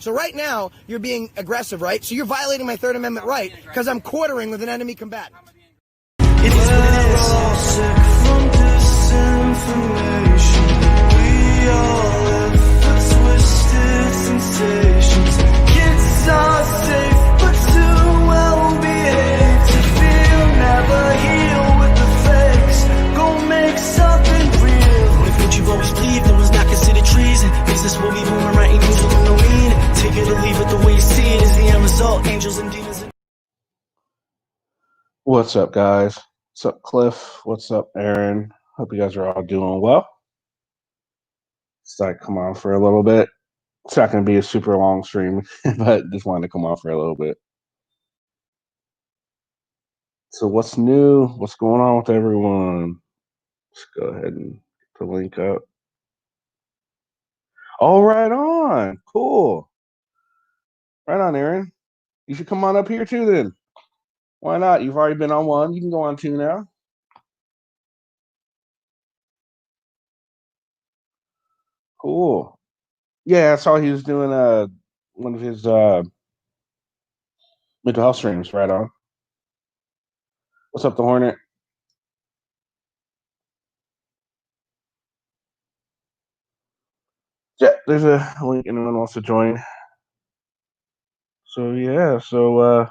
So right now, you're being aggressive, right? So you're violating my Third Amendment right because I'm quartering with an enemy combatant. It is what it is. We're all sick from disinformation. We all live for twisted sensations. Kids are safe, but too well behaved to feel. Never heal with the fakes. Go make something real. If what you've always believed in was not considered treason, business will be booming, writing news with no meaning. Take it or leave it the way you see it is the end result. Angels and demons. What's up, guys? What's up, Cliff? What's up, Aaron? Hope you guys are all doing well. Just like come on for a little bit. It's not going to be a super long stream, but just wanted to come on for a little bit. So what's new? What's going on with everyone? Let's go ahead and get the link up. Oh, right on. Cool. Right on, Aaron. You should come on up here too then. Why not? You've already been on one. You can go on two now. Cool. Yeah, I saw he was doing one of his mental health streams. Right on. What's up, the Hornet? Yeah, there's a link. Anyone wants to join? So yeah, so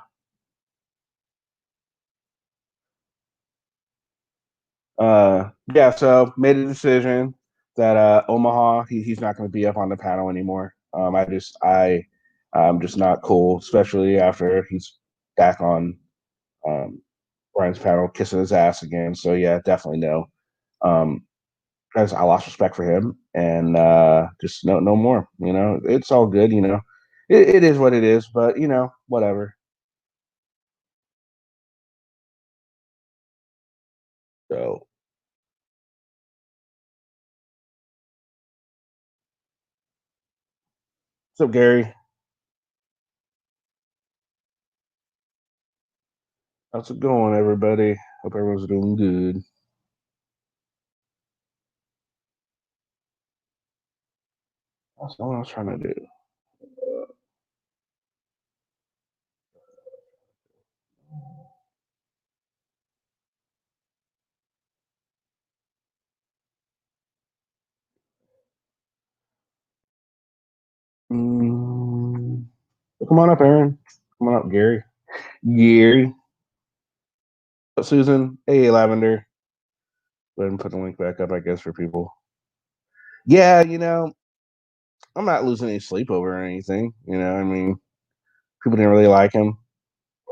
made a decision that Omaha he's not going to be up on the panel anymore. I'm just not cool, especially after he's back on Brian's panel kissing his ass again. So yeah, definitely no. Guys, I lost respect for him, and just no more. You know, it's all good. You know, it is what it is. But you know, whatever. So. What's up, Gary? How's it going, everybody? Hope everyone's doing good. That's not what I was trying to do. Come on up, Aaron. Come on up, Gary. Gary. Susan. Hey, Lavender. Go ahead and put the link back up, I guess, for people. Yeah, you know, I'm not losing any sleep over anything. You know, I mean, people didn't really like him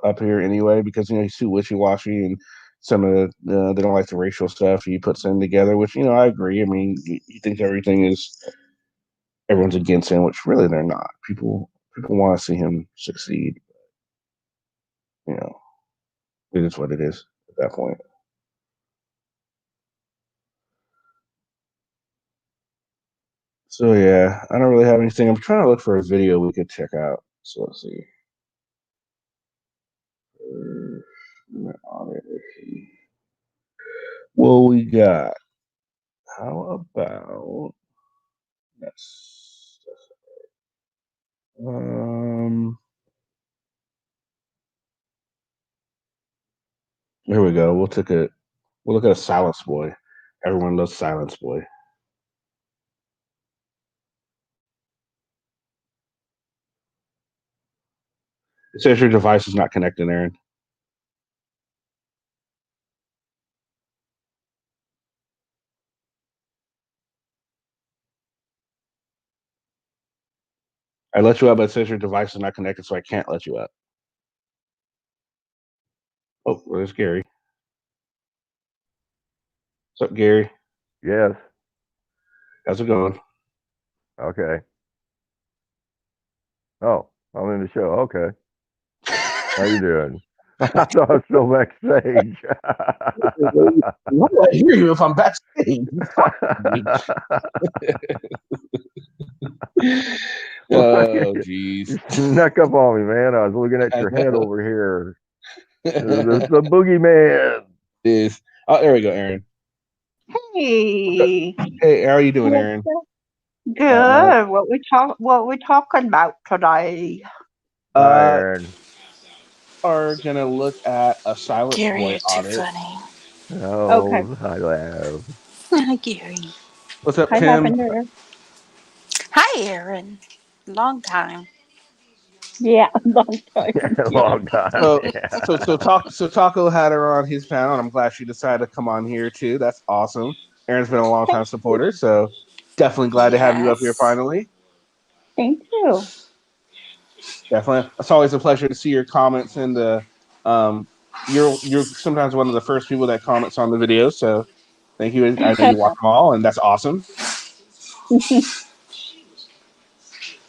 up here anyway because, you know, he's too wishy-washy and some of the, they don't like the racial stuff he puts in together, which, you know, I agree. I mean, he thinks everyone's against him, which really they're not. People want to see him succeed. You know, it is what it is at that point. So yeah, I don't really have anything. I'm trying to look for a video we could check out. So let's see. Well, we got. How about here we go. We'll look at a Silence Boy. Everyone loves Silence Boy. It says your device is not connected, Aaron. I let you up, but it says your device is not connected, so I can't let you up. Oh, there's Gary. What's up, Gary? Yes. How's it going? Okay. Oh, I'm in the show. Okay. How you doing? I thought I was still backstage. Why do I hear you if I'm backstage? Oh, jeez. You snuck up on me, man. I was looking at your head over here. There's the boogeyman. Oh, there we go, Aaron. Hey. Hey, how are you doing, Aaron? Good. What we talking about today? Hi, Uh, Aaron. are gonna look at a silent Gary, boy you're too audit. funny. Okay. Oh, hi, love. Hi, Gary. What's up, Hi, Tim? Lavender. Hi, Aaron. Long time. Yeah, long time. Yeah. Long time. So, Yeah. Taco had her on his panel, and I'm glad she decided to come on here too. That's awesome. Aaron's been a long time Thank you. supporter, so definitely glad to have you up here Yes. finally. Thank you. Definitely, it's always a pleasure to see your comments and the um. You're sometimes one of the first people that comments on the videos, so thank you. I know you watch them all, and that's awesome.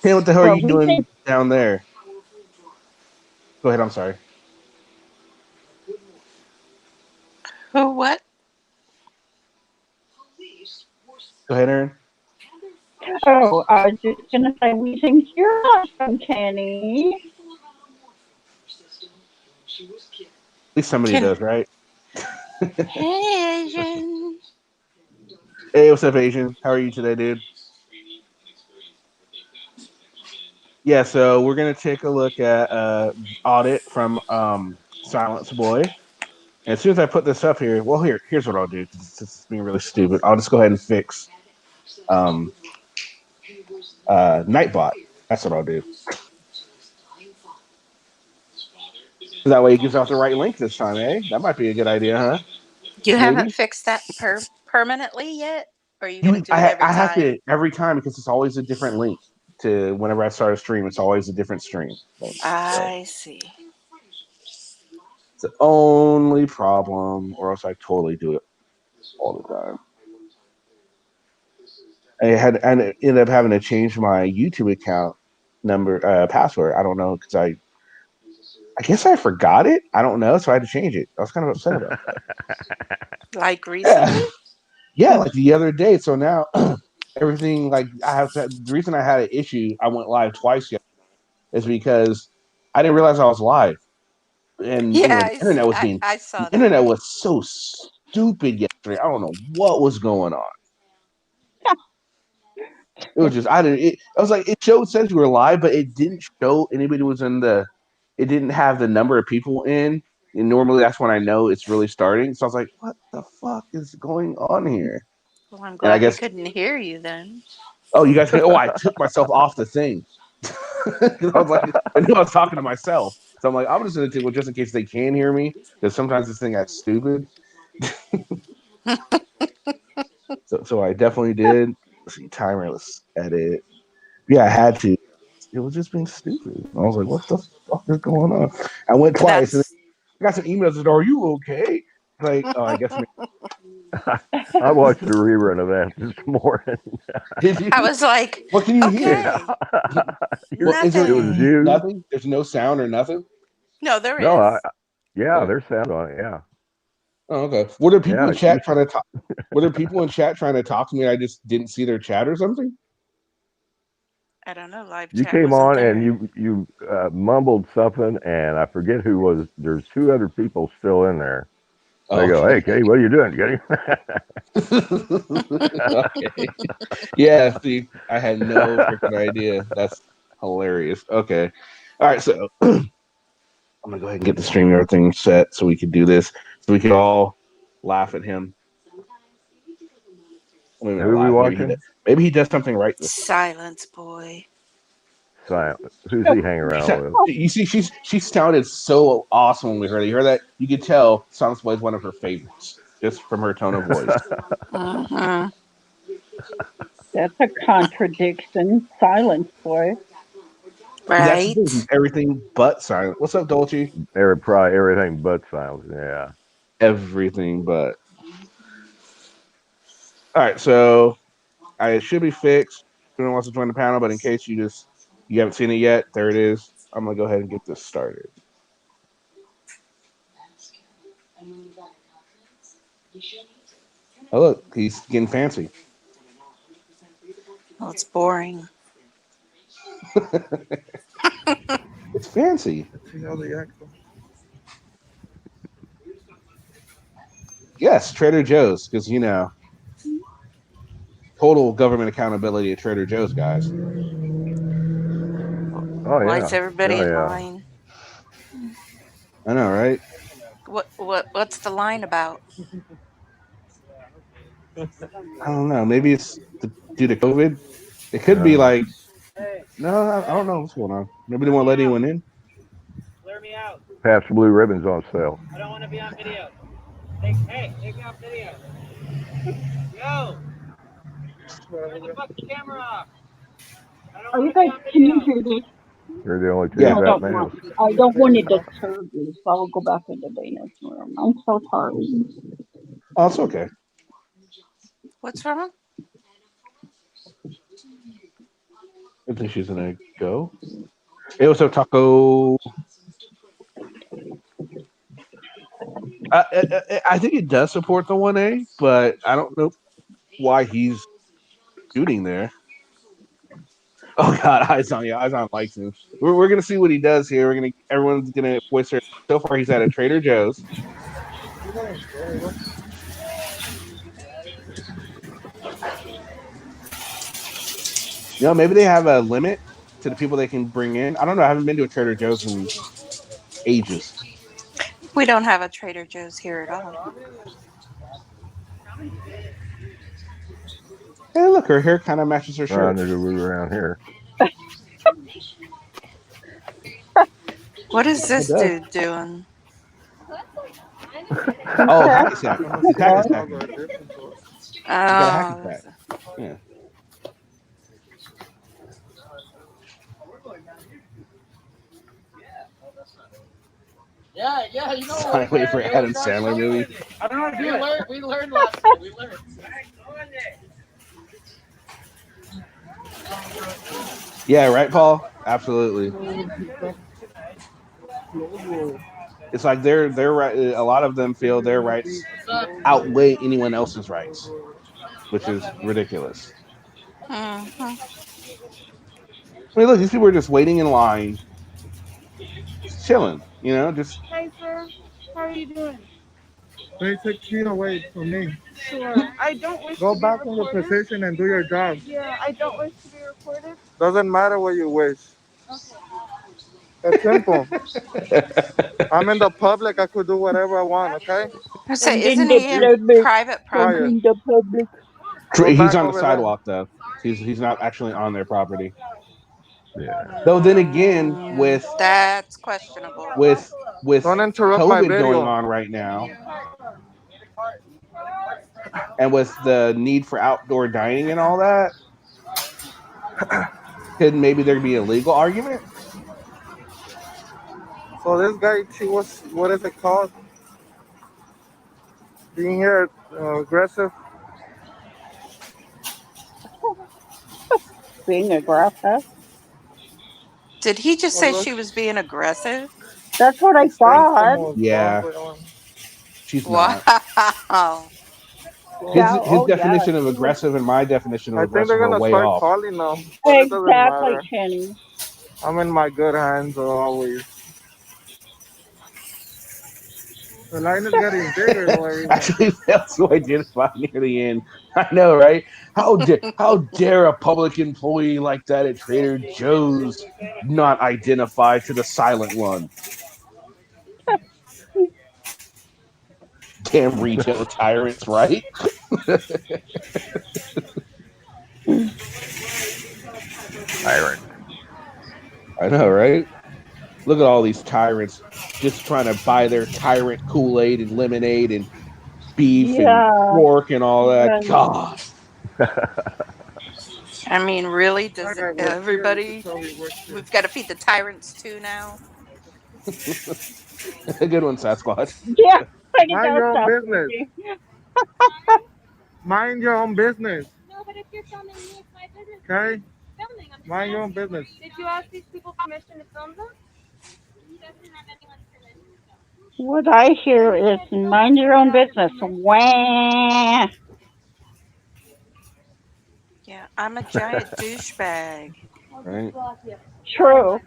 Hey, what the hell are Well, you we doing think down there? Go ahead. I'm sorry. Who, what? Go ahead, Aaron. oh, I was just gonna say we think you're awesome, Kenny. At least somebody Can. does, right? Hey, Asian. Hey, what's up, Asian? How are you today, dude? Yeah, so we're gonna take a look at audit from Silence Boy. And as soon as I put this up here, well, here's what I'll do. It's being really stupid. I'll just go ahead and fix um Nightbot. That's what I'll do. That way, it gives out the right link this time, eh? That might be a good idea, huh? You haven't Maybe. fixed that permanently yet? Or are you going to do it every I have time? to every time because it's always a different link to whenever I start a stream. It's always a different stream link. So I see. it's the only problem, or else I totally do it all the time. I ended up having to change my YouTube account number password. I don't know because I guess I forgot it. I don't know, so I had to change it. I was kind of upset about Like that. recently? Yeah, yeah, like the other day. So now everything like I have to. The reason I had an issue, I went live twice yesterday, is because I didn't realize I was live, and Yeah, I the saw internet that. was so stupid yesterday. I don't know what was going on. It was just I didn't. I was like, it showed says you were live, but it didn't show anybody was in the. It didn't have the number of people in. And normally that's when I know it's really starting. So I was like, what the fuck is going on here? Well, I'm And I glad we guess, couldn't hear you then. oh, you guys can. Oh, I took myself off the thing. I was like, I knew I was talking to myself. So I'm like, I'm just going to take, well, just in case they can hear me, because sometimes this thing gets stupid. So I definitely did. Let's see, timer, let's edit. Yeah, I had to. It was just being stupid. I was like, what the fuck is going on? I went twice and That's I got some emails that, are you okay? Like, oh, I guess, I watched a rerun of that this morning. did I you? was like, What can you hear? Yeah. okay, Well, is It there was nothing. you. nothing? There's no sound or nothing? No, there No, is. yeah, Okay. there's sound on it. Yeah. Oh, okay. Were there people Yeah. in chat trying to talk? Were there people in chat trying to talk to me? I just didn't see their chat or something? I don't know. Live You chat came wasn't on and there. you mumbled something, and I forget who was. There's two other people still in there. They go, Okay. "Hey, Katie, what are you doing? Getting?" Okay. Yeah, see, I had no freaking idea. That's hilarious. Okay. All right, so I'm gonna go ahead and get the stream and everything set so we can do this. So we can all laugh at him. Maybe Who not are we laugh. watching? Maybe he does something right this time. Silence, boy. Silent. Who's he hanging around with? You see, she sounded so awesome when we heard it. You heard that? You could tell Silence Boy is one of her favorites just from her tone of voice. Mm-hmm. That's a contradiction. Silence, boy. That's the thing. He's Right? everything but silent. What's up, Dolce? Probably everything but silence. Yeah. Everything but. All right, so it should be fixed. Anyone wants to join the panel, but in case you haven't seen it yet, there it is. I'm gonna go ahead and get this started. Oh look, he's getting fancy. Well, it's boring. It's fancy. Yes, Trader Joe's, because total government accountability at Trader Joe's, guys. Oh Why yeah. is everybody Oh in yeah. line? I know, right? What's the line about? I don't know. Maybe it's due to COVID. It could be like, no, I don't know what's going on. Maybe they won't let anyone in. Clear me out. Pass the blue ribbons on sale. I don't want to be on video. Hey, take me off video. Yo, turn the fucking camera off. I don't Are want you to be guys? on Can you video. hear this? You're the only two Yeah. that Don't matters. I don't want to disturb you, so I'll go back into Dana's room. I'm so sorry. Oh, it's okay. What's wrong? I think she's gonna go. Hey, what's up, Taco? I think it does support the 1A, but I don't know why he's shooting there. Oh God, eyes on you, eyes on license. We're gonna see what he does here. Everyone's gonna voice their. So far, he's at a Trader Joe's. You know, maybe they have a limit to the people they can bring in. I don't know. I haven't been to a Trader Joe's in ages. We don't have a Trader Joe's here at all. Hey, look, her hair kind of matches her shirt. Neither do we around here. What is It this does. dude doing? Oh, hacky sack. He's hacky sack. He's got a hacky Oh, sack. Yeah. Yeah, you know. Sign wait for Adam Sandler movie. I don't know how to do it. We learned last time. We learned. Yeah, right, Paul. Absolutely. It's like their right. A lot of them feel their rights outweigh anyone else's rights, which is ridiculous. mm-hmm. I mean, look, these people are just waiting in line, just chilling. You know, just. Hi, sir. How are you doing? They take feet away from me. Sure. I don't wish Go to back be in the recorded. position and do your job. Yeah, I don't wish to be recorded. Doesn't matter what you wish. Okay. It's simple. I'm in the public. I could do whatever I want, okay? I say, And isn't in he in the public, private Quiet. property? in the public. Go He's back on the over sidewalk though. He's not actually on their property. Yeah. Though then again, That's questionable. with Don't interrupt my COVID going video. on right now, and with the need for outdoor dining and all that, could maybe there be a legal argument? So this guy, she was, what is it called? Being here aggressive. Being aggressive. Did he just say she was being aggressive? That's what I thought. Yeah, she's not. Wow. His definition of aggressive and my definition of I think aggressive they're are gonna way start off. calling now. But it doesn't Exactly, matter. Kenny. I'm in my good hands always. The line is getting bigger though. Every Actually failed to identify near the end. I know, right? How dare a public employee like that at Trader Joe's not identify to the silent one? Damn retail tyrants, right? Tyrant. I know, right? Look at all these tyrants just trying to buy their tyrant Kool-Aid and lemonade and beef and pork and all that. Right. God. I mean, really? Does everybody? We've got to feed the tyrants too now. A good one, Sasquatch. Yeah, I can Mind your tell own business. Mind your own business. No, but if you're filming me, it's my business. Okay? Filming. I'm just Mind your own asking. business. Did you ask these people permission to film them? He doesn't have anyone's permission to film. What I hear is mind your own business. Wah. Yeah, I'm a giant douchebag. Right? True.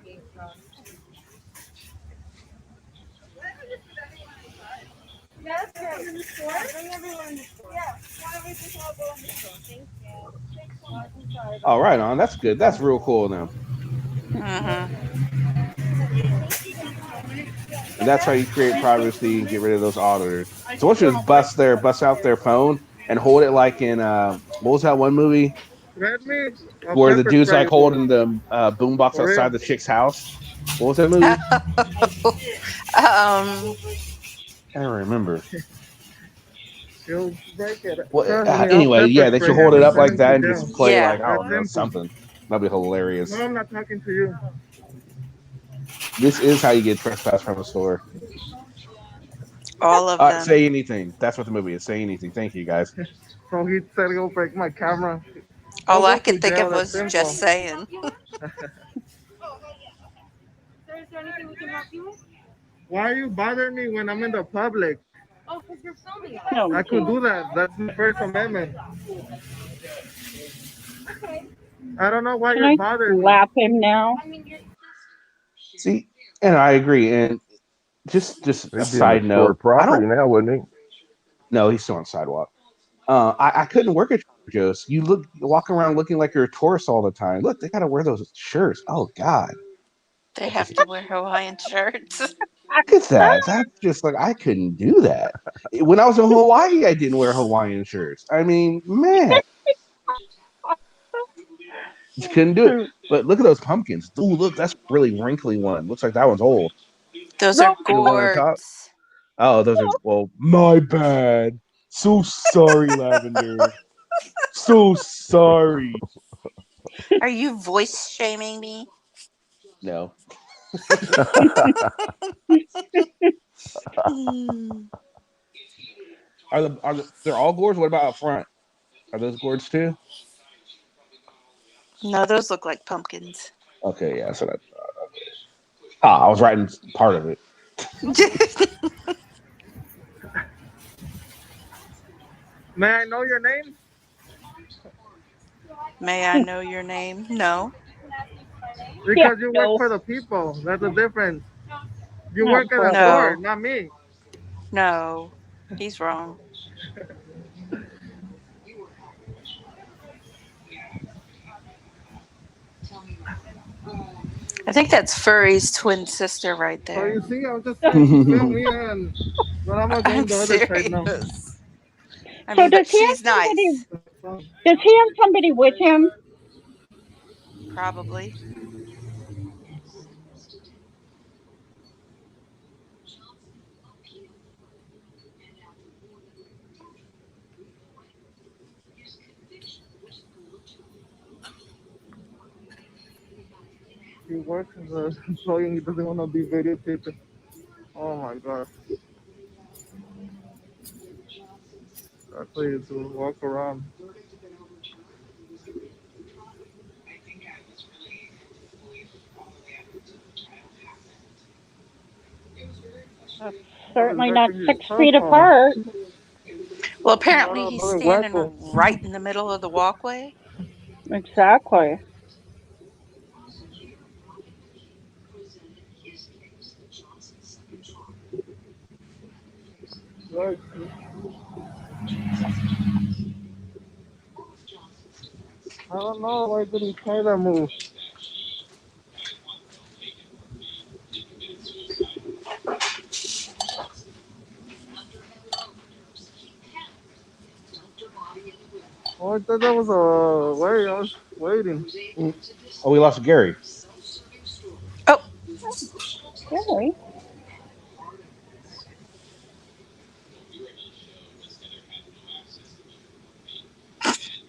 Yes, bring everyone in the store. Yeah, why don't we just all go in the store? Thank you. Oh, right on. That's good. That's real cool now. Mm-hmm. And that's how you create privacy and get rid of those auditors. So once you just bust out their phone and hold it like in what was that one movie Let me a where the pepper dude's spray like you, fool. holding the boombox For real. outside the chick's house? What was that movie? um, I don't remember. She'll break it. Well, Trust me, I'll anyway, pepper yeah, they spray should hold him it and up send like him to that and jail. just play yeah, like I That's don't know simple. something. That'd be hilarious. No, I'm not talking to you. This is how you get trespassed from a store. all of them. Say anything. That's what the movie is. Say anything. Thank you, guys. So he said he'll break my camera. I'll All go I to could think jail. of That's was simple. just saying. Sir, is there anything we can help you with? Why are you bothering me when I'm in the public? Oh, because you're filming us. Oh, I could geez. do that. That's my First Amendment. Okay. I don't know why Can you're I bothering me. slap him now? I mean, you're. See, and I agree. And just a He'd be in the side store note, I property don't. now, wouldn't he? No, he's still on the sidewalk. I couldn't work at Trader Joe's. You walk around looking like you're a tourist all the time. Look, they gotta wear those shirts. Oh God, They have to wear Hawaiian shirts. look at that. That's just like I couldn't do that. When I was in Hawaii, I didn't wear Hawaiian shirts. I mean, man, just couldn't do it. But look at those pumpkins. Ooh, look, that's a really wrinkly one. Looks like that one's old. Those No. are See the one on top? gourds. Oh, those are well, my bad. So sorry, Lavender. So sorry. Are you voice shaming me? No. Hmm. They're all gourds? What about up front? Are those gourds too? No, those look like pumpkins. Okay, yeah, so that I was writing part of it. May I know your name? May I know your name? No. Yeah, Because you work no. for the people. That's the difference. You No, work at a bro. store, No. not me. No. He's wrong. I think that's Furry's twin sister right So you there. see, I was just trying to film me and but I'm gonna go I'm on the other side now. serious. I So mean, does but he have she's somebody? nice. Does he have somebody with him? Probably. He works as an employee and he doesn't want to be videotaped. Oh my god. That's why you to walk around. That's What is certainly that not thing your 6 feet profile? apart. Well, Not apparently he's another standing wacko. right in the middle of the walkway. Exactly. Right. I don't know why did he try that move. Oh, I thought that was a wait. I was waiting. Oh, we lost Gary. Oh, Really?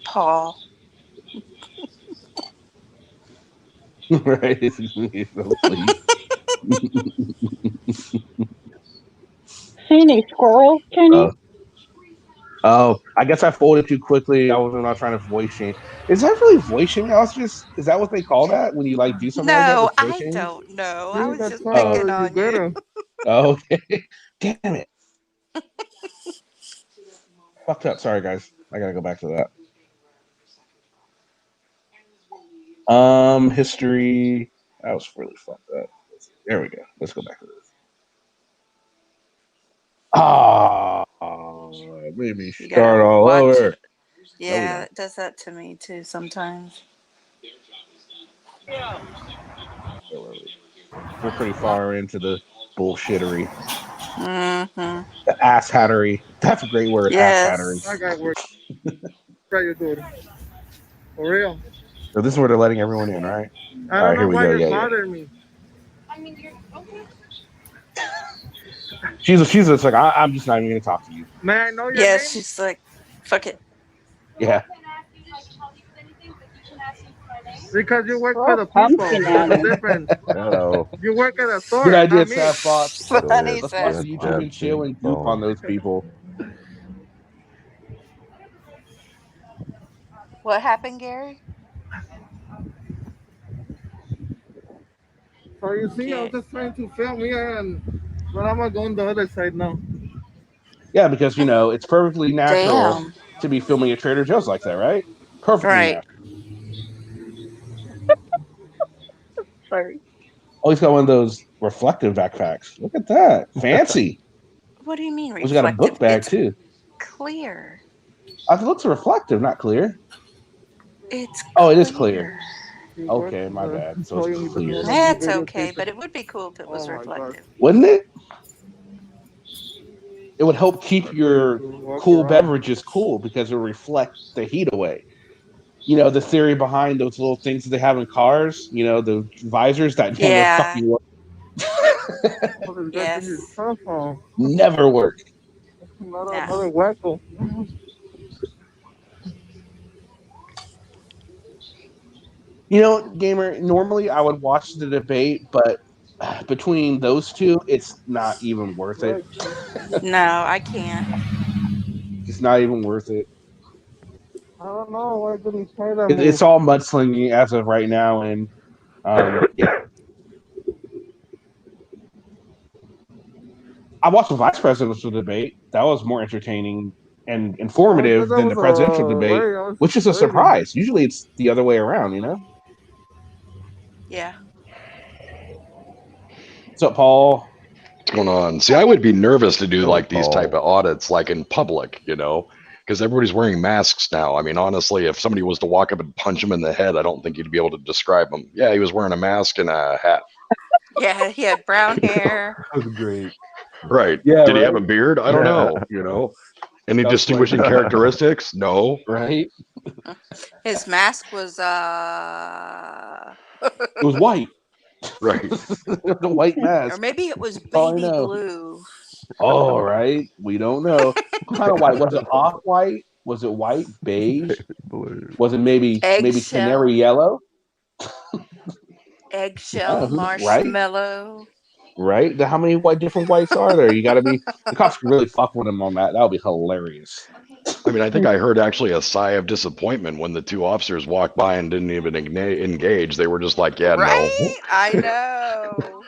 Paul. Right? He's asleep. See any squirrels, Kenny? Uh, oh, I guess I folded too quickly. I was not trying to voice shame. Is that really voice shaming? I was just, is that what they call that when you like do something like that? No, That's voice I shaming? don't know. I See, was that's just Oh, picking how you on get you. him. oh, okay. Damn it. Fucked up. Sorry, guys. I gotta go back to that. History. That was really fucked up. There we go. Let's go back to this. Ah, it made me You start gotta all watch over. it. No, we Yeah, don't. it does that to me too sometimes. Yo. We're pretty far into the bullshittery, Mm-hmm. the ass hattery. That's a great word, ass hattery. I Yes. got work. How you doing? For real? So this is where they're letting everyone in, right? I All don't right, know here we why go. you're Yeah, yeah. bothering me. I mean, you're okay. She's just like, I'm just not even gonna talk to you. May I know your Yes, name? she's like, fuck it. Well, I Yeah. can't ask you like how you with anything, but you can ask me for my name. Because you work for Oh, the people. pumpkin There's a Annie. difference. Hello. You work at a Good store, idea, not me. Sad Bots. Go Funny ahead. Let's watch says. the Let YouTube that and chill be and goop on phone. those people. What happened, Gary? So you see, I was Get just trying to film here, but I'm gonna go on the other side now. Yeah, because it's perfectly natural damn. to be filming at Trader Joe's like that, right? Perfectly Right. natural. Sorry. Oh, he's got one of those reflective backpacks. Look at that. Fancy. What do you mean He's got a reflective? book bag It's too. clear. It looks reflective, not clear. It's Oh, it is clear. clear. He works Okay, my bad. So it's employing, he doesn't clear. want to be That's okay, videotaped. but it would be cool if it Oh was my god. reflective. Wouldn't it? It would help keep I try your to walk cool around. beverages cool because it will reflect the heat away. The theory behind those little things that they have in cars, the visors that never Yeah. fucking work. Oh, this guy thinks he's Yes. tough, huh? Never work. Not No. another wacko. Gamer, normally I would watch the debate, but between those two, it's not even worth it. Right, chief. No, I can't. It's not even worth it. I don't know. Why did he try that It's move? all mudslinging as of right now, and yeah. I watched the vice presidential debate. That was more entertaining and I thought informative that than was the presidential debate, right. I was which is a waiting. surprise. Usually it's the other way around. Yeah. What's up, Paul? What's going on? See, I would be nervous to do Hello, like these type Paul. of audits, like in public, because everybody's wearing masks now. I mean, honestly, if somebody was to walk up and punch him in the head, I don't think you'd be able to describe him. Yeah, he was wearing a mask and a hat. Yeah, he had brown hair. That was great. Right. Yeah, Did he have right. a beard? I don't know. Any That was funny. distinguishing characteristics? No. Right? His mask was It was white. Right. The white or mask. maybe it was All I baby know. blue. Oh, right. We don't know. What kind of white? Was it off white? Was it white, beige? Blue. Was it maybe canary Eggshell. yellow? Eggshell Right? marshmallow. Right? How many different whites are there? You got to be. The cops could really fuck with him on that. That would be hilarious. I mean, I think I heard actually a sigh of disappointment when the two officers walked by and didn't even engage. They were just like, yeah, no. Right? I know.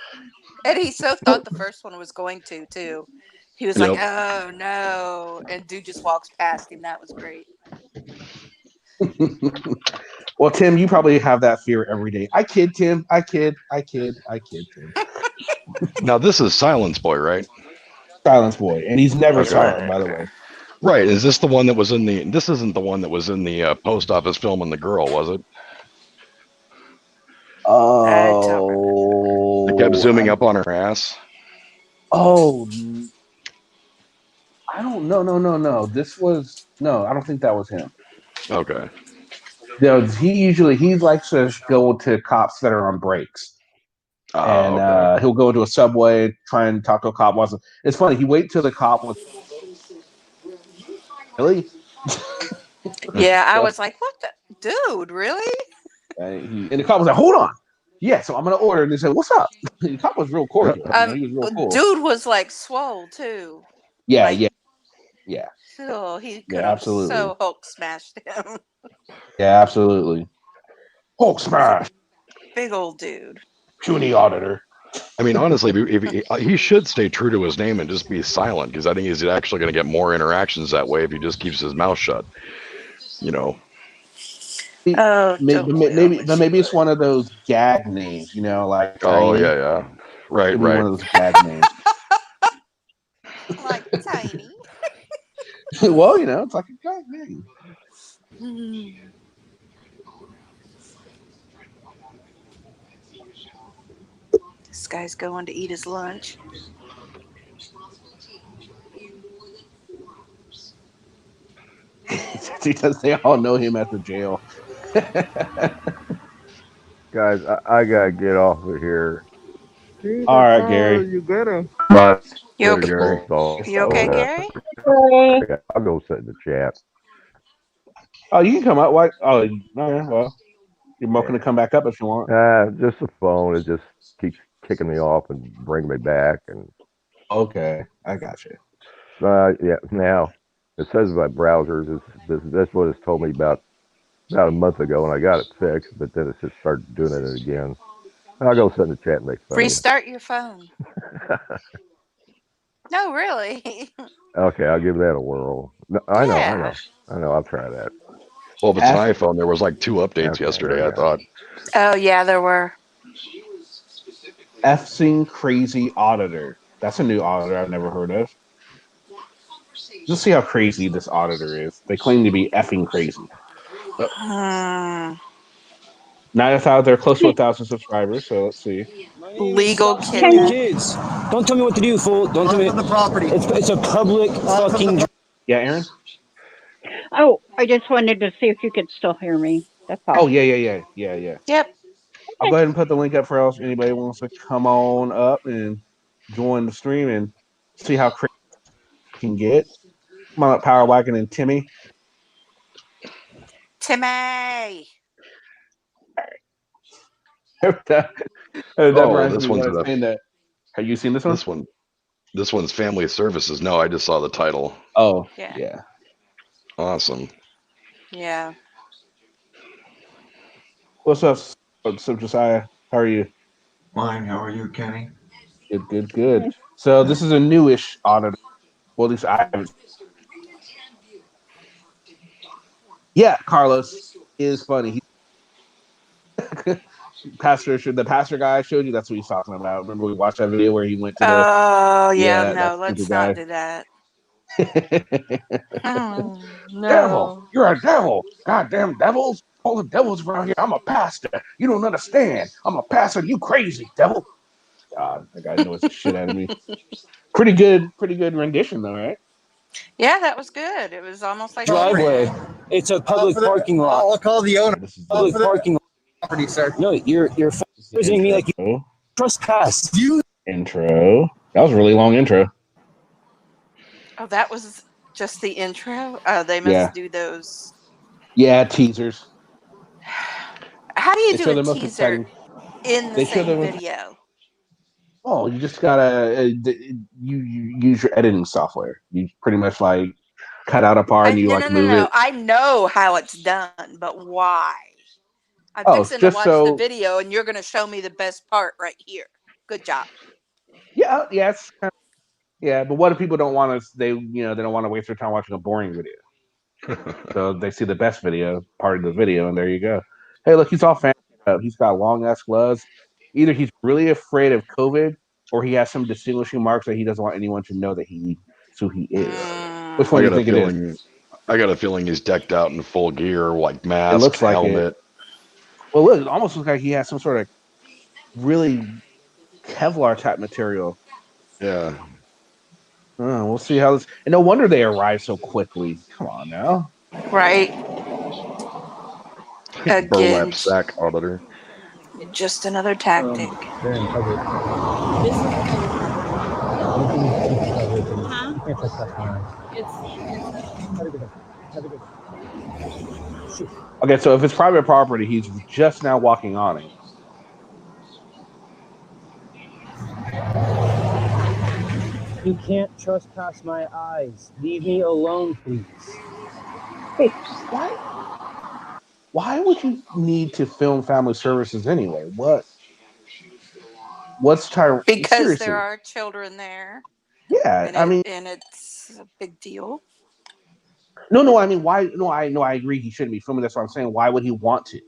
And he so thought the first one was going to too. He was like, Yep. "Oh no!" And dude just walks past him. That was great. Well, Tim, you probably have that fear every day. I kid, Tim. I kid, Tim. Now, this is Silence Boy, right? Silence Boy. And he's never Okay. silent, by the way. Right. Is this the one that was in the? This isn't the one that was in the post office filming the girl, was it? Oh. They kept zooming up on her ass. Oh. I don't know. No. This was no. I don't think that was him. Okay. No, he likes to go to cops that are on breaks. And Okay. he'll go into a subway, try and talk to a cop. It's funny. He wait till the cop was really. Yeah, I was like, "What the dude? Really?" And the cop was like, "Hold on, yeah." So I'm gonna order. And they said, "What's up?" The cop was real cordial. He was real cool. Dude was like swole too. Yeah, like, yeah. So he could have absolutely. so Hulk smashed him. Yeah, absolutely. Hulk smash. Big old dude. Puny auditor. I mean, honestly, if he should stay true to his name and just be silent, because I think he's actually going to get more interactions that way if he just keeps his mouth shut. Oh, maybe it's one of those gag names, like Oh Tiny. yeah, right. One of those gag names. Like Tiny. Well, it's like a gag name. This guy's going to eat his lunch. Because they all know him at the jail. Guys, I gotta get off of here. See, All that's right, how Gary. you get him. But You Later, okay? Gary. You okay, Gary? I'll go sit in the chat. Oh, you can come up. Why? Oh, well, you're welcome to Yeah. come back up if you want. Just the phone. It just keeps kicking me off and bring me back. And Okay, I got you. yeah, now it says about browsers. That's what it's told me about a month ago, and I got it fixed. But then it's just started doing it again. I'll go sit in the chat and make fun of Restart your phone. you. No, really. Okay, I'll give that a whirl. No, I Yeah. know. I'll try that. Well, if it's an F iPhone, there was like 2 updates Okay, there we yesterday, I go. thought. Oh, yeah, there were. Effing crazy auditor. That's a new auditor I've never heard of. Just see how crazy this auditor is. They claim to be effing crazy. Hmm. Now that's out there close to 1,000 subscribers. So let's see. Legal Can kidnapping. Kids, don't tell me what to do, fool. Don't tell me. the property. It's a public fucking. Yeah, Aaron. Oh, I just wanted to see if you could still hear me. That's all. Oh yeah. Yep. I'll go ahead and put the link up for else anybody wants to come on up and join the stream and see how crazy you can get. Come on up, Power Wagon and Timmy. Timmy. that Oh, reminds this me one's when I was saying that. Have you seen this one? This one's family services. No, I just saw the title. Oh, Yeah. yeah. Awesome. Yeah. What's up, Josiah? How are you? Fine. How are you, Kenny? Good. So this is a newish auditor. Well, at least I haven't. Yeah, Carlos is funny. He, the pastor guy I showed you. That's what he's talking about. Remember we watched that video where he went to the Oh, yeah, no, that let's stupid not guy. do that. Devil, No. you're a devil. Goddamn devils. All the devils around here. I'm a pastor. You don't understand. I'm a pastor. You crazy devil. God, that guy knows the shit out of me. Pretty good rendition though, right? Yeah, that was good. It was almost like Driveway. It's a public parking lot. I'll call the owner. This is Public parking lot. Property, sir. No, you're visiting me like you trespass. You Intro. That was a really long intro. Oh, that was just the intro? Oh, they must Yeah. do those. Yeah, teasers. How do you They do show a the most teaser exciting. in the They show same them. video? Oh, you just gotta you use your editing software. You pretty much like cut out a part and you like move No. it. I know how it's done, but why? I'm Oh, fixing to just watch the so video, and you're going to show me the best part right here. Good job. yeah, it's kind of, yeah. But what if people don't want to? They don't want to waste their time watching a boring video. So they see the best video part of the video, and there you go. Hey, look, he's all fancy up. He's got long ass gloves. Either he's really afraid of COVID, or he has some distinguishing marks that he doesn't want anyone to know that he's who he is. Which one do you think it is? I got a feeling he's decked out in full gear, like mask, It looks like helmet. it. Well, look, it almost looks like he has some sort of really Kevlar type material. Yeah. We'll see how this. And no wonder they arrive so quickly. Come on now. Right. Again, Burlap sack auditor. just another tactic. They're in public. Okay, so if it's private property, he's just now walking on it. You can't trespass my eyes. Leave me alone, please. Hey, why would you need to film family services anyway? What's Tyra? Because Seriously. there are children there. Yeah, and it's a big deal. No, I mean, why? No, I agree. He shouldn't be filming. That's what I'm saying. Why would he want to?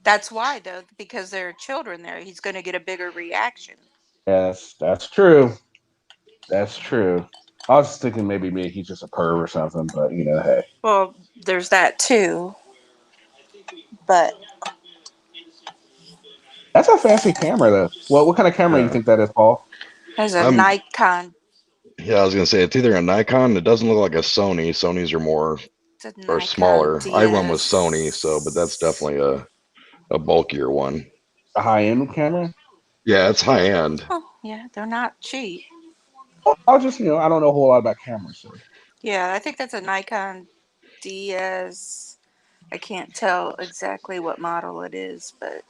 That's why, though, because there are children there. He's going to get a bigger reaction. Yes, that's true. That's true. I was thinking maybe he's just a perv or something, but hey. Well, there's that too. But That's a fancy camera, though. Well, what kind of camera do you think that is, Paul? There's a Nikon. Yeah, I was gonna say it's either a Nikon. It doesn't look like a Sony. Sonys are more or smaller. I run with Sony, so but that's definitely a bulkier one. A high end camera. Yeah, it's high end. Oh, yeah, they're not cheap. I'll just I don't know a whole lot about cameras. So. Yeah, I think that's a Nikon DS. I can't tell exactly what model it is, but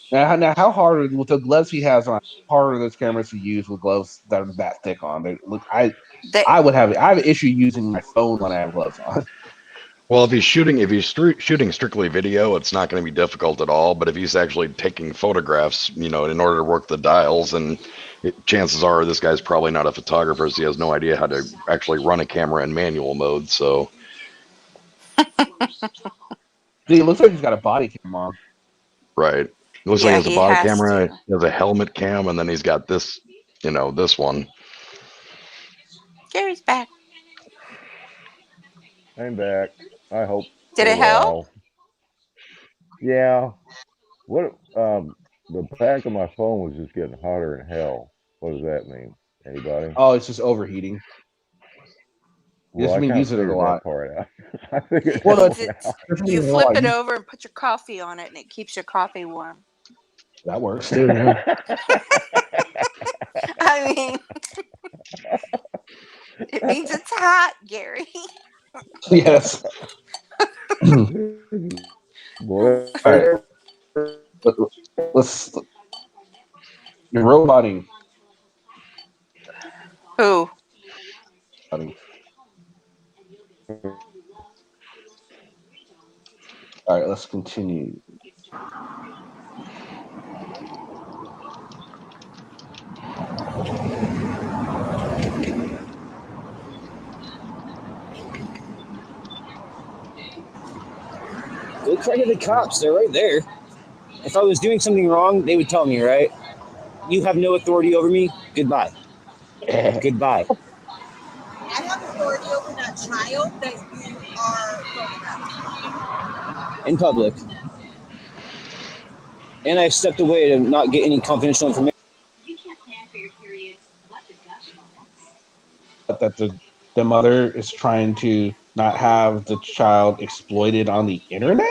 Now, how hard with the gloves he has on? How hard are those cameras to use with gloves that are that thick on? They look. I have an issue using my phone when I have gloves on. Well, if he's shooting strictly video, it's not going to be difficult at all. But if he's actually taking photographs, in order to work the dials, and chances are this guy's probably not a photographer, so he has no idea how to actually run a camera in manual mode. So, See, it looks like he's got a body cam on. Right. It looks like he has a body camera, he has a helmet cam, and then he's got this, this one. Gary's back. I'm back. I hope. Did it help? Yeah. What? The back of my phone was just getting hotter than hell. What does that mean? Anybody? Oh, it's just overheating. Well, I kind of figured that part out. I figured you flip it over and put your coffee on it, and it keeps your coffee warm. That works too. I mean, it means it's hot, Gary. Yes. Boy, all right. Let's. You're roboting. Who? All right, let's continue. Go credit the cops. They're right there. If I was doing something wrong, they would tell me, right? You have no authority over me. Goodbye. Goodbye. I have authority over that child that you are photographing. In public. And I stepped away to not get any confidential information. That the mother is trying to not have the child exploited on the internet?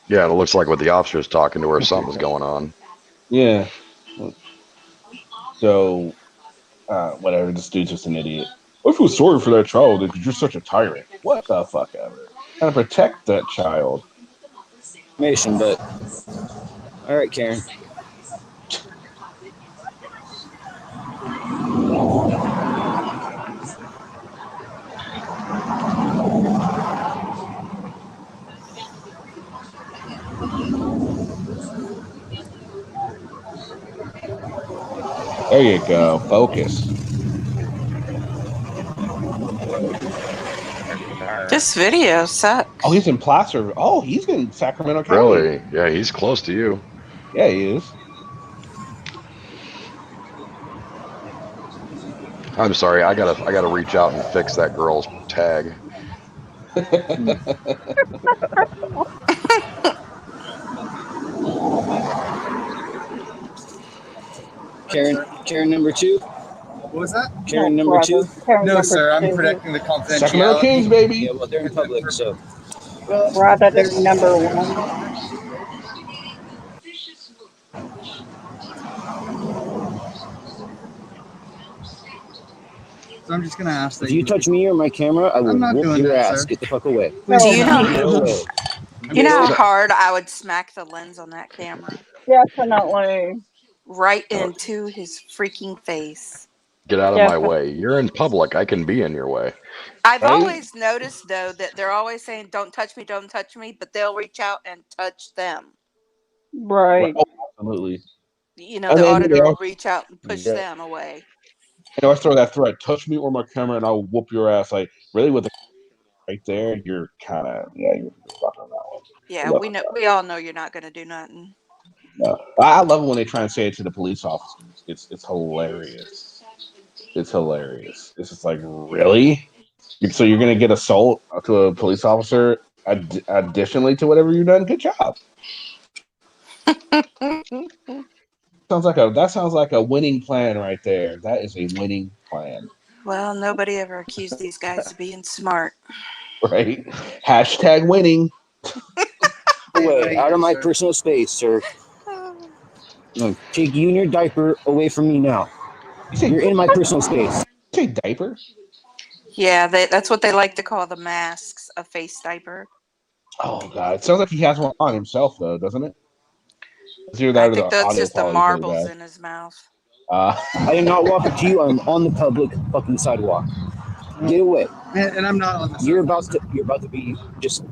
Yeah, it looks like with the officer's talking to her, something's going on. Yeah. So, whatever, this dude's just an idiot. I feel sorry for that child because you're such a tyrant. What the fuck ever? Trying to protect that child. But all right, Karen. There you go. Focus. This video sucks. Oh, he's in Placer. Oh, he's in Sacramento County. Really? Yeah, he's close to you. Yeah, he is. I'm sorry. I gotta reach out and fix that girl's tag. Karen number 2. What was that? Karen number 2. No, sir. I'm protecting the confidentiality. Sacramento Kings, baby. Yeah, well, they're in public, so. Rather, they're number 1. So I'm just gonna ask that if you touch me or my camera, I will whoop your ass. Sir. Get the fuck away. Do you know how hard I would smack the lens on that camera? Definitely. Right into his freaking face. Get out of my way. You're in public. I can be in your way. I've always noticed, though, that they're always saying, don't touch me, but they'll reach out and touch them. Right. Oh, absolutely. The auditor will reach out and push them away. I always throw that threat, touch me or my camera and I'll whoop your ass. Like, really, with the right there, you're kind of, you're fucking on that one. Yeah, we all know you're not going to do nothing. No. I love it when they try and say it to the police officers. It's hilarious. It's hilarious. It's just like, really? So you're going to get assault to a police officer additionally to whatever you've done? Good job. That sounds like a winning plan right there. That is a winning plan. Well, nobody ever accused these guys of being smart. Right? Hashtag winning. Away, out of my personal space, sir. No, take you and your diaper away from me now. You're in my personal space. Say diaper? Yeah, that's what they like to call the masks, a face diaper. Oh god, it sounds like he has one on himself though, doesn't it? Either that I or think the that's audio just the quality is really marbles bad. in his mouth. I am not walking to you. I'm on the public fucking sidewalk. Get away. And I'm not on the You're about to be just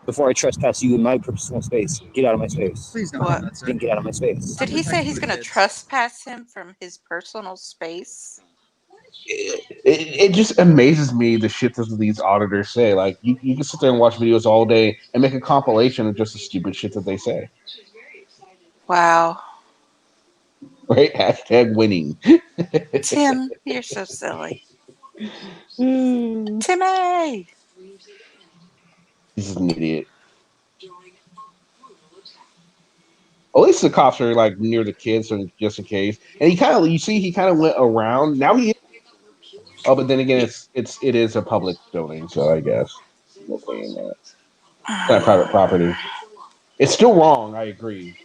before I trespass you in my personal space. Get out of my space. Please don't What? do that, sir. Then get out of my space. Did he say he's going to trespass him from his personal space? It just amazes me the shit that these auditors say. Like you can sit there and watch videos all day and make a compilation of just the stupid shit that they say. Wow. Right? Hashtag winning. Tim, you're so silly. Timmy! He's an idiot. At least the cops are like near the kids, so just in case. And he kind of went around. Now he. Oh, but then again, it is a public building, so I guess no saying that. It's not private property. It's still wrong. I agree.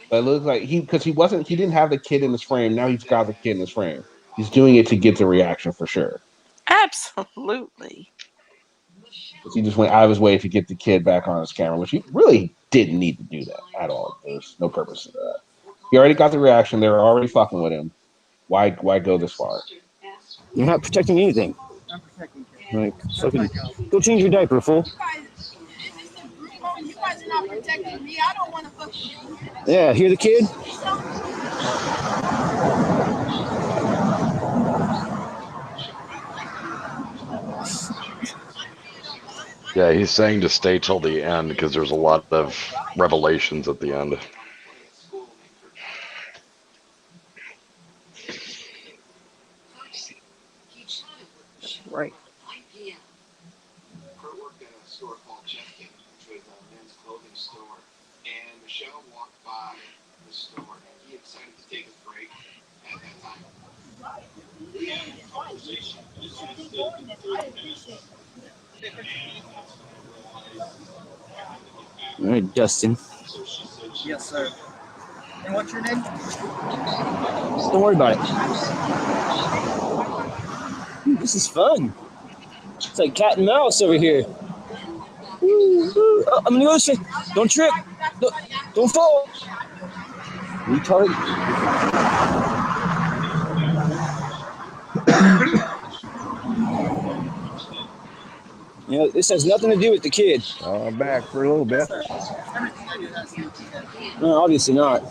But it looks like he didn't have the kid in his frame. Now he's got the kid in his frame. He's doing it to get the reaction for sure. Absolutely. He just went out of his way to get the kid back on his camera, which he really didn't need to do that at all. There's no purpose to that. He already got the reaction. They were already fucking with him. Why go this far? You're not protecting anything. I'm protecting Like, fucking, go change your diaper, fool. You guys are not protecting me. I don't want to fucking. Yeah, hear the kid? Yeah, he's saying to stay till the end because there's a lot of revelations at the end. Right. All right, Dustin. Yes, sir. And what's your name? Don't worry about it. This is fun. It's like cat and mouse over here. Oh, I'm gonna go this way. Don't trip. Don't fall. Retard. You know, this has nothing to do with the kid. I'm back for a little bit. No, obviously not.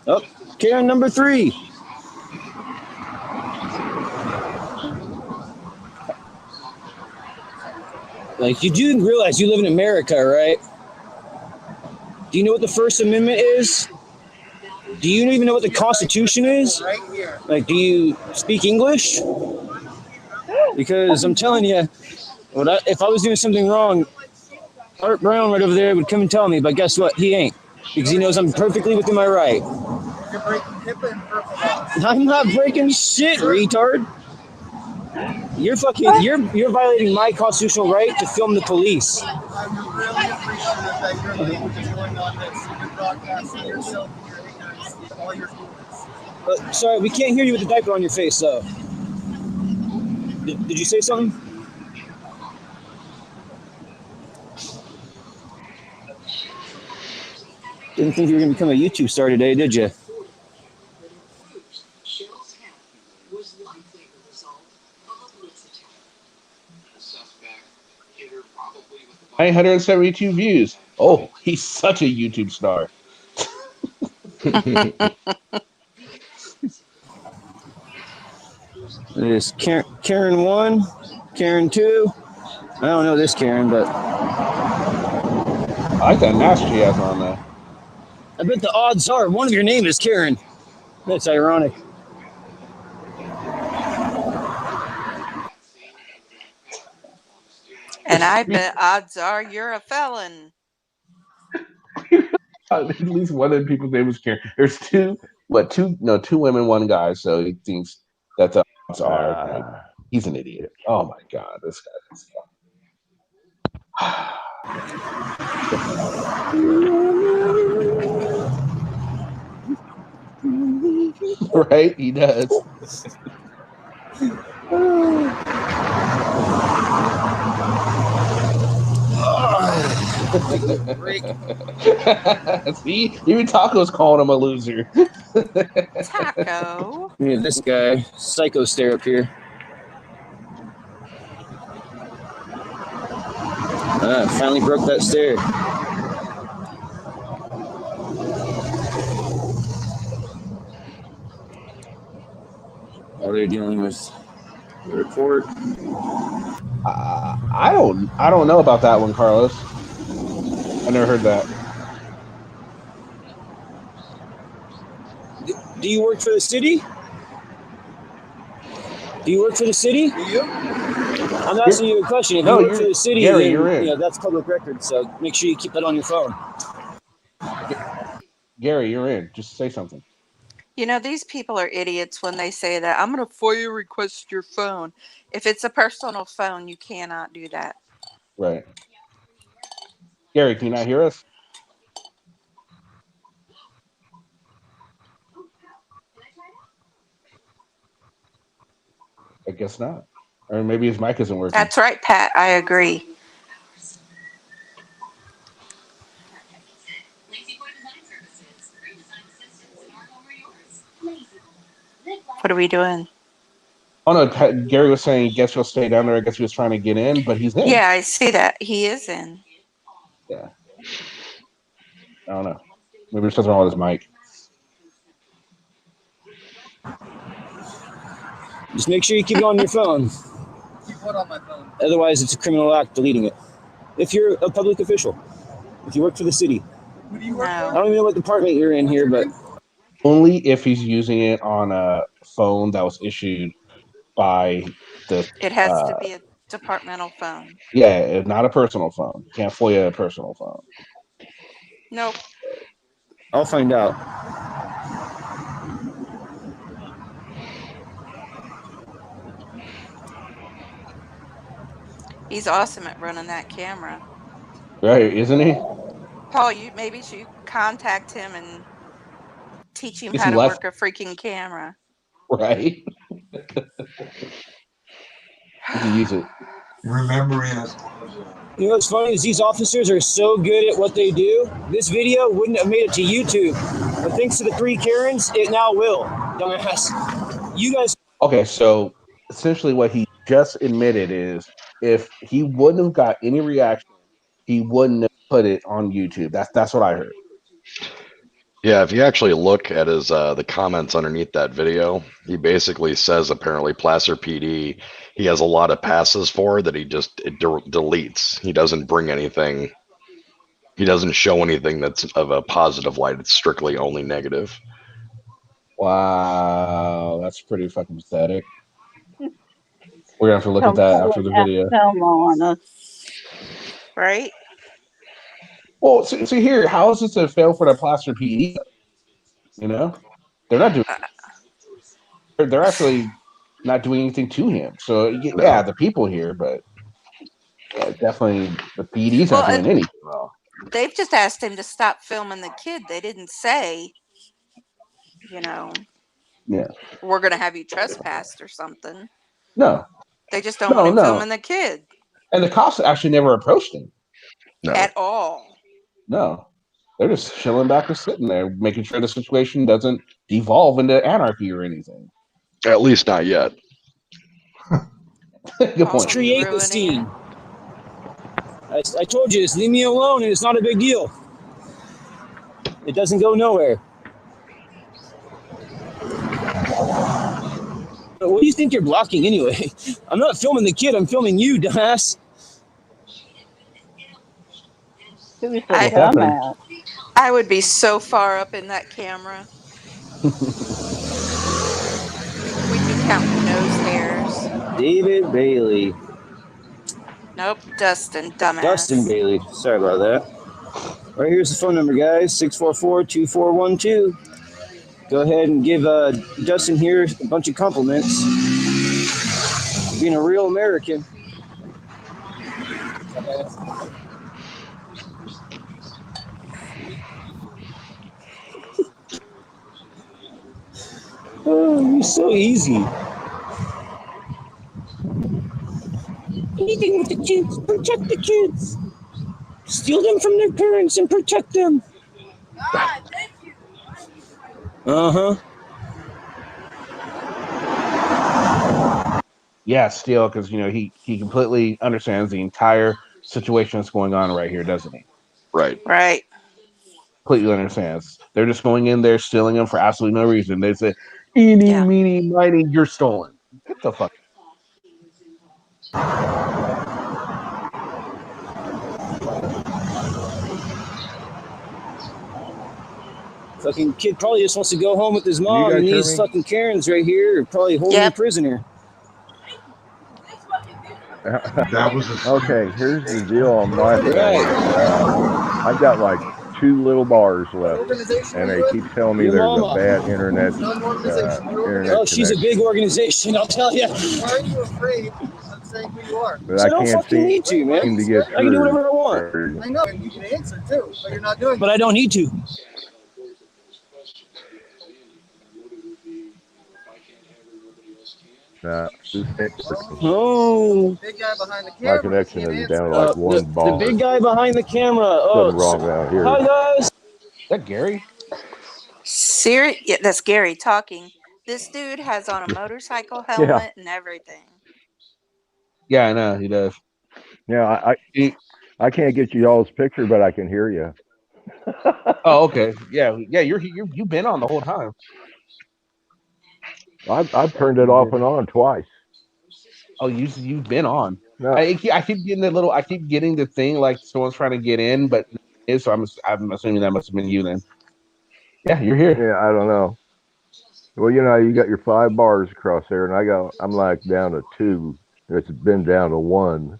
Oh, Karen number 3. Like, you do realize you live in America, right? Do you know what the First Amendment is? Do you even know what the Constitution is? Like, do you speak English? Because I'm telling you, if I was doing something wrong, Art Brown right over there would come and tell me, but guess what? He ain't. Because he knows I'm perfectly within my right. You're breaking HIPAA and purple laws. I'm not breaking shit, retard. You're violating my constitutional right to film the police. I'm really appreciative that you're going on this. You're broadcasting yourself and your ignorance, all your ignorance. Sorry, we can't hear you with the diaper on your face, though. Did you say something? Didn't think you were going to become a YouTube star today, did you? Nine 972 views. Oh, he's such a YouTube star. There's Karen 1, Karen 2. I don't know this Karen, but I like that mask she has on though. I bet the odds are one of your name is Karen. That's ironic. And I bet odds are you're a felon. At least one of the people's name is Karen. There's two women, one guy. So he thinks that the odds are like he's an idiot. Oh my god, this guy. Right? He does. See, even Taco's calling him a loser. Taco. Yeah, this guy, psycho stare up here. Finally broke that stare. While they're dealing with the report. I don't know about that one, Carlos. I never heard that. Do you work for the city? Do you work for the city? Do you? I'm asking you a question. If No, you work for the city, Gary, then you're in. you know, that's public record. So make sure you keep that on your phone. Gary, you're in. Just say something. You know, these people are idiots when they say that. I'm going to FOIA request your phone. If it's a personal phone, you cannot do that. Right. Gary, can you not hear us? I guess not. Or maybe his mic isn't working. That's right, Pat. I agree. What are we doing? Oh no, Gary was saying, guess he'll stay down there. I guess he was trying to get in, but he's in. Yeah, I see that. He is in. Yeah. I don't know. Maybe there's something wrong with his mic. Just make sure you keep it on your phone. Keep what on my phone? Otherwise, it's a criminal act deleting it. If you're a public official, if you work for the city. Who do you work I don't even know what department you're in here, but only if he's using it on a phone that was issued by the. It has to be a departmental phone. Yeah, not a personal phone. You can't FOIA a personal phone. Nope. I'll find out. He's awesome at running that camera. Right, isn't he? Paul, you maybe should contact him and teach him Get how some to left- work a freaking camera. Right. You can use it. Remember, yes. You know what's funny is these officers are so good at what they do. This video wouldn't have made it to YouTube, but thanks to the 3 Karens, it now will. Dumbass. You guys. Okay, so essentially what he just admitted is if he wouldn't have got any reaction, he wouldn't have put it on YouTube. That's what I heard. Yeah, if you actually look at his the comments underneath that video, he basically says apparently Placer PD he has a lot of passes for that he just deletes. He doesn't bring anything. He doesn't show anything that's of a positive light. It's strictly only negative. Wow, that's pretty fucking pathetic. We're gonna have to look at that after the video. On us. Right? Well, see here, how is this a fail for the Placer PD? You know, they're not doing. They're actually not doing anything to him. So yeah, the people here, but yeah, definitely the PD's not doing anything wrong. They've just asked him to stop filming the kid. They didn't say, you know, yeah, we're going to have you trespassed or something. No. They just don't want him filming the kid. And the cops actually never approached him. No. At all. No. They're just chilling back or sitting there, making sure the situation doesn't devolve into anarchy or anything. At least not yet. Good point. Create the scene. I told you, just leave me alone and it's not a big deal. It doesn't go nowhere. What do you think you're blocking anyway? I'm not filming the kid, I'm filming you, dumbass. Who's the I dumbass? I would be so far up in that camera. We'd be counting nose hairs. David Bailey. Nope, Dustin, Dustin dumbass. Bailey. Sorry about that. All right, here's the phone number, guys. 644-2412. Go ahead and give Dustin here a bunch of compliments. Being a real American. Oh, you're so easy. Anything with the kids, protect the kids. Steal them from their parents and protect them. Uh-huh. Yeah, still, because he completely understands the entire situation that's going on right here, doesn't he? Right. Right. Completely understands. They're just going in there stealing them for absolutely no reason. They say, "Eeny, Yeah. meeny, miny, you're stolen." Get the fuck. Fucking kid probably just wants to go home with his you mom, guys and hear these me? fucking Karens right here are probably holding him Yep. prisoner. That was a Okay, here's the deal on my thing. Right. I've got like 2 little bars What left, organization are and they you with? keep telling me Your there's a mama. bad internet Not an organization. What internet Oh, she's a connection, big organization, I'll tell you. Why are you afraid of saying who you are? but So I I don't can't fucking need to, Why are man. seem you to get scared? I can do through. whatever I want. I know, and you can answer too, but you're not doing But it. I don't need to. This ain't working. Oh. Big guy behind the My camera, he connection can't is answer. down to like The, 1 the bar. big guy behind the camera. Something Oh, wrong out here. hi, guys. Is that Gary? Yeah, that's Gary talking. This dude has on a motorcycle Yeah, helmet and everything. Yeah, I know he does. yeah. He- I can't get you all's picture, but I can hear you. oh, okay. Yeah. You've been on the whole time. I've turned it off and on twice. Oh, you've been on. No, I keep getting I keep getting the thing like someone's trying to get in, but so I'm assuming that must have been you then. Yeah, you're here. yeah, I don't know. Well, you got your 5 bars across there, and I'm like down to 2. It's been down to 1.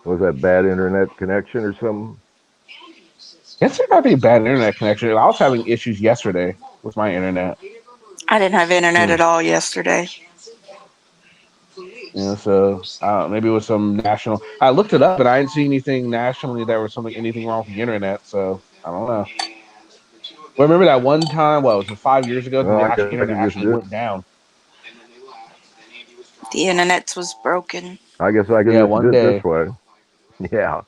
Was that bad internet connection or something? Yes, there might be a bad internet connection. I was having issues yesterday with my internet. I didn't have internet at all yesterday. So maybe it was some national. I looked it up and I didn't see anything nationally that was anything wrong with the internet. So I don't know. But remember that one time? Well, it was 5 years ago. Well, The I guess I internet could just actually went down. The internet was broken. I guess I could Yeah, just one do it day. this way. Yeah.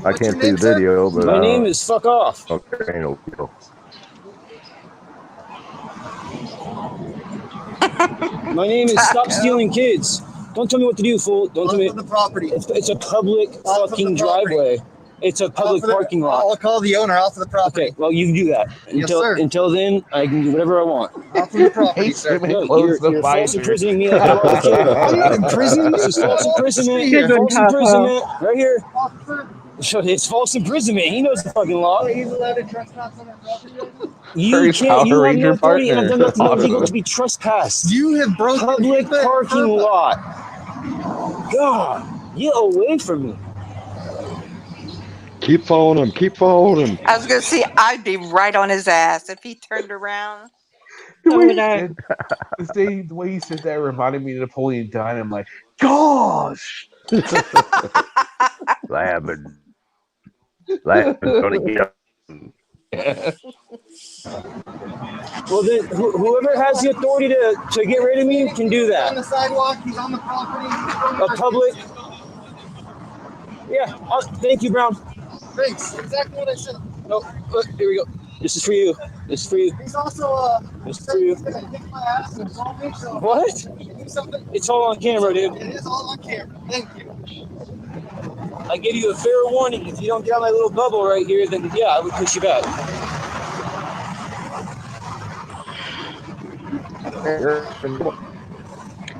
I What's your can't see name, the sir? video, but My name is Fuck Off. okay, no deal. My name is Stop Taco. Stealing Kids. Don't tell me what to do, fool. Don't tell Off me. of the property. It's a public Off of fucking the property. driveway. It's a public parking lot. I'll call the owner off of the property. Okay, well, you can do that. Yes, sir. Until then, I can do whatever I want. Off of the property, Hey, sir. Simon, No, close the you're false visor. imprisoning me like I was a kid. I'm not in prison. This is false imprisonment. False imprisonment. Right here. Officer, It's false imprisonment. He knows the fucking law. he's allowed to trespass on our property. You Where's can't. You Power have no Ranger authority, and I've done partner? nothing illegal to be trespassed. You have broken Public parking lot. God, get away from me. Keep following him. Keep following him. I was gonna say I'd be right on his ass if he turned around. The way So the way he said that reminded me of Napoleon Dynamite. I'm like, gosh. Laughing gonna get up. Well, then whoever has the authority to get rid of me can do He's on that. the sidewalk. He's on the property. A public. Yeah. Thank you, Brown. Thanks. Exactly what I said. No, look, here we go. This is for you. This is for you. He's also This is for you. he's gonna kick my ass and assault me. So What? do something. It's all on camera, dude. It is all on camera. Thank you. I give you a fair warning. If you don't get on my little bubble right here, then yeah, I would push you back.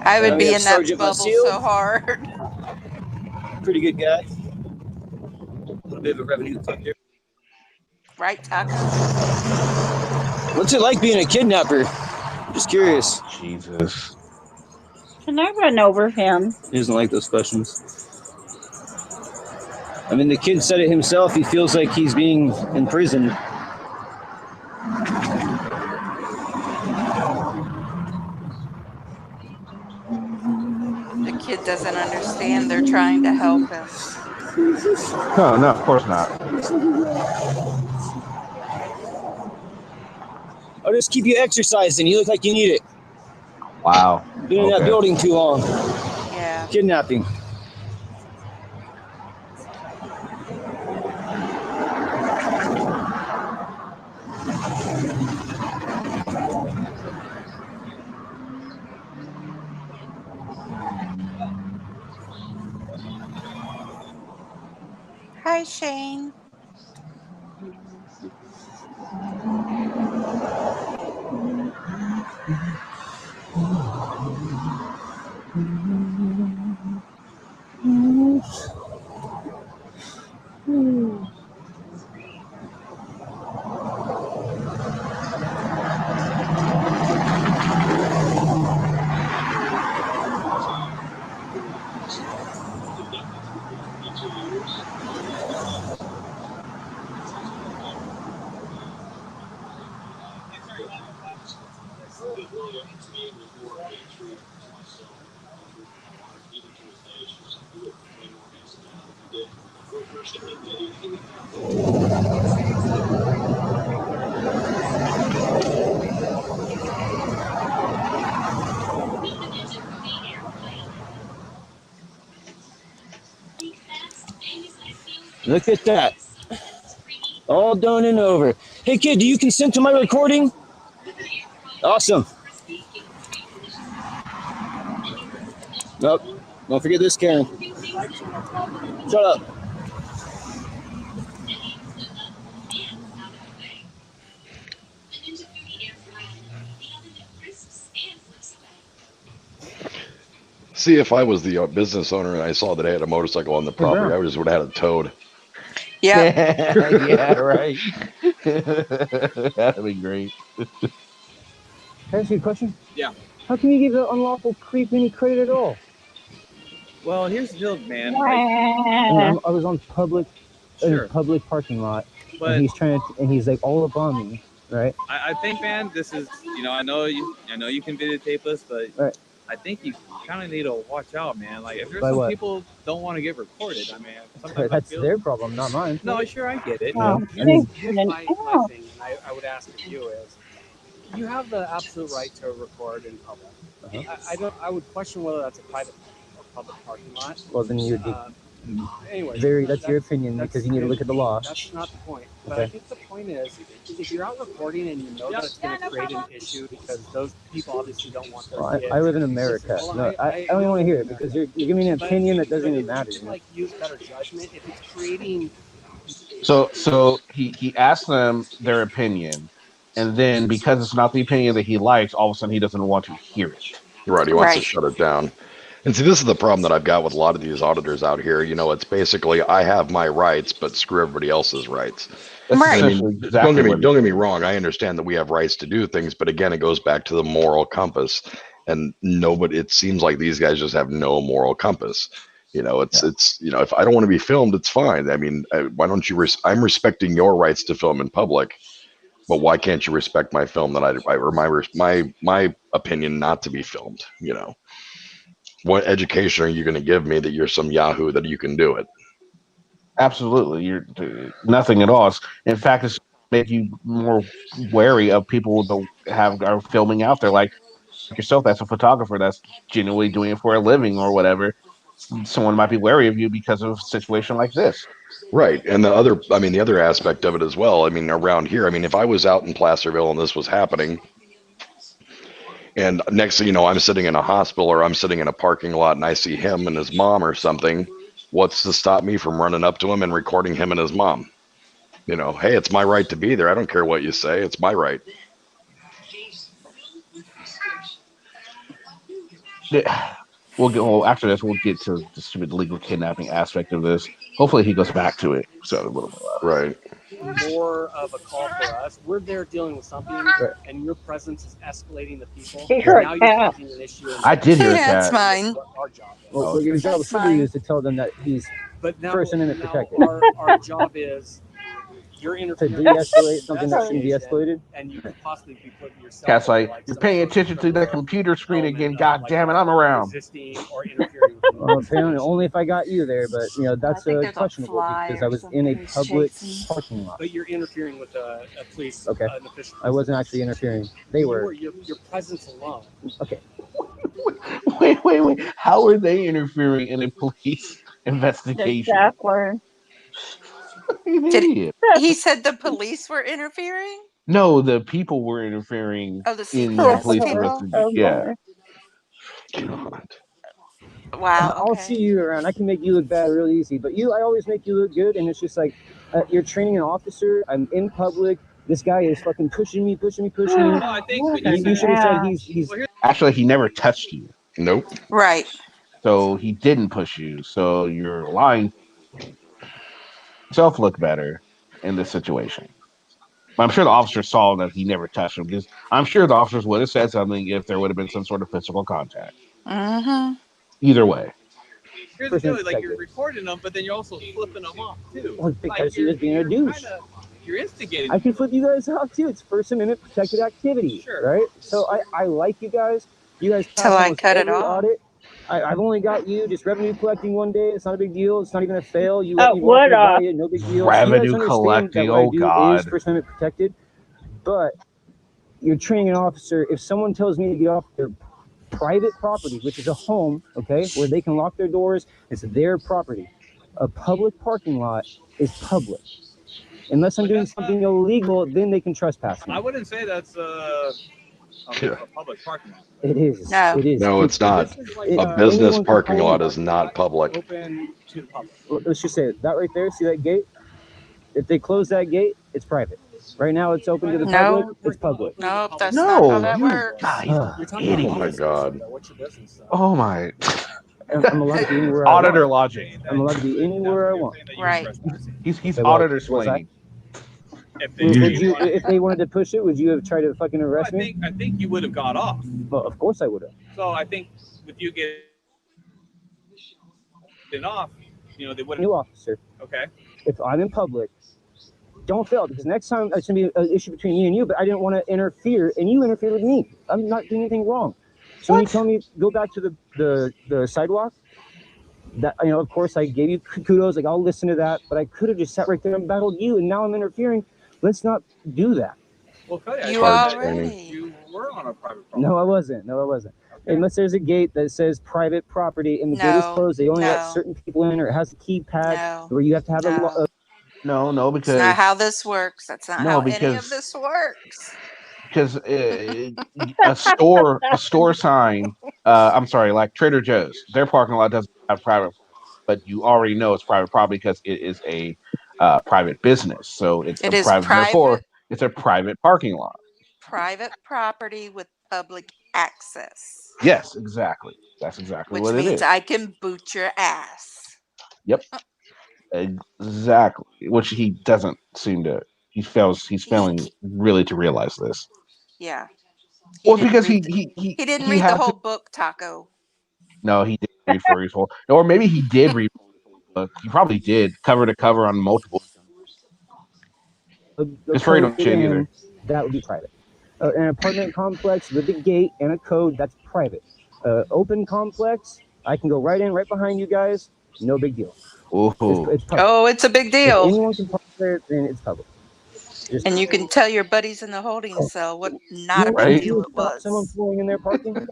I would We be have in that Sergeant bubble Maciel, so hard. pretty good guy. A little bit of a revenue collector. Right, Taco? What's it like being a kidnapper? Just curious. Jesus. Can I run over him? He doesn't like those questions. I mean, the kid said it himself. He feels like he's being imprisoned. The kid doesn't understand. They're trying to help him. No, no, of course not. I'll just keep you exercising. You look like you need it. Wow. Been in that Okay. building too long. Yeah. Kidnapping. Hi, Shane. Look at that. All done and over. Hey, kid, do you consent to my recording? Awesome. Nope. Don't forget this, Karen. Shut up. See, if I was the business owner and I saw that I had a motorcycle on the property, I just would have had it towed. Yeah. Yeah, right. That'd be great. Can I ask you a question? Yeah. How can you give an unlawful creep any credit at all? Well, here's the deal, man. Like, I was on public, Sure. public parking lot, but and he's trying to, and he's like all up on me, right? I think, man, this is, I know you can videotape us, but Right. I think you kind of need to watch out, man. Like, if there's By some what? people don't want to get recorded, I mean, sometimes That's I feel their problem, not mine. No, sure, I get it. Yeah. Here's, I mean- here's my thing, and I would ask of you is, you have the absolute right to record in public. I would question whether that's a private or public parking lot. Well, then you'd be Anyway, that's your opinion because you need to look at the law. That's not the point. But Okay. I think the point is, if you're out recording and you know that it's going to create an issue because those people obviously don't want their Well, kids. I live in America. Well, No, I don't even want to hear it because you're giving me an opinion that doesn't even matter. You like use better judgment if it's creating. So he asked them their opinion, and then because it's not the opinion that he likes, all of a sudden he doesn't want to hear it. Right, he wants to shut it down. And see, this is the problem that I've got with a lot of these auditors out here. It's basically I have my rights, but screw everybody else's rights. Right. I mean, don't get me wrong. I understand that we have rights to do things, but again, it goes back to the moral compass. And it seems like these guys just have no moral compass. It's if I don't want to be filmed, it's fine. I mean, why don't you? I'm respecting your rights to film in public, but why can't you respect my film that or my opinion not to be filmed? What education are you going to give me that you're some Yahoo that you can do it? Absolutely, you're nothing at all. In fact, it's make you more wary of people that are filming out there, like yourself. That's a photographer that's genuinely doing it for a living or whatever. Someone might be wary of you because of a situation like this. Right. And the other aspect of it as well. I mean, around here, if I was out in Placerville and this was happening, and next thing you know, I'm sitting in a hospital or I'm sitting in a parking lot and I see him and his mom or something, what's to stop me from running up to him and recording him and his mom? Hey, it's my right to be there. I don't care what you say. It's my right. We'll get. Well, after this, we'll get to the stupid legal kidnapping aspect of this. Hopefully, he goes back to it. So a little bit left. Right. More of a call for us. We're there dealing with something, and your presence is escalating the people. He And heard now a you're cat. causing an issue. I did hear a Yeah, it's cat. mine. What our job is. Well, Oh, what your job That's should be fine. is to tell them that he's But now, First Amendment now protected. our job is you're to interfering de-escalate something that shouldn't be investigation, escalated. and you could possibly be putting yourself Cat's under, like, like, you're some paying sort of attention to that criminal computer screen element again. of, God like, damn it, I'm around. resisting or interfering with Apparently, investigation. only if I got you there, but I that's think there's a questionable fly because or I was in a something he's public chasing. parking lot. But you're interfering with a police, Okay. an official. I wasn't actually interfering. They were. Your presence alone. Okay. Wait. How are they interfering in a police investigation? Exactly. An Did idiot. he said the police were interfering? No, the people were interfering Oh, the in the CPS police people? investigation. Oh Yeah. boy. God. Wow, I'll okay. see you around. I can make you look bad real easy, but I always make you look good, and it's just like you're training an officer. I'm in public. This guy is fucking pushing me. Well, I think You should have said he's. Actually, he never touched you. Nope. Right. So he didn't push you. So you're lying. Self look better in this situation. But I'm sure the officer saw that he never touched him because I'm sure the officers would have said something if there would have been some sort of physical contact. Mm-hmm. Either way. Here's the deal, like, you're recording them, but then you're also flipping them off too. Well, because he you're, was being a douche. You're instigating. I can flip you guys off too. It's First Amendment protected activity, right? So I like you guys. You guys pass Till I almost cut it every off. audit. I've only got you just revenue collecting one day. It's not a big deal. It's not even a fail. You let me walk Would right by it. No big deal. So you guys Revenue understand collecting, that what I oh do God. is First Amendment protected. But you're training an officer. If someone tells me to get off their private property, which is a home, okay, where they can lock their doors, it's their property. A public parking lot is public. Unless I'm doing something illegal, then they can trespass me. I wouldn't say that's a public parking lot. It is. No. It is. No, it's not. A business parking lot is not public. Open to the public. Let's just say it. That right there. See that gate? If they close that gate, it's private. Right now, it's open to the public. It's public. Nope, that's not how that you works. guys, You're talking idiot. Oh my God. What's your business? Oh my. I'm allowed to be anywhere I want. Auditor logic. I'm allowed to be anywhere I want. Right. He's Say what? auditor What's that? explaining. If they wanted to push it, would you have tried to fucking arrest me? I think you would have got off. Well, of course I would have. So I think with you getting off, they wouldn't. New officer. Okay. If I'm in public, don't fail, because next time it's gonna be an issue between me and you. But I didn't want to interfere, and you interfered with me. I'm not doing anything wrong. So when you tell me go back to the sidewalk, that of course I gave you kudos. Like, I'll listen to that, but I could have just sat right there and battled you, and now I'm interfering. Let's not do that. Well, Cody, You already. You were on a private property. No, I wasn't. Okay. Unless there's a gate that says private property and the gate is closed, they only let certain people in, or it has a keypad where you have to have a. No, because That's not how this works. That's not No, how any because- of this works. because a store sign. I'm sorry, like Trader Joe's, their parking lot doesn't have private, but you already know it's private property because it is a private business. So it's It a is private. Therefore, private. it's a private parking lot. Private property with public access. Yes, exactly. That's exactly Which what it means is. I can boot your ass. Yep. Exactly. Which he doesn't seem to. He's failing really to realize this. Yeah. Well, it's because He didn't read the whole book, Taco. No, he didn't read Furry's whole. Or maybe he did read the book. He probably did, cover to cover on multiple. It's Furry don't shit either. That would be private. An apartment complex with a gate and a code, that's private. Open complex, I can go right in, right behind you guys. No big deal. It's public. Oh, it's a big If deal. anyone can park there, then it's public. And you can tell your buddies in the holding cell what not a big deal it was. Someone pulling in their parking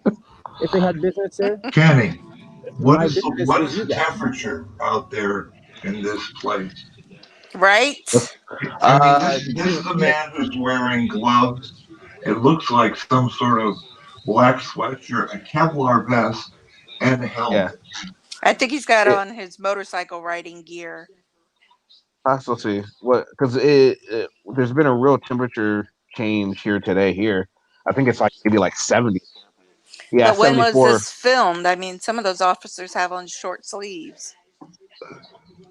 if they had business there. Kenny, what My is business the you guys. temperature out there in this place? Right? I mean, this is a man who's wearing gloves. It looks like some sort of black sweatshirt, a Kevlar vest, and a helmet. I think he's got on his motorcycle riding gear. Let's see what because there's been a real temperature change here today. Here, I think it's like maybe like 70. Yeah, But when was 74. this filmed? I mean, some of those officers have on short sleeves.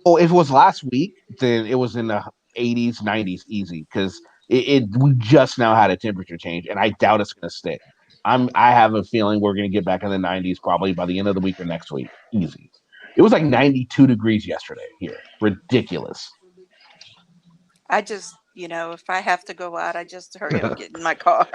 Oh, if it was last week, then it was in the 80s, 90s, easy because we just now had a temperature change, and I doubt it's going to stick. I have a feeling we're going to get back in the 90s probably by the end of the week or next week, easy. It was like 92 degrees yesterday here, ridiculous. I just, if I have to go out, I just hurry up, get in my car.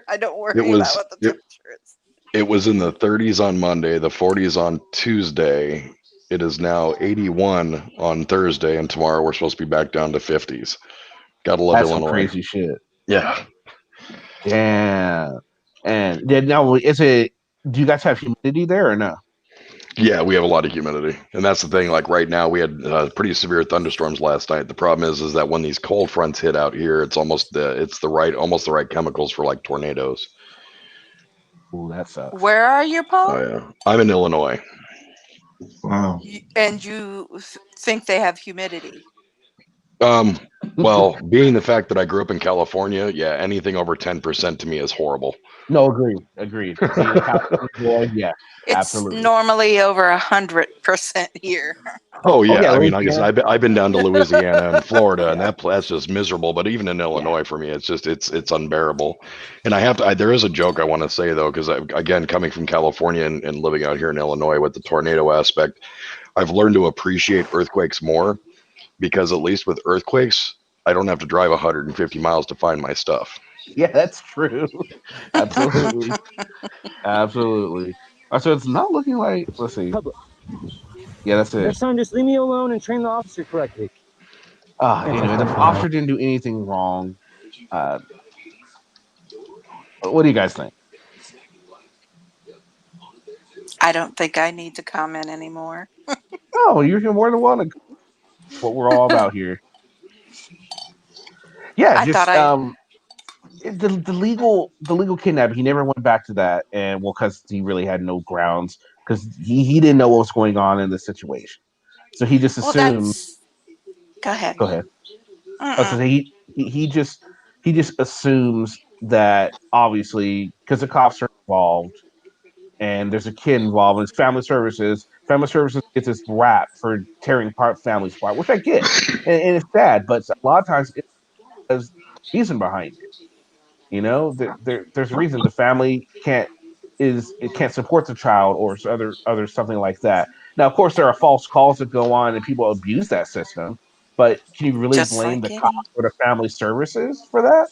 I don't It worry about was what the it, temperature is. it was in the 30s on Monday, the 40s on Tuesday. It is now 81 on Thursday, and tomorrow we're supposed to be back down to 50s. Gotta love That's some Illinois. crazy shit. Yeah. Damn. And then now, is it? Do you guys have humidity there or no? Yeah, we have a lot of humidity, and that's the thing. Like right now, we had pretty severe thunderstorms last night. The problem is that when these cold fronts hit out here, it's almost almost the right chemicals for like tornadoes. Ooh, that sucks. Where are you, Paul? Oh yeah, I'm in Illinois. Wow. And you think they have humidity? Well, being the fact that I grew up in California, yeah, anything over 10% to me is horrible. No, agreed. Being a California boy, yeah, It's absolutely. normally over 100% here. Oh Oh yeah, yeah, I mean, like I said, Louisiana. I've been down to Louisiana and Florida, and Yeah, that's just miserable. But even in yeah. Illinois, for me, it's unbearable. And I have to. There is a joke I want to say though, because again, coming from California and living out here in Illinois with the tornado aspect, I've learned to appreciate earthquakes more because at least with earthquakes, I don't have to drive 150 miles to find my stuff. Yeah, that's true. Absolutely. Absolutely. So it's not looking like, let's see. Public. Yeah, that's it. Next time, just leave me alone and train the officer correctly. Anyway, the officer didn't do anything wrong. Uh, what do you guys think? I don't think I need to comment anymore. Oh, you're more than welcome. What we're all about here. Yeah, I thought just I. the legal kidnapping. He never went back to that, and well, because he really had no grounds, because he didn't know what was going on in the situation, so he just Well, assumed. that's. Go ahead. Go ahead. So Mm-mm. he just assumes that obviously because the cops are involved and there's a kid involved and it's family services. Family services gets this rap for tearing apart families apart, which I get, and it's sad, but a lot of times it's there's reason behind it. There's a reason the family can't support the child or other something like that. Now, of course, there are false calls that go on and people abuse that system, but can you really Just blame like the cops any. or the family services for that?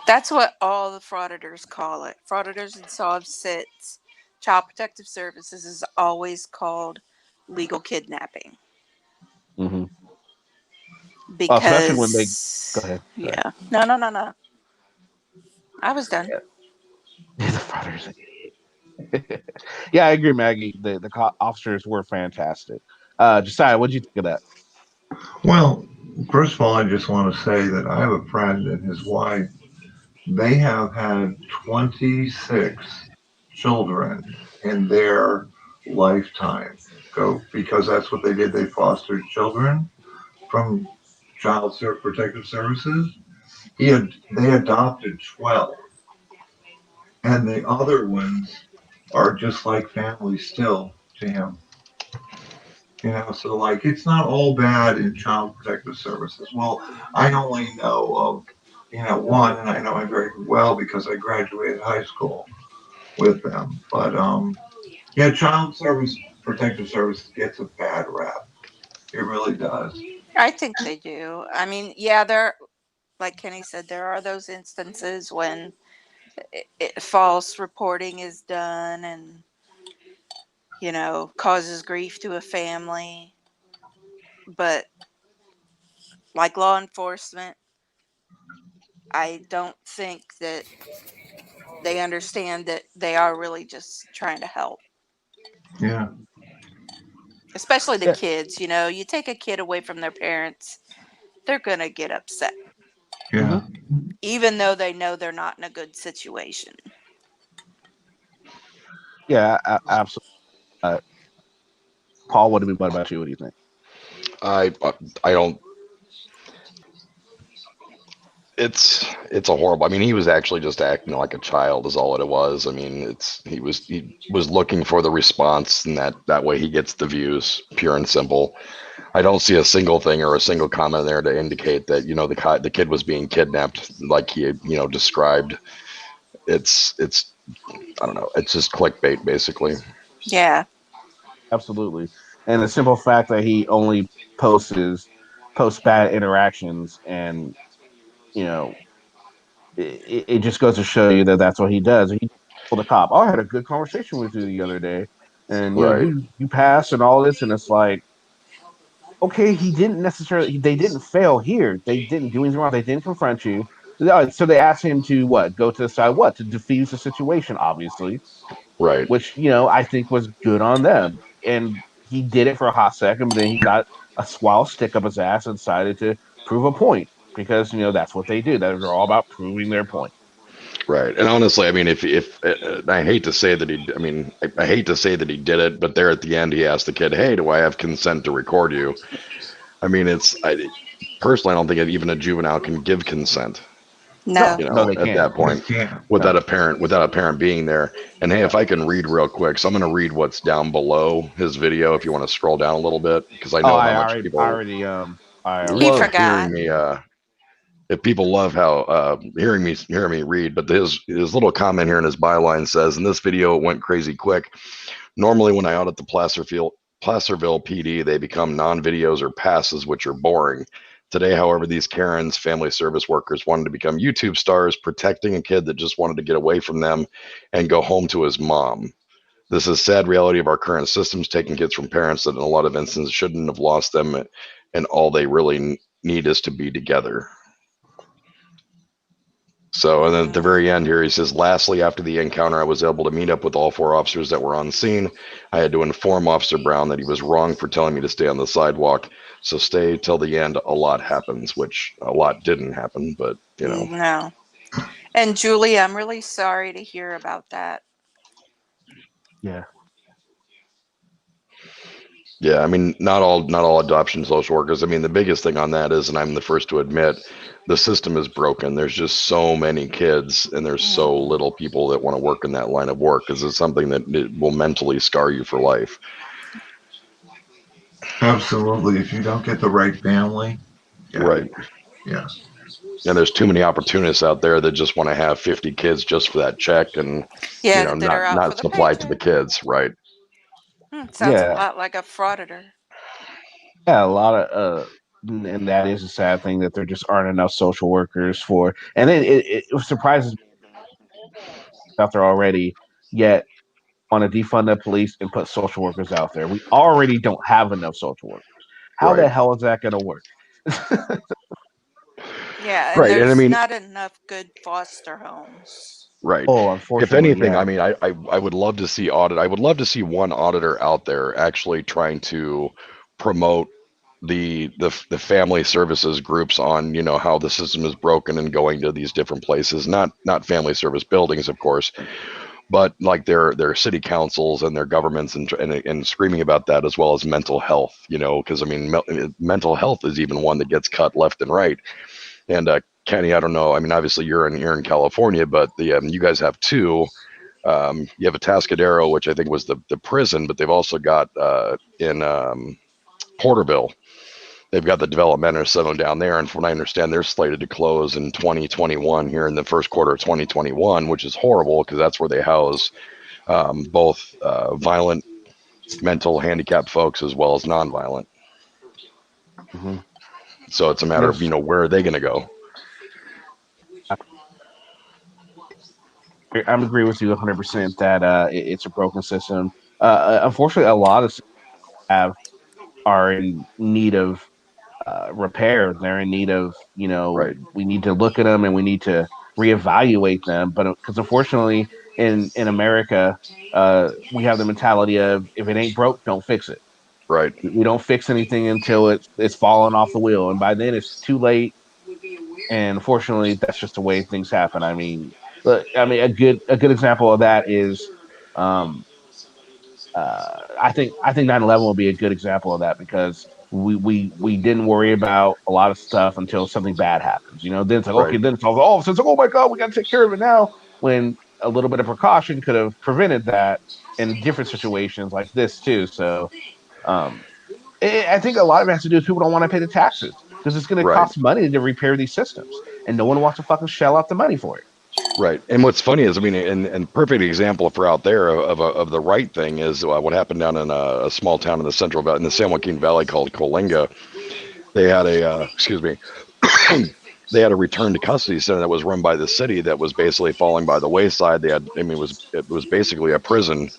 That's what all the frauditors call it. Frauditors and solve sits. Child Protective Services is always called legal kidnapping Mm-hmm. Especially when they go because, ahead. Sorry. yeah. No, no, no, no. I was done. Yeah, the fathers. Yeah, I agree, Maggie. The officers were fantastic. Josiah, what did you think of that? Well, first of all, I just want to say that I have a friend and his wife. They have had 26 children in their lifetime. Go because that's what they did. They fostered children from protective services. They adopted 12, and the other ones are just like family still to him. So like it's not all bad in child protective services. Well, I only know of one, and I know him very well because I graduated high school with them. But yeah, child service protective services gets a bad rap. It really does. I think they do. I mean, yeah, there, like Kenny said, there are those instances when false reporting is done and, causes grief to a family. But like law enforcement, I don't think that they understand that they are really just trying to help, Yeah, especially the Yeah. kids. You take a kid away from their parents, they're going to get upset, yeah. Mm-hmm. even though they know they're not in a good situation. Yeah, absolutely. Uh, Paul, what about you? What do you think? I I don't It's a horrible. I mean, he was actually just acting like a child, is all it was. I mean, he was looking for the response, and that way he gets the views, pure and simple. I don't see a single thing or a single comment there to indicate that the kid was being kidnapped, like he described. It's I don't know. It's just clickbait, basically. Yeah. Absolutely. And the simple fact that he only posts bad interactions, and you know, it just goes to show you that that's what he does. He told the cop, "Oh, I had a good conversation with you the other day, and Right. you passed and all this," and it's like, okay, he didn't necessarily. They didn't fail here. They didn't do anything wrong. They didn't confront you. So they asked him to what? Go to the side, what? To defuse the situation, obviously, Right. which I think was good on them. And he did it for a hot second, but then he got a swell stick up his ass and decided to prove a point, because that's what they do. They're all about proving their point. Right. And honestly, I mean, if I hate to say that I mean, I hate to say that he did it, but there at the end, he asked the kid, "Hey, do I have consent to record you?" I mean, personally, I don't think even a juvenile can give consent. No. No, they At can't. that point, without a parent being there. And hey, if I can read real quick, so I'm going to read what's down below his video. If you want to scroll down a little bit, because I Oh, know how much people I He already love checked. hearing forgot. me. If people love how hearing me read, but his little comment here in his byline says, "In this video, it went crazy quick. Normally, when I audit the Placerville PD, they become non-videos or passes, which are boring. Today, however, these Karens, family service workers, wanted to become YouTube stars, protecting a kid that just wanted to get away from them and go home to his mom. This is a sad reality of our current systems, taking kids from parents that in a lot of instances shouldn't have lost them, and all they really need is to be together." So, and then at the very end here, he says, "Lastly, after the encounter, I was able to meet up with all four officers that were on scene. I had to inform Officer Brown that he was wrong for telling me to stay on the sidewalk. So stay till the end. A lot happens," which a lot didn't happen, but No. And Julie, I'm really sorry to hear about that. Yeah. yeah, I mean, not all adoption social workers. I mean, the biggest thing on that is, and I'm the first to admit, the system is broken. There's just so many kids, and there's so little people that want to work in that line of work, because it's something that it will mentally scar you for life. Absolutely. If you don't get the right family, Right. yeah. And there's too many opportunists out there that just want to have 50 kids just for that check, and Yeah, that are out for not the supply to the paycheck. kids. Right. Sounds a Yeah. lot like a frauditor. Yeah, a lot of and that is a sad thing, that there just aren't enough social workers for, and it surprises me out there already. Yet want to defund the police and put social workers out there. We already don't have enough social workers. How Right. the hell is that going to work? Yeah, and Right. And I there's mean, not enough good foster homes. right. Oh, If unfortunately, anything, I yeah. mean, I would love to see audit. I would love to see one auditor out there actually trying to promote the family services groups on how the system is broken, and going to these different places, not family service buildings, of course, but like their city councils and their governments, and screaming about that, as well as mental health, because I mean, mental health is even one that gets cut left and right. And Kenny, I don't know, I mean, obviously you're in California, but you guys have two. You have a Tascadero, which I think was the prison, but they've also got in Porterville, they've got the development center down there, and from what I understand, they're slated to close in 2021, here in the first quarter of 2021, which is horrible, because that's where they house both violent, mental handicapped folks, as well as nonviolent. Mm-hmm. So it's a matter of where are they going to go? I'm agree with you 100% that it's a broken system. Unfortunately, a lot of have are in need of repair. They're in need of, Right. we need to look at them and we need to reevaluate them. But because unfortunately, in America, we have the mentality of, if it ain't broke, don't fix it. Right. We don't fix anything until it's fallen off the wheel, and by then it's too late. And unfortunately, that's just the way things happen. I mean, look, I mean, a good example of that is, um, I think 9/11 will be a good example of that, because we didn't worry about a lot of stuff until something bad happens. Then it's like, Right. okay, then it's all of a sudden, oh my god, we got to take care of it now. When a little bit of precaution could have prevented that in different situations like this too. So um, I think a lot of it has to do with people don't want to pay the taxes because it's going to Right. cost money to repair these systems, and no one wants to fucking shell out the money for it. Right. And what's funny is, I mean, and perfect example for out there of the right thing is what happened down in a small town in the Central Valley, in the San Joaquin Valley called Coalinga. They had excuse me, they had a return to custody center that was run by the city that was basically falling by the wayside. They had, I mean, it was basically a prison.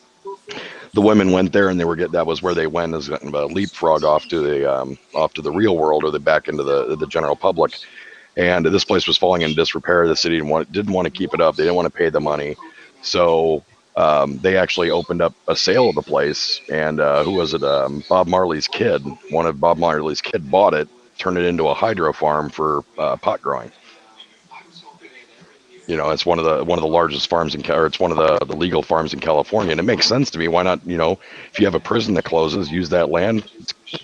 The women went there, and that was where they went as a leapfrog off to the real world, or back into the general public. And this place was falling in disrepair. The city didn't want to keep it up. They didn't want to pay the money, so they actually opened up a sale of the place. And who was it? Bob Marley's kid. One of Bob Marley's kid bought it, turned it into a hydro farm for pot growing. It's one of the largest farms or it's one of the legal farms in California, and it makes sense to me. Why not? If you have a prison that closes, use that land.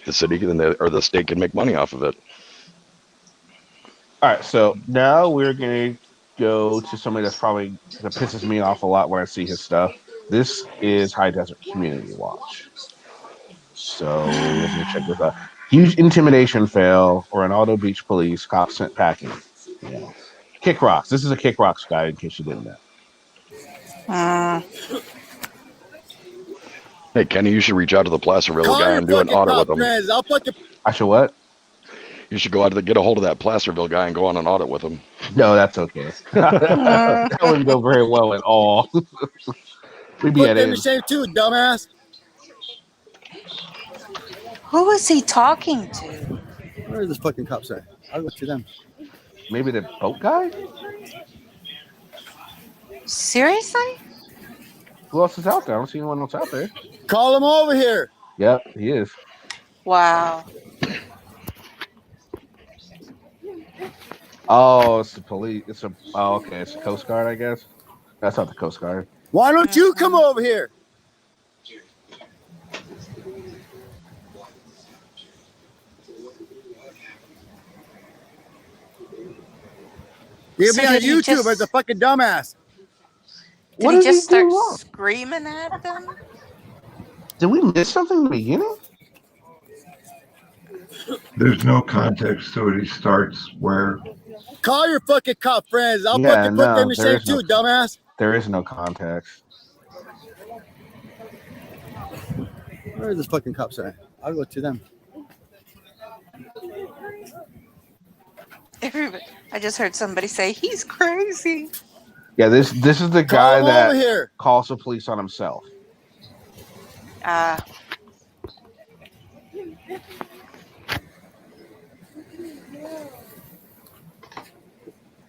The city or the state can make money off of it. All right, so now we're gonna go to somebody that pisses me off a lot when I see his stuff. This is High Desert Community Watch. So let's check this out. Huge intimidation fail or an Auto Beach police cop sent packing. Kick rocks. This is a kick rocks guy, in case you didn't know. Hey, Kenny, you should reach out to the Placerville guy and do an audit with him. I should what? You should go out to get a hold of that Placerville guy and go on an audit with him. No, that's okay. That wouldn't go very well at all. We'd be Put them to shame too, dumbass. Who is he talking to? Where are those fucking cops at? I'll go to them. Maybe the boat guy? Seriously? Who else is out there? I don't see anyone else out there. Call him over here. Yep, he is. Wow. Oh, it's the police. It's the Coast Guard, I guess. That's not the Coast Guard. Why don't you come over here? You'll be on YouTube as a fucking dumbass. Did he just start screaming at them? Did we miss something in the beginning? There's no context to it. He starts where. Call your fucking cop friends. I'll fucking put them to shame too, dumbass. There is no context. Where are those fucking cops at? I'll go to them. I just heard somebody say he's crazy. Yeah, this is the guy that calls the police on himself.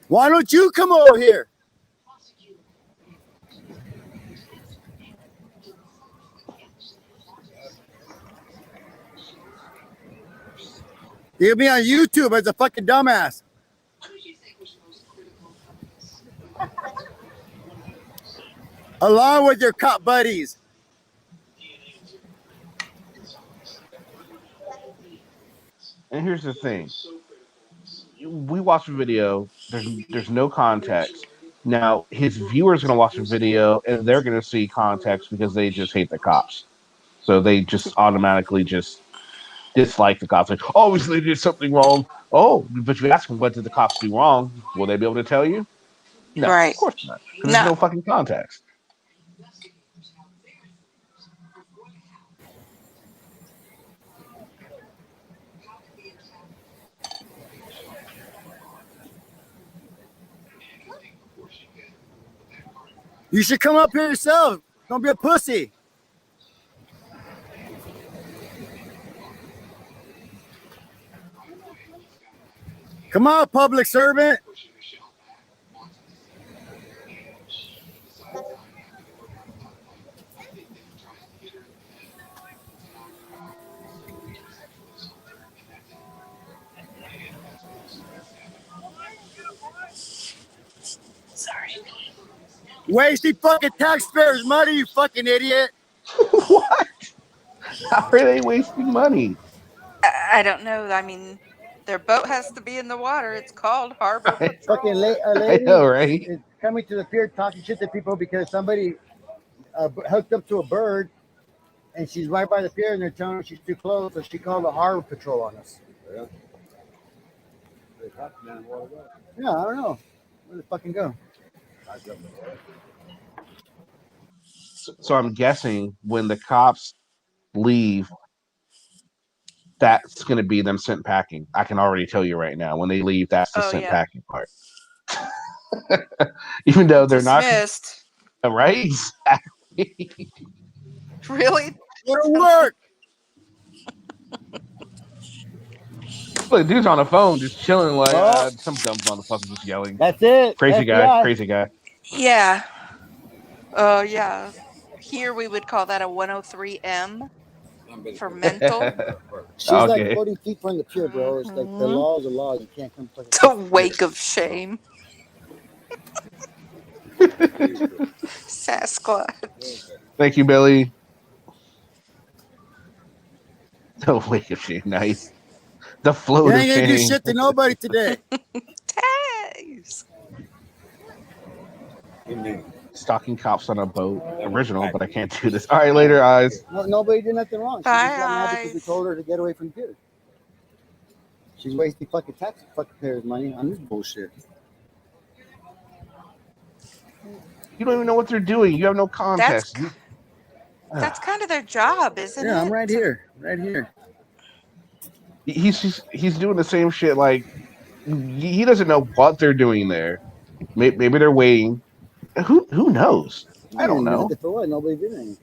Why don't you come over here? You'll be on YouTube as a fucking dumbass. Along with your cop buddies. And here's the thing. We watch the video. There's no context. Now, his viewers are going to watch the video, and they're going to see context because they just hate the cops. So they just automatically just dislike the cops. Like, obviously they did something wrong. Oh, but you ask them, what did the cops do wrong? Will they be able to tell you? No, right. Of course not. Because there's no fucking context. You should come up here yourself. Don't be a pussy. Come on, public servant. Sorry. Wasting fucking taxpayers' money, you fucking idiot. What? How are they wasting money? I don't know. I mean, their boat has to be in the water. It's called Harbor Patrol. Fucking a lady is coming to the pier talking shit to people because somebody hooked up to a bird, and she's right by the pier, and they're telling her she's too close, so she called the harbor patrol on us. Yeah. Yeah, I don't know. Where the fucking go? So I'm guessing when the cops leave, that's going to be them sent packing. I can already tell you right now. When they leave, that's the sent packing part. Even though they're Dismissed. not right. Exactly. Really? Go to work. Look, dude's on the phone just chilling like some dumb motherfucker just yelling. That's it. Crazy FBI. crazy guy. Yeah. Oh, yeah. Here we would call that a 103M for mental. She's Okay. like 40 feet from the pier, bro. It's like the law is a law. You can't come fucking. It's a wake of shame. Sasquatch. Thank you, Billy. The wake of shame. Nice. The float You of ain't gonna do shame. shit to nobody today. Tags. Stalking cops on a boat. Original, but I can't do this. All right, later, eyes. No, nobody did nothing wrong. She Bye, just got mad because we eyes. told her to get away from the pier. She's wasting fucking taxpayers' money on this bullshit. You don't even know what they're doing. You have no context. That's kind of their job, isn't it? Yeah, I'm right here. Right here. He's doing the same shit. Like he doesn't know what they're doing there. Maybe they're waiting. Who knows? I don't know. For what? Nobody did anything.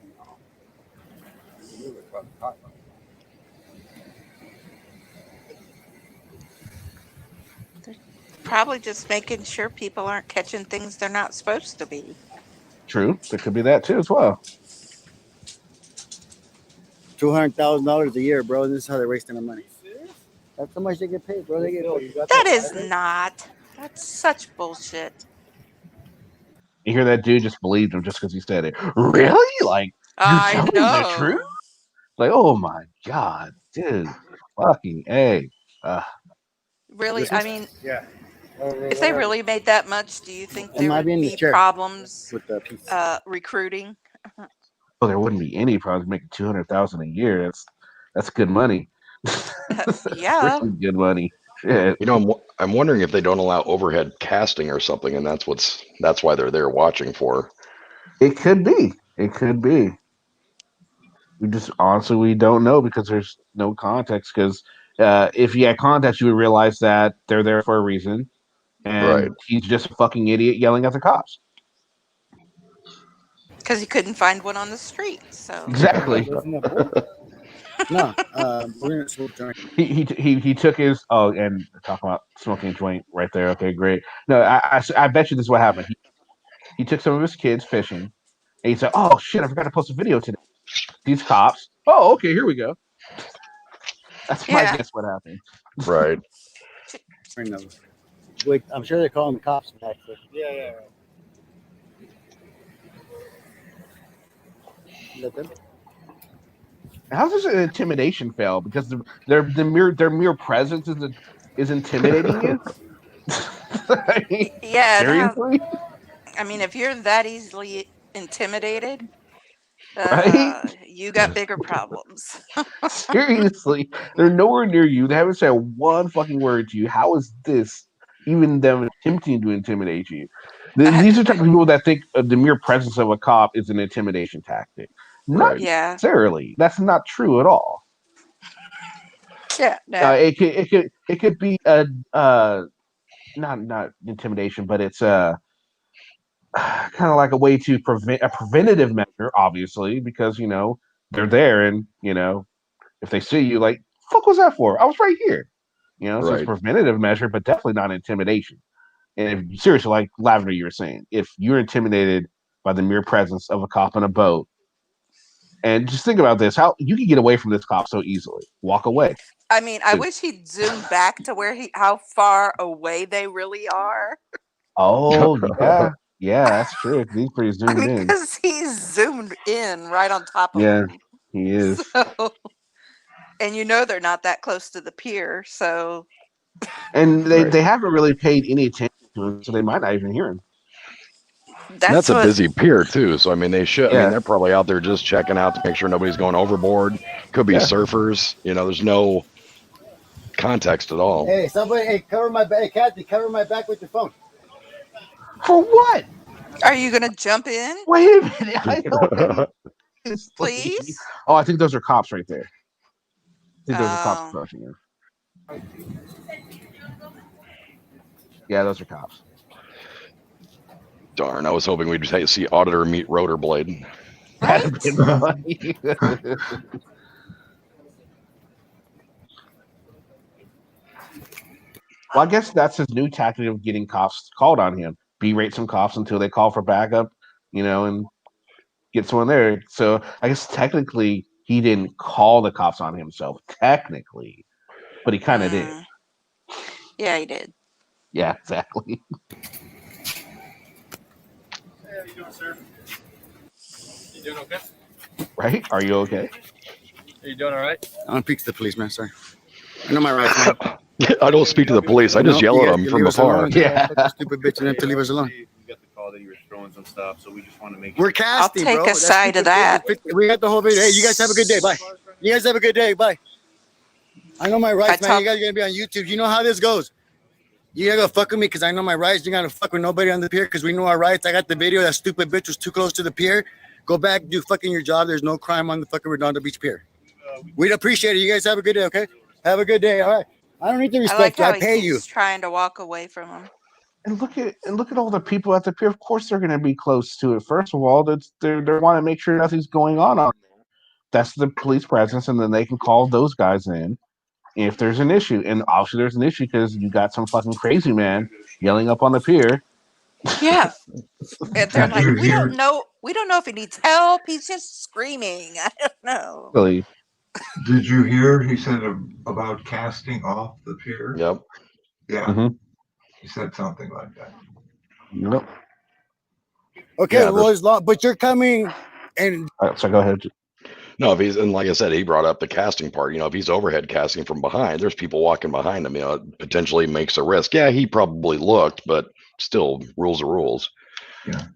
Probably just making sure people aren't catching things they're not supposed to be. True. There could be that too as well. $200,000 a year, bro. This is how they're wasting their money. That's how much they get paid, bro. They get paid. That is not. That's such bullshit. You hear that dude just believed him just because he said it. Really? Like you're telling the truth? Like, oh my god, dude, fucking A. Really? I mean, yeah. If they really made that much, do you think there would be problems with recruiting? Well, there wouldn't be any problems making $200,000 a year. That's good money. Yeah, really good money. Shit. You know, I'm wondering if they don't allow overhead casting or something, and that's why they're there watching for. It could be. It could be. We don't know because there's no context. Because if you had context, you would realize that they're there for a reason, and he's just a fucking idiot yelling at the cops. Because he couldn't find one on the street. So exactly. No, we're gonna smoke joint. He took his and talking about smoking a joint right there. Okay, great. No, I bet you this is what happened. He took some of his kids fishing, and he said, "Oh shit, I forgot to post a video today." These cops. Oh, okay, here we go. That's my guess. What happened? Right. Wait, I'm sure they're calling the cops back. Yeah. How's this an intimidation fail? Because their mere presence is intimidating you. yeah. Seriously. I mean, if you're that easily intimidated, right? You got bigger problems. Seriously, they're nowhere near you. They haven't said one fucking word to you. How is this even them attempting to intimidate you? These are the type of people that think the mere presence of a cop is an intimidation tactic. Not necessarily. That's not true at all. Yeah. No. It could be a not intimidation, but it's kind of like a way to prevent a preventative measure, obviously, because they're there, and if they see you, like, fuck was that for? I was right here. So it's a preventative measure, but definitely not intimidation. And if seriously, like Lavender, you were saying, if you're intimidated by the mere presence of a cop on a boat, and just think about this, how you can get away from this cop so easily. Walk away. I mean, I wish he'd zoom back to how far away they really are. Oh, yeah. Yeah, that's true. He's pretty zoomed in. Because he's zoomed in right on top of him. Yeah, he is. So, And you know they're not that close to the pier, so. And they, Right. they haven't really paid any attention to him, so they might not even hear him. That's a what, busy pier too, so I mean they should. I mean Yeah. they're probably out there just checking out to make sure nobody's going overboard. Could be Yeah. surfers. You know, there's no context at all. Hey, somebody, hey, cover my back. Hey, Kathy, cover my back with your phone. For what? Are you gonna jump in, Wait a minute. I don't have this, like- please? Oh, I think those are cops right there. I think those are cops Oh. approaching you. Yeah, those are cops. Darn, I was hoping we'd see auditor meet rotor blade. That'd have been funny. Well, I guess that's his new tactic of getting cops called on him. Berate some cops until they call for backup, and get someone there. So I guess technically he didn't call the cops on himself, technically, but he kind of did. Yeah, he did. Yeah, exactly. Hey, how you doing, sir? You doing okay? Right? Are you okay? Are you doing all right? I don't speak to the police, man. Sorry. I know my rights, man. I don't speak to the police. I just yell at them from afar. Yeah. Stupid bitch and them to leave us alone. We got the call that you were throwing some stuff, so we just want to make We're casting, I'll take bro. a That's side of stupid that. bitch. We got the whole video. Hey, you guys have a good day. Bye. You guys have a good day. Bye. I know my rights, man. You guys are going to be on YouTube. You know how this goes. You gotta go fuck with me because I know my rights. You gotta fuck with nobody on the pier because we know our rights. I got the video. That stupid bitch was too close to the pier. Go back, do fucking your job. There's no crime on the fucking Redondo Beach Pier. We'd appreciate it. You guys have a good day, okay? Have a good day. All right. I don't need to I respect like you. how I pay you. he's trying to walk away from him. And look at all the people at the pier. Of course, they're going to be close to it. First of all, they want to make sure nothing's going on there. That's the police presence, and then they can call those guys in if there's an issue. And obviously, there's an issue because you got some fucking crazy man yelling up on the pier. Yeah, and they're like, we don't know if he needs help. He's just screaming. I don't know. Really? Did you hear he said about casting off the pier? Yep. Yeah. Mm-hmm. He said something like that. Yep. Okay, Yeah, well, as long, but you're coming and. So go ahead. No, if he's, and like I said, he brought up the casting part. If he's overhead casting from behind, there's people walking behind him. It potentially makes a risk. Yeah, he probably looked, but still, rules are rules. Yeah.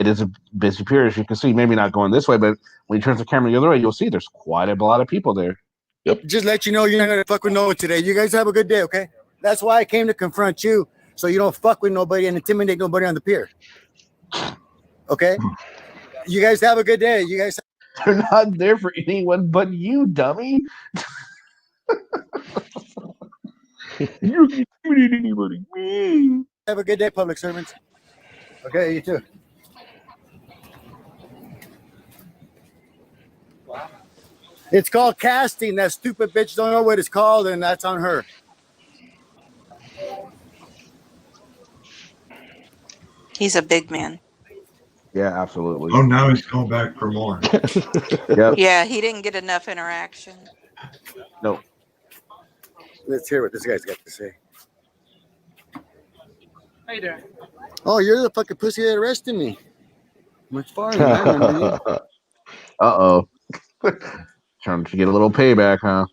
It is a busy pier, as you can see. Maybe not going this way, but when he turns the camera the other way, you'll see there's quite a lot of people there. Yep. Just let you know you're not gonna fuck with no one today. You guys have a good day, okay? That's why I came to confront you, so you don't fuck with nobody and intimidate nobody on the pier. Okay? You guys have a good day. You guys. They're not there for anyone but you, dummy. You can't intimidate anybody. Have a good day, public servants. Okay, you too. It's called casting. That stupid bitch don't know what it's called, and that's on her. He's a big man. Yeah, absolutely. Oh, now he's going back for more. Yep. Yeah, he didn't get enough interaction. No. Let's hear what this guy's got to say. How you doing? Oh, you're the fucking pussy that arrested me. Much farther. I remember you. Uh-oh. Trying to get a little payback, huh?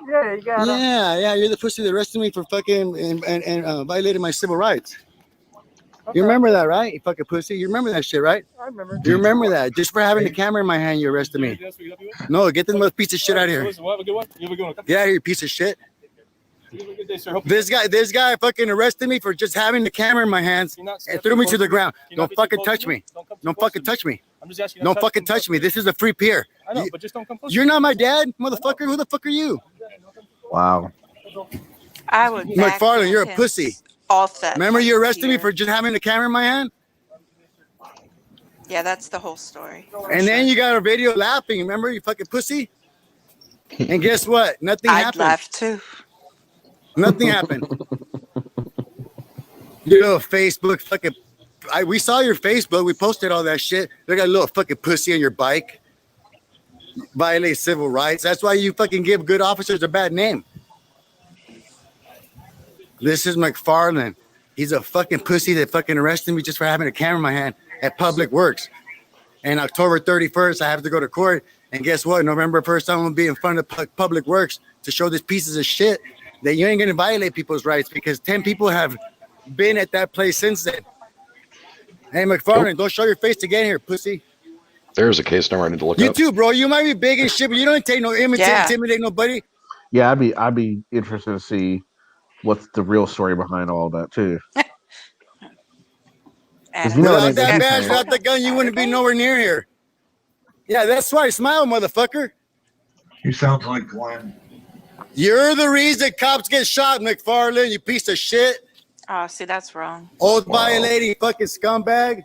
Yeah, you got Yeah, you're the pussy that arrested me for fucking and violated my civil rights. Okay. You remember that, right? You fucking pussy. You remember that shit, right? I remember. You remember that? Just for having the camera in my hand, you arrested me. No, get this piece of shit out of here. We'll have a good one. You have a good one. Yeah, you piece of shit. You have a good day, sir. This guy fucking arrested me for just having the camera in my hands and threw me to the ground. Don't fucking touch me. Don't fucking touch me. I'm just asking. Don't fucking touch me. This is a free pier. I know, but just don't come close. You're not my dad, motherfucker. Who the fuck are you? Wow. I would. McFarland, you're a pussy. Off that. Remember you arrested me for just having the camera in my hand? Yeah, that's the whole story. And then you got a video laughing. Remember, you fucking pussy? And guess what? Nothing happened. I'd laugh too. Nothing happened. You know, Facebook, fucking. We saw your Facebook. We posted all that shit. They got a little fucking pussy on your bike. Violate civil rights. That's why you fucking give good officers a bad name. This is McFarland. He's a fucking pussy that fucking arrested me just for having a camera in my hand at Public Works. And October 31st, I have to go to court And guess what? November 1st, I'm going to be in front of Public Works to show these pieces of shit that you ain't going to violate people's rights because 10 people have been at that place since then. Hey, McFarland, don't show your face to get here, pussy. There's a case number I need to look You up. too, bro. You might be big and shit, but you don't take no intimidate nobody. Yeah, I'd be interested to see what's the real story behind all that too. Because Without that badge, without the gun, you wouldn't be nowhere near here. Yeah, that's why. Smile, motherfucker. You sound like Glenn. You're the reason cops get shot, McFarland, you piece of shit. Oh, see, that's wrong. Oath violating fucking scumbag.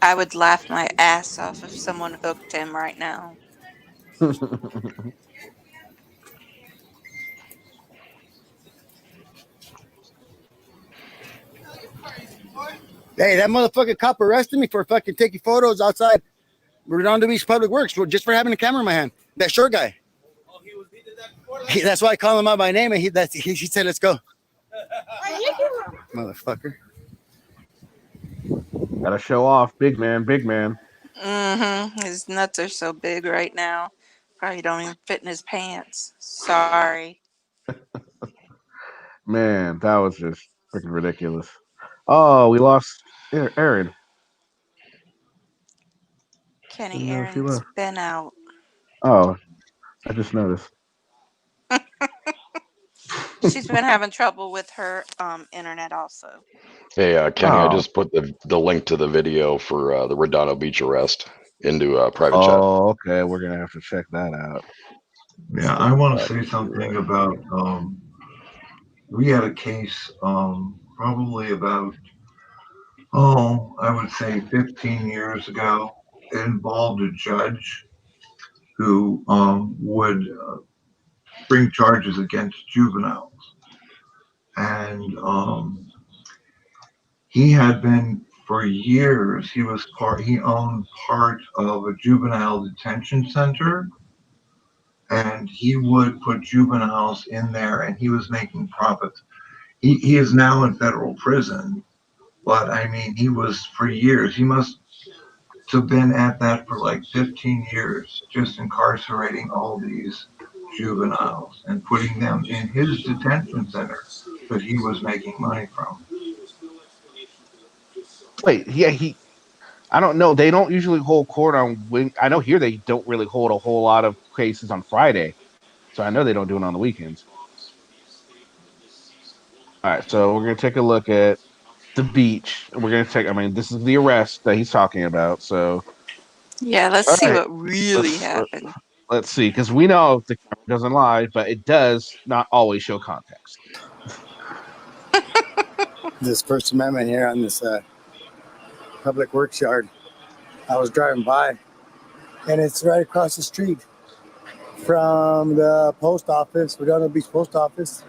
I would laugh my ass off if someone hooked him right now. Hey, that motherfucking cop arrested me for fucking taking photos outside Redondo Beach Public Works just for having a camera in my hand. That short guy. That's why I call him out by name, and he said, "Let's go." Motherfucker. Gotta show off, big man, big man. His nuts are so big right now. Probably don't even fit in his pants. Sorry. Man, that was just freaking ridiculous. Oh, we lost Aaron. Kenny, Aaron's been out. Oh, I just noticed. She's been having trouble with her internet also. Hey, Kenny, I just put the link to the video for the Redondo Beach arrest into private chat. Oh, okay. We're gonna have to check that out. Yeah, I want to say something about. We had a case probably about, I would say 15 years ago. It involved a judge who would bring charges against juveniles. And he had been for years, he owned part of a juvenile detention center. And he would put juveniles in there and he was making profits. He is now in federal prison, but I mean, he was for years. He must have been at that for like 15 years, just incarcerating all these juveniles and putting them in his detention center that he was making money from. Wait, yeah, I don't know. They don't usually hold court on. I know here they don't really hold a whole lot of cases on Friday, so I know they don't do it on the weekends. All right, so we're gonna take a look at the beach. We're gonna take. I mean, this is the arrest that he's talking about. So yeah, let's see what really happened. Let's see, because we know the camera doesn't lie, but it does not always show context. This First Amendment here on this Public Works yard. I was driving by, and it's right across the street from the post office, Redondo Beach Post Office.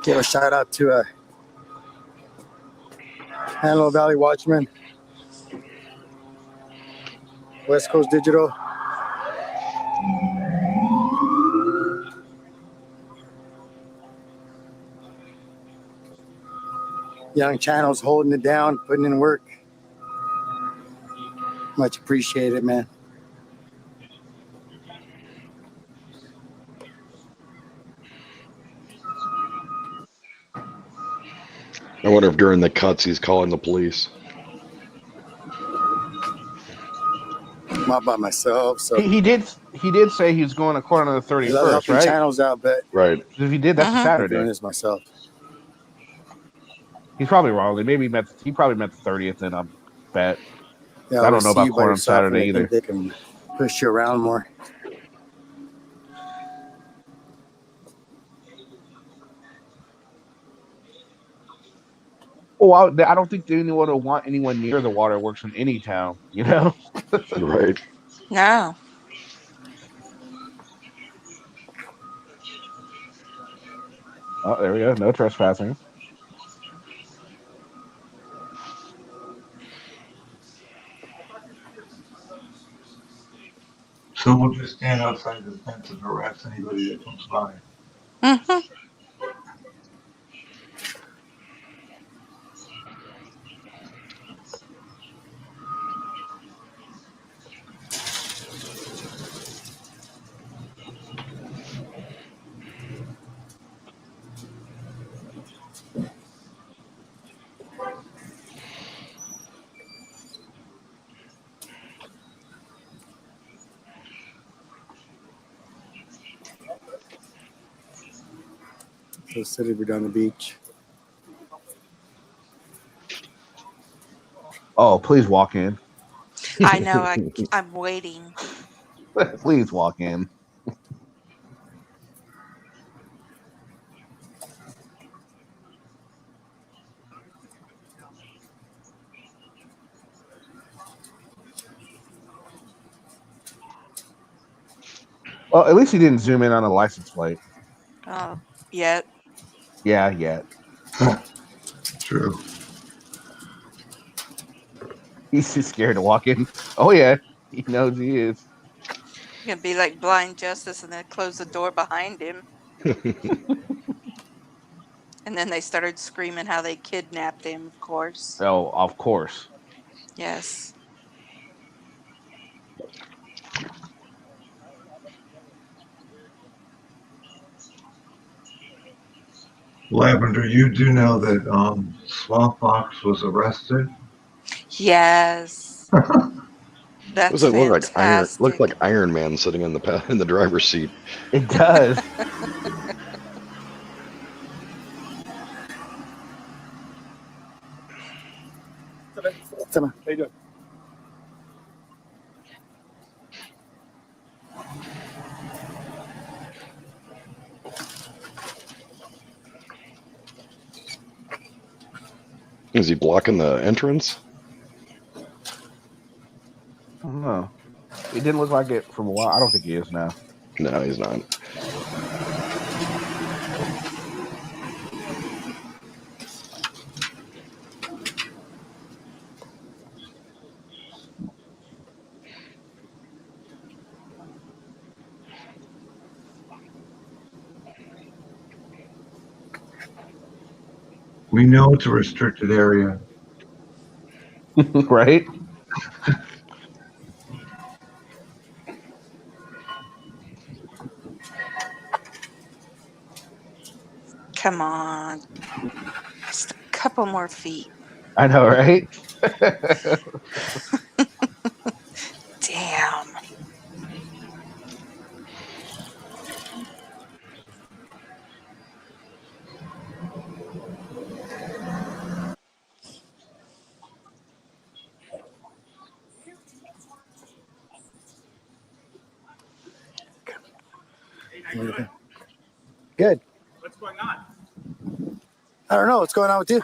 Give a shout out to Antelope Valley Watchman, West Coast Digital. Young channels holding it down, putting in work. Much appreciated, man. I wonder if during the cuts he's calling the police. I'm all by myself, so He did say he was going to court on the 31st, right? Channels out, but right. If he did, that's a Saturday. I'm doing this myself. He's probably wrong. He probably meant the 30th, and I bet. Yeah, I don't know about court on Saturday either. They can push you around more. Well, I don't think anyone will want anyone near the waterworks in any town. You know. Right. No. Oh, there we go. No trespassing. So we'll just stand outside the fence and harass anybody that comes by. Mm-hmm. So city, we're down the beach. Oh, please walk in. I know. I'm waiting. Please walk in. Well, at least he didn't zoom in on a license plate. Oh, yet. Yeah, yet. True. He's too scared to walk in. Oh yeah, he knows he is. You're gonna be like blind justice, and then close the door behind him. And then they started screaming how they kidnapped him. Of course. Oh, of course. Yes. Lavender, you do know that Swamp Fox was arrested? Yes. Does That's it look like Iron? Look fantastic. like Iron Man sitting in the driver's seat. It does. How you doing? Is he blocking the entrance? I don't know. It didn't look like it from a while. I don't think he is now. No, he's not. We know it's a restricted area. Right? Come on. Just a couple more feet. I know, right? Damn. Good. What's going on? I don't know what's going on with you.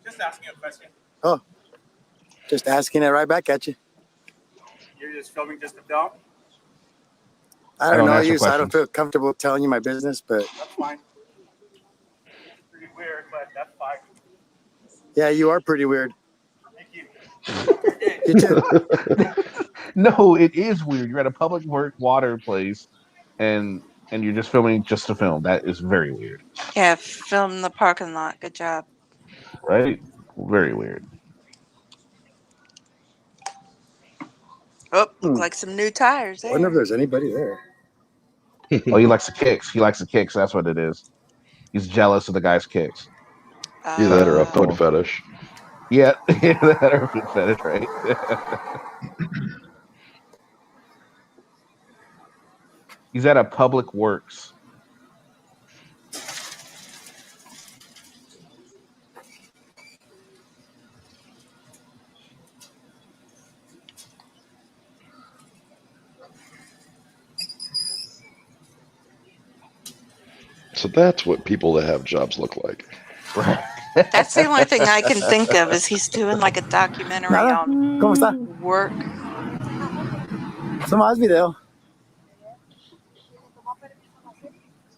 Just asking a question. Oh, just asking it right back at you. You're just filming just to film? I don't know answer you, so I don't questions. feel comfortable telling you my business, but That's fine. Pretty weird, but that's fine. yeah, you are pretty weird. Thank you. You too. No, it is weird. You're at a public water place, and you're just filming just to film. That is very weird, Yeah, film in the parking lot. Good job. right? Very weird. Oh, look like some new tires I wonder if there. there's anybody there. Oh, he likes the kicks. He likes the kicks. That's what it is. He's jealous of the guy's kicks. Either that or a Oh. foot fetish. Yeah, that or a foot fetish, right? He's at a public works. So that's what people that have jobs look like. Right. That's the only thing I can think of is he's doing like a documentary Nada. on ¿Cómo está? work. Eso más video.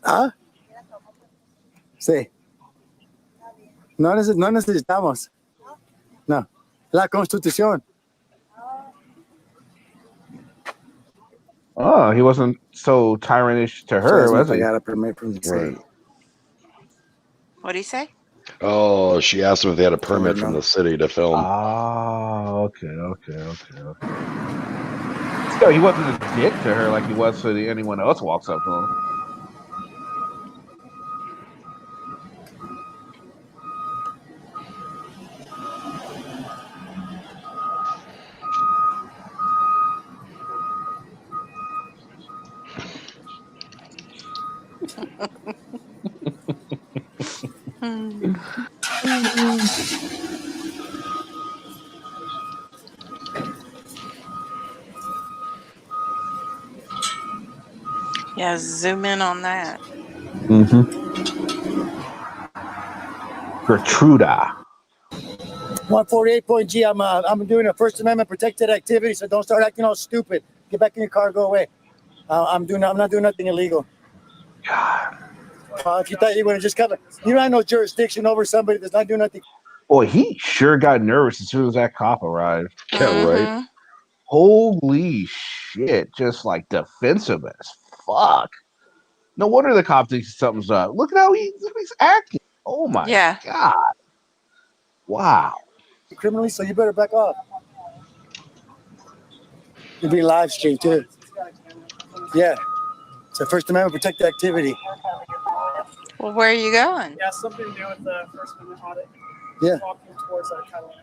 ¿Ah? Sí. No, no necesitamos. No. La Constitución. Oh, he wasn't so tyrannish to her, was he? I got a permit from the Right. city. What do you say? Oh, she asked him if they had a permit from the city to film. Oh, okay. So he wasn't a dick to her like he was to anyone else walks up to him. Yeah, zoom in on that. Gertruda. 148.G. I'm doing a First Amendment protected activity, so don't start acting all stupid. Get back in your car, go away. I'm not doing nothing illegal. If you thought you would have just come, you don't have no jurisdiction over somebody that's not doing nothing. Boy, he sure got nervous as soon as that cop arrived. Yeah, right. Holy shit, just like defensive as fuck. No wonder the cop thinks something's up. Look at how he's acting. Oh my god. Wow. Criminally, so you better back off. You'll be live streamed too. Yeah. It's a First Amendment protected activity. Well, where are you going? Yeah, something to do with the First Amendment audit. Yeah. Walking towards our Cadillac.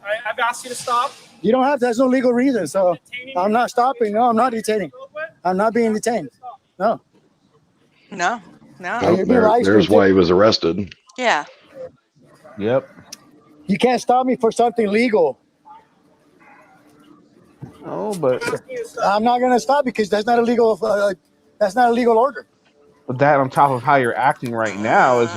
All right, I've asked you to stop. You don't have to. There's no legal reason. So I'm not stopping. No, I'm not detaining. I'm not being detained. No. No. Oh, there's why he was arrested. Yeah. Yep. You can't stop me for something legal. Oh, but I'm not gonna stop because that's not a legal. That's not a legal order. But that on top of how you're acting right now is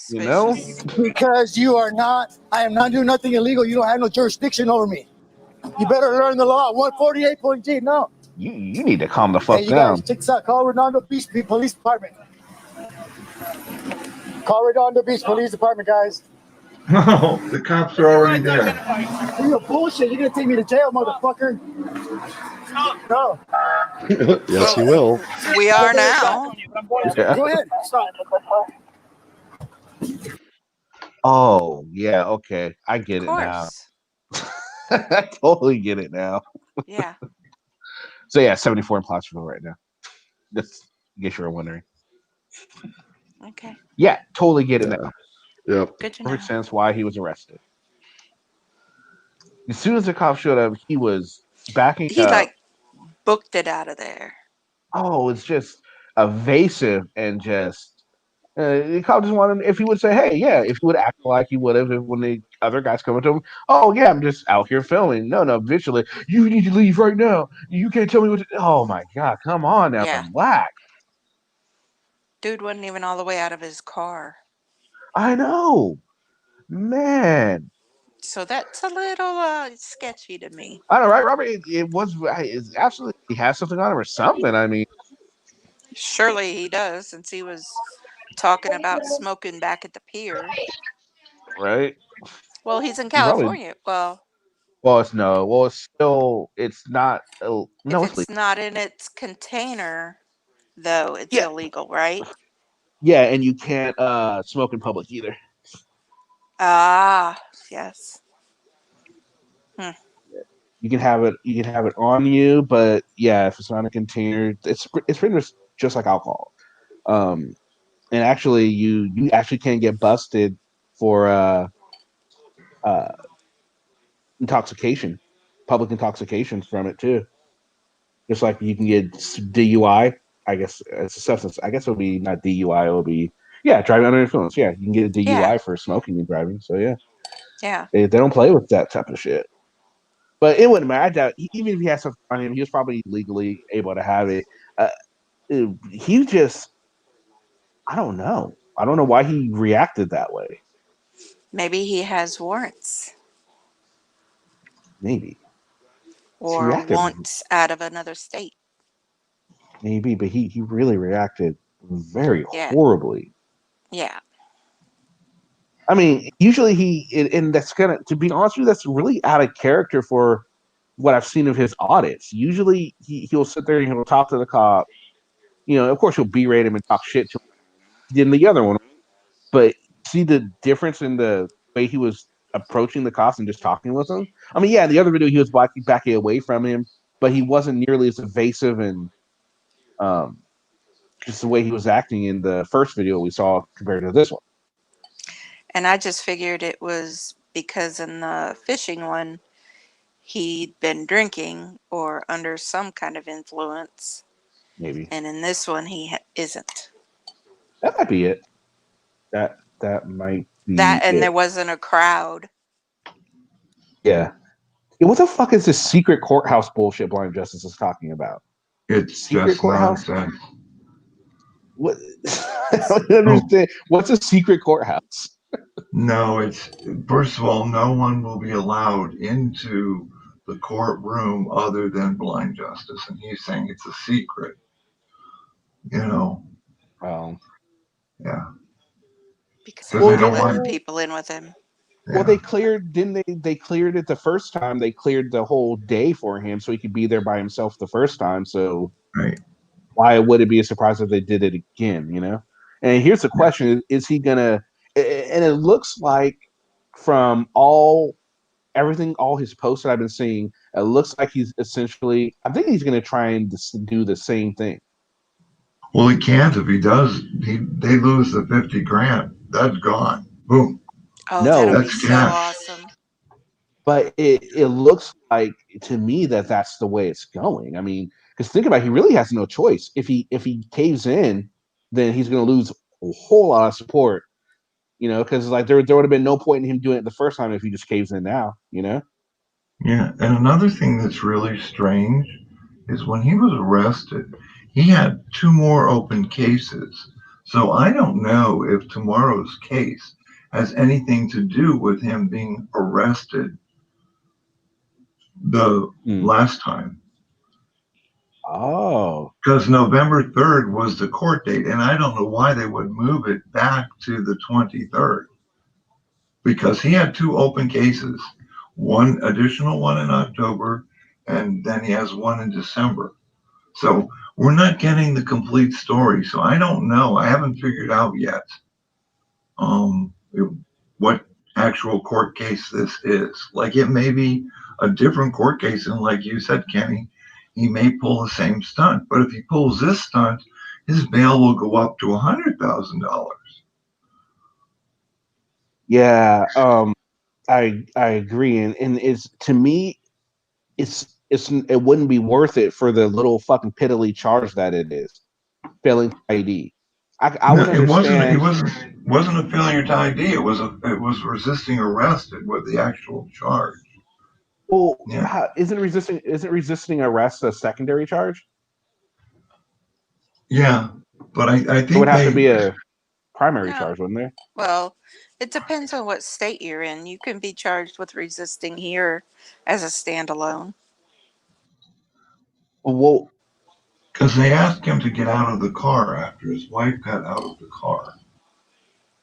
you know, because you are not. I am not doing nothing illegal. You don't have no jurisdiction over me. You better learn the law. 148.G. No. You need to calm the fuck you down. Guys, check this out. Call Redondo Beach Police Department. Call Redondo Beach Police Department, guys. No, the cops are already there. You're bullshit. You're gonna take me to jail, motherfucker. No. Yes, you will. We are now. Yeah. Go ahead. Stop. Oh yeah, okay. I get it now. I totally get it now. Yeah. So yeah, 74 in Placerville right now. Just in case you were wondering. Okay. Yeah, totally get it now. Yep. Good to Perfect know. sense why he was arrested. As soon as the cop showed up, he was backing He up. like booked it out of there. Oh, it's just evasive and just the cop just wanted if he would say, hey, yeah, if he would act like he would have when the other guys come up to him, oh yeah, I'm just out here filming. No, visually, you need to leave right now. You can't tell me what to oh my god, come on now, relax. Dude wasn't even all the way out of his car. I know. Man. So that's a little sketchy to me. I know, right, Robert? It's absolutely he has something on him or something. I mean, surely he does, since he was talking about smoking back at the pier. Right. Well, he's in California. It's still it's not. No, if it's not in its container, though, it's illegal, right? Yeah, and you can't smoke in public either. Ah, yes. You can have it. You can have it on you, but yeah, if it's not in a container, it's pretty much just like alcohol. And actually, you actually can get busted for intoxication, public intoxication from it too. Just like you can get DUI. I guess it's a substance. I guess it would be not DUI. It would be driving under influence. Yeah, you can get a DUI for smoking and driving. So yeah, they don't play with that type of shit. But it wouldn't matter. I doubt even if he had something on him, he was probably legally able to have it. he just, I don't know. I don't know why he reacted that way. Maybe he has warrants Maybe. He or reacted, wants out of another state. maybe, but he really reacted very Yeah. horribly. Yeah. I mean, usually and that's gonna, to be honest with you, that's really out of character for what I've seen of his audits. Usually he'll sit there and he'll talk to the cop. Of course he'll berate him and talk shit to him. He did in the other one. But see the difference in the way he was approaching the cops and just talking with them? I mean, yeah, in the other video he was backing away from him, but he wasn't nearly as evasive and just the way he was acting in the first video we saw compared to this one. And I just figured it was because in the fishing one, he'd been drinking or under some kind of influence. Maybe. And in this one, he isn't. That might be it. That might be That, and it. there wasn't a crowd. Yeah. What the fuck is this secret courthouse bullshit Blind Justice is talking about? It's secret just courthouse? nonsense. What? I don't understand. What's a secret courthouse? No, it's, first of all, no one will be allowed into the courtroom other than Blind Justice, and he's saying it's a secret. Oh. Yeah. Because they don't let want people in with him. Well, they cleared, didn't they? They cleared it the first time. They cleared the whole day for him so he could be there by himself the first time. So right. Why would it be a surprise if they did it again? And here's the question: is he gonna? And it looks like from everything, all his posts that I've been seeing, it looks like he's essentially. I think he's gonna try and do the same thing. Well, he can't. If he does, they lose the 50 grand. That's gone. Boom. Oh, No, that'll be that's so cash. awesome. But it looks like to me that's the way it's going. I mean, because think about it, he really has no choice. If he caves in, then he's going to lose a whole lot of support. Because like there would have been no point in him doing it the first time if he just caves in now. Yeah, and another thing that's really strange is when he was arrested, he had 2 more open cases. So I don't know if tomorrow's case has anything to do with him being arrested the last time. Oh. Because November 3rd was the court date, and I don't know why they would move it back to the 23rd. Because he had 2 open cases, one additional one in October, and then he has one in December. So we're not getting the complete story. So I don't know. I haven't figured out yet what actual court case this is. Like, it may be a different court case, and like you said, Kenny, he may pull the same stunt. But if he pulls this stunt, his bail will go up to $100,000. Yeah, I agree, and it's, to me, it wouldn't be worth it for the little fucking piddly charge that it is, failing to ID. I would understand. It wasn't a failure to ID. It was resisting arrest with the actual charge. Well, isn't resisting arrest a secondary charge? Yeah, but I think it would have to be a primary charge, wouldn't there? Well, it depends on what state you're in. You can be charged with resisting here as a standalone. Well, because they asked him to get out of the car after his wife got out of the car,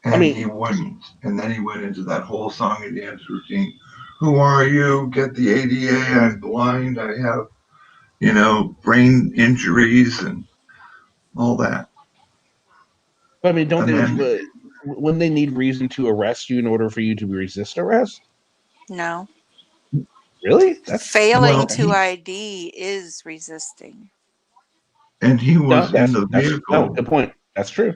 and he wouldn't. And then he went into that whole song and dance routine. Who are you? Get the ADA. I'm blind. I have, brain injuries and all that. I mean, wouldn't they need reason to arrest you in order for you to resist arrest? No. Really? Failing to ID is resisting. And he was in the vehicle. No, good point. That's true.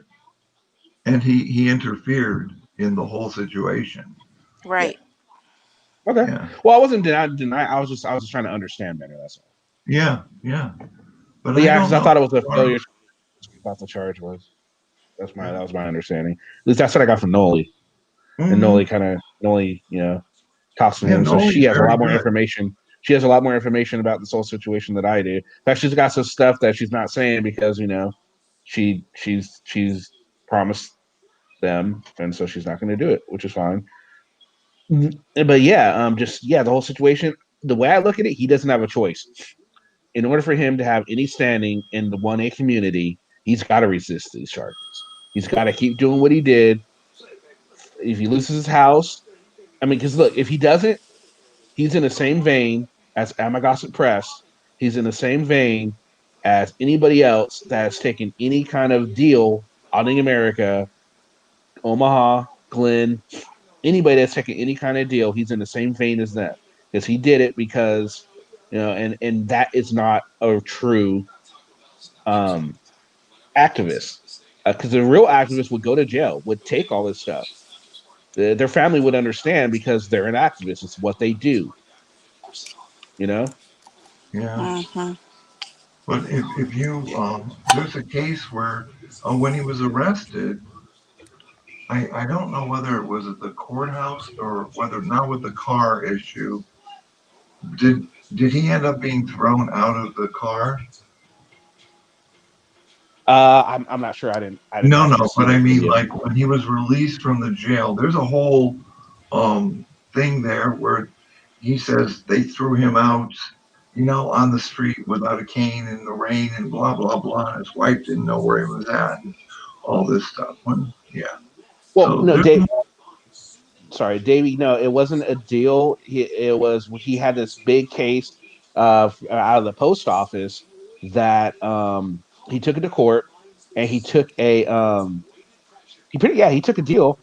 And he interfered in the whole situation. Right. Yeah. Okay. Yeah. Well, I wasn't denying. I was just trying to understand better. That's all. Yeah. But yeah, because I thought it was a failure. I thought the charge was. That was my understanding. At least that's what I got from Noli. Mm-hmm. And Noli, talks to him. So she has a lot more information. she has a lot more information about this whole situation than I do. In fact, she's got some stuff that she's not saying because she's promised them, and so she's not going to do it, which is fine. But yeah, the whole situation. The way I look at it, he doesn't have a choice. In order for him to have any standing in the 1A community, he's got to resist these charges. He's got to keep doing what he did. If he loses his house, I mean, because look, if he doesn't, he's in the same vein as Amagossett Press. He's in the same vein as anybody else that has taken any kind of deal out in America, Omaha, Glenn, anybody that's taken any kind of deal, he's in the same vein as them. Because he did it because, and that is not a true activist. Because the real activist would go to jail, would take all this stuff. Their family would understand because they're an activist. It's what they do. Yeah. Mm-hmm. But if you there's a case where when he was arrested, I don't know whether it was at the courthouse or whether not with the car issue. Did he end up being thrown out of the car? I'm not sure. I didn't actually see But the I mean, video. like when he was released from the jail, there's a whole thing there where he says they threw him out, on the street without a cane in the rain and blah blah blah. And his wife didn't know where he was at and all this stuff. Well, So no, Dave. Sorry, Davey. No, it wasn't a deal. He had this big case out of the post office that he took it to court, and he took he took a deal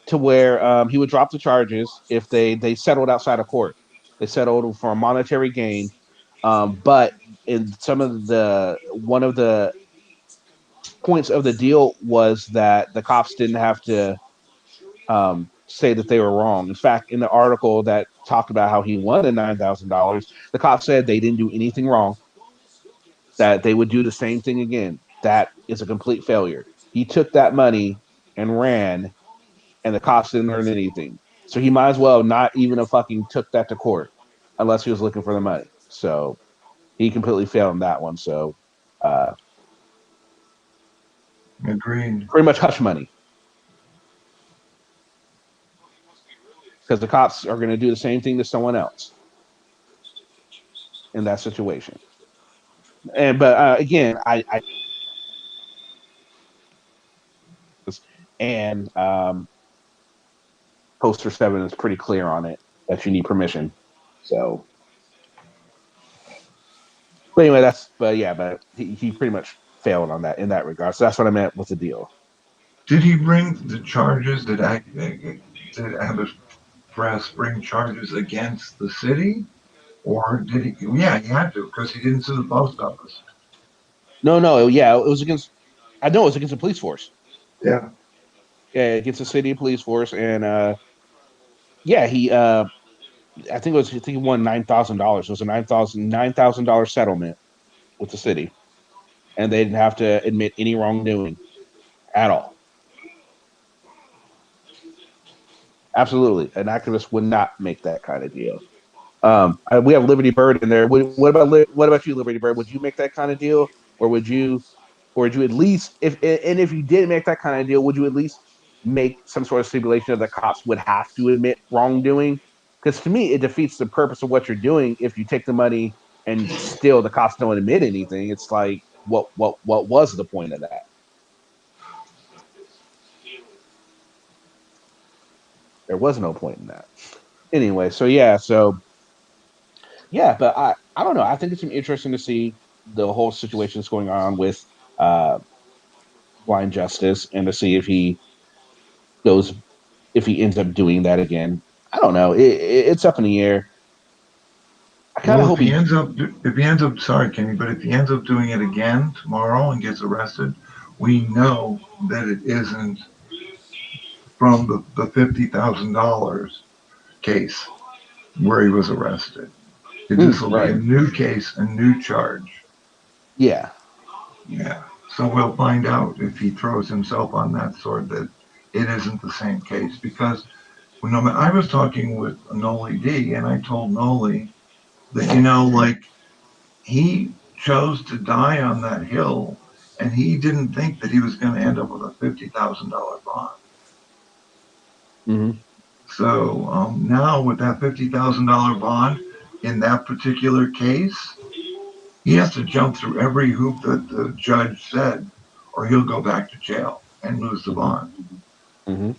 to where he would drop the charges if they settled outside of court. They settled for a monetary gain, but in some of the one of the points of the deal was that the cops didn't have to say that they were wrong. In fact, in the article that talked about how he won the $9,000, the cops said they didn't do anything wrong, that they would do the same thing again. That is a complete failure. He took that money and ran, and the cops didn't learn anything. So he might as well not even have fucking took that to court unless he was looking for the money. So he completely failed on that one. So agreed. Pretty much hush money. Because the cops are going to do the same thing to someone else in that situation. But again, and poster 7 is pretty clear on it that you need permission. So, but anyway, but he pretty much failed on that in that regard. So that's what I meant with the deal. Did he bring the charges? Did Abbott Press bring charges against the city, or did he? Yeah, he had to because he didn't sue the post office. No, yeah, it was against. I know it was against the police force. Yeah, against the city police force, and he. I think he won $9,000. It was a $9,000 settlement with the city, and they didn't have to admit any wrongdoing at all. Absolutely, an activist would not make that kind of deal. We have Liberty Bird in there. What about you, Liberty Bird? Would you make that kind of deal, or would you at least if you did make that kind of deal, would you at least make some sort of stipulation that the cops would have to admit wrongdoing? Because to me, it defeats the purpose of what you're doing if you take the money and still the cops don't admit anything. It's like what was the point of that? There was no point in that. Anyway, but I don't know. I think it's interesting to see the whole situation that's going on with Blind Justice and to see if he ends up doing that again. I don't know. It's up in the air. I kind of hope if he ends up, sorry, Kenny, but if he ends up doing it again tomorrow and gets arrested, we know that it isn't from the $50,000 case where he was arrested. This will be a new case, a new charge. Yeah. Yeah. So we'll find out if he throws himself on that sword that it isn't the same case. Because when I was talking with Noli D, and I told Noli that, you know, like he chose to die on that hill, and he didn't think that he was going to end up with a $50,000 bond. Mm-hmm. So now with that $50,000 bond in that particular case, he has to jump through every hoop that the judge said, or he'll go back to jail and lose the bond. Mm-hmm.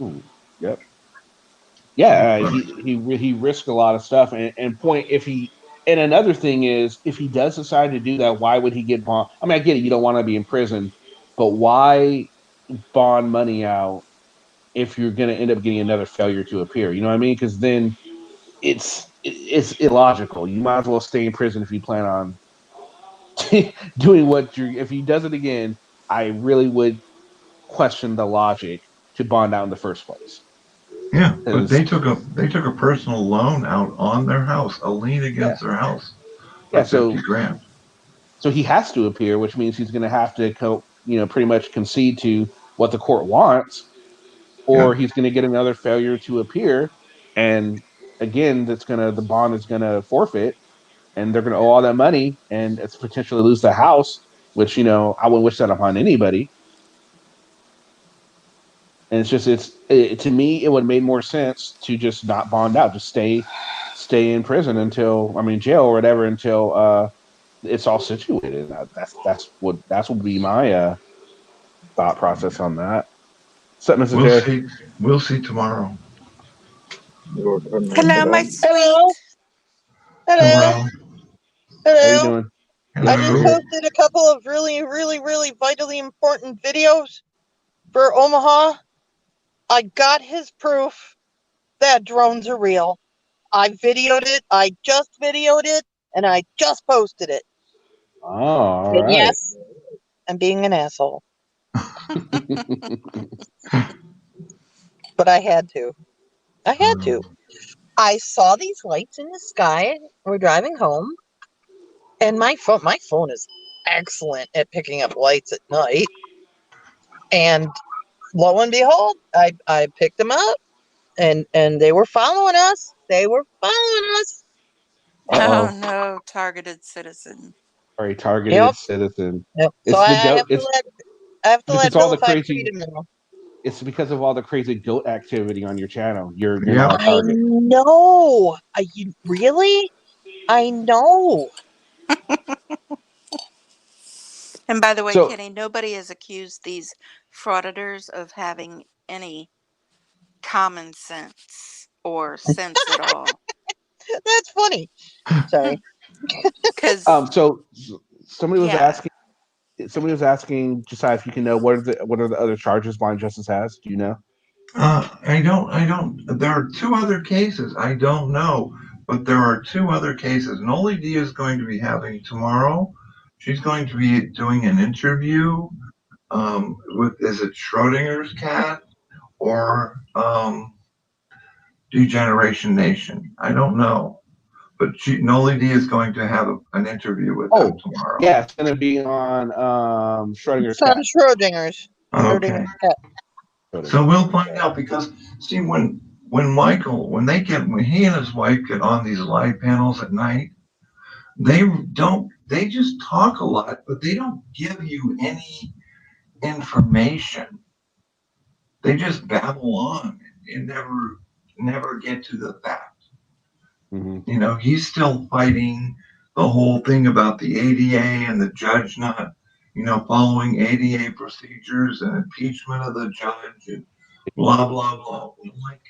Ooh, yep. Yeah, he risked a lot of stuff, and point if he. And another thing is, if he does decide to do that, why would he get bond? I mean, I get it, you don't want to be in prison, but why bond money out if you're going to end up getting another failure to appear? You know what I mean? Because then it's illogical. You might as well stay in prison if you plan on doing what you're. If he does it again, I really would question the logic to bond out in the first place. Yeah, but they took a personal loan out on their house, a lien against their house for $50,000. So he has to appear, which means he's going to have to, pretty much concede to what the court wants, or he's going to get another failure to appear, and again, the bond is going to forfeit, and they're going to owe all that money, and it's potentially lose the house, which I wouldn't wish that upon anybody. And to me, it would have made more sense to just not bond out, just stay in prison jail or whatever, until it's all situated. That would be my thought process on that. What's up, Mrs. J? We'll see tomorrow. Hello, my sweet. Hello. How you doing? I just posted a couple of really, really, really vitally important videos for Omaha. I got his proof that drones are real. I videoed it. I just videoed it, and I just posted it. Oh, all right. Yes, I'm being an asshole. But I had to. I saw these lights in the sky. We're driving home, and my phone is excellent at picking up lights at night. And lo and behold, I picked them up, and they were following us. Oh no, targeted citizen. Sorry, targeted citizen. Yep. It's So the I goat. have to let all Bill the if I crazy. read him now. It's because of all the crazy goat activity on your channel. You're now a I target. know. Really? I know. And by the way, So- Kenny, nobody has accused these frauditors of having any common sense or sense at all. That's funny. Sorry. Because so somebody was asking. Somebody was asking, Josiah, if you can know what are the other charges Blind Justice has. Do you know? I don't. There are two other cases. I don't know, but there are two other cases. Noli D is going to be having tomorrow. She's going to be doing an interview with, is it Schrodinger's cat or Degeneration Nation? I don't know. But Noli D is going to have an interview with them tomorrow. Yeah, it's going to be on Schrodinger's Son cat. Schrodinger's. Okay. Cat. So we'll find out, because see, when he and his wife get on these live panels at night, they just talk a lot, but they don't give you any information. They just babble on and never get to the fact. Mm-hmm. He's still fighting the whole thing about the ADA and the judge not, following ADA procedures and impeachment of the judge and blah, blah, blah. Like,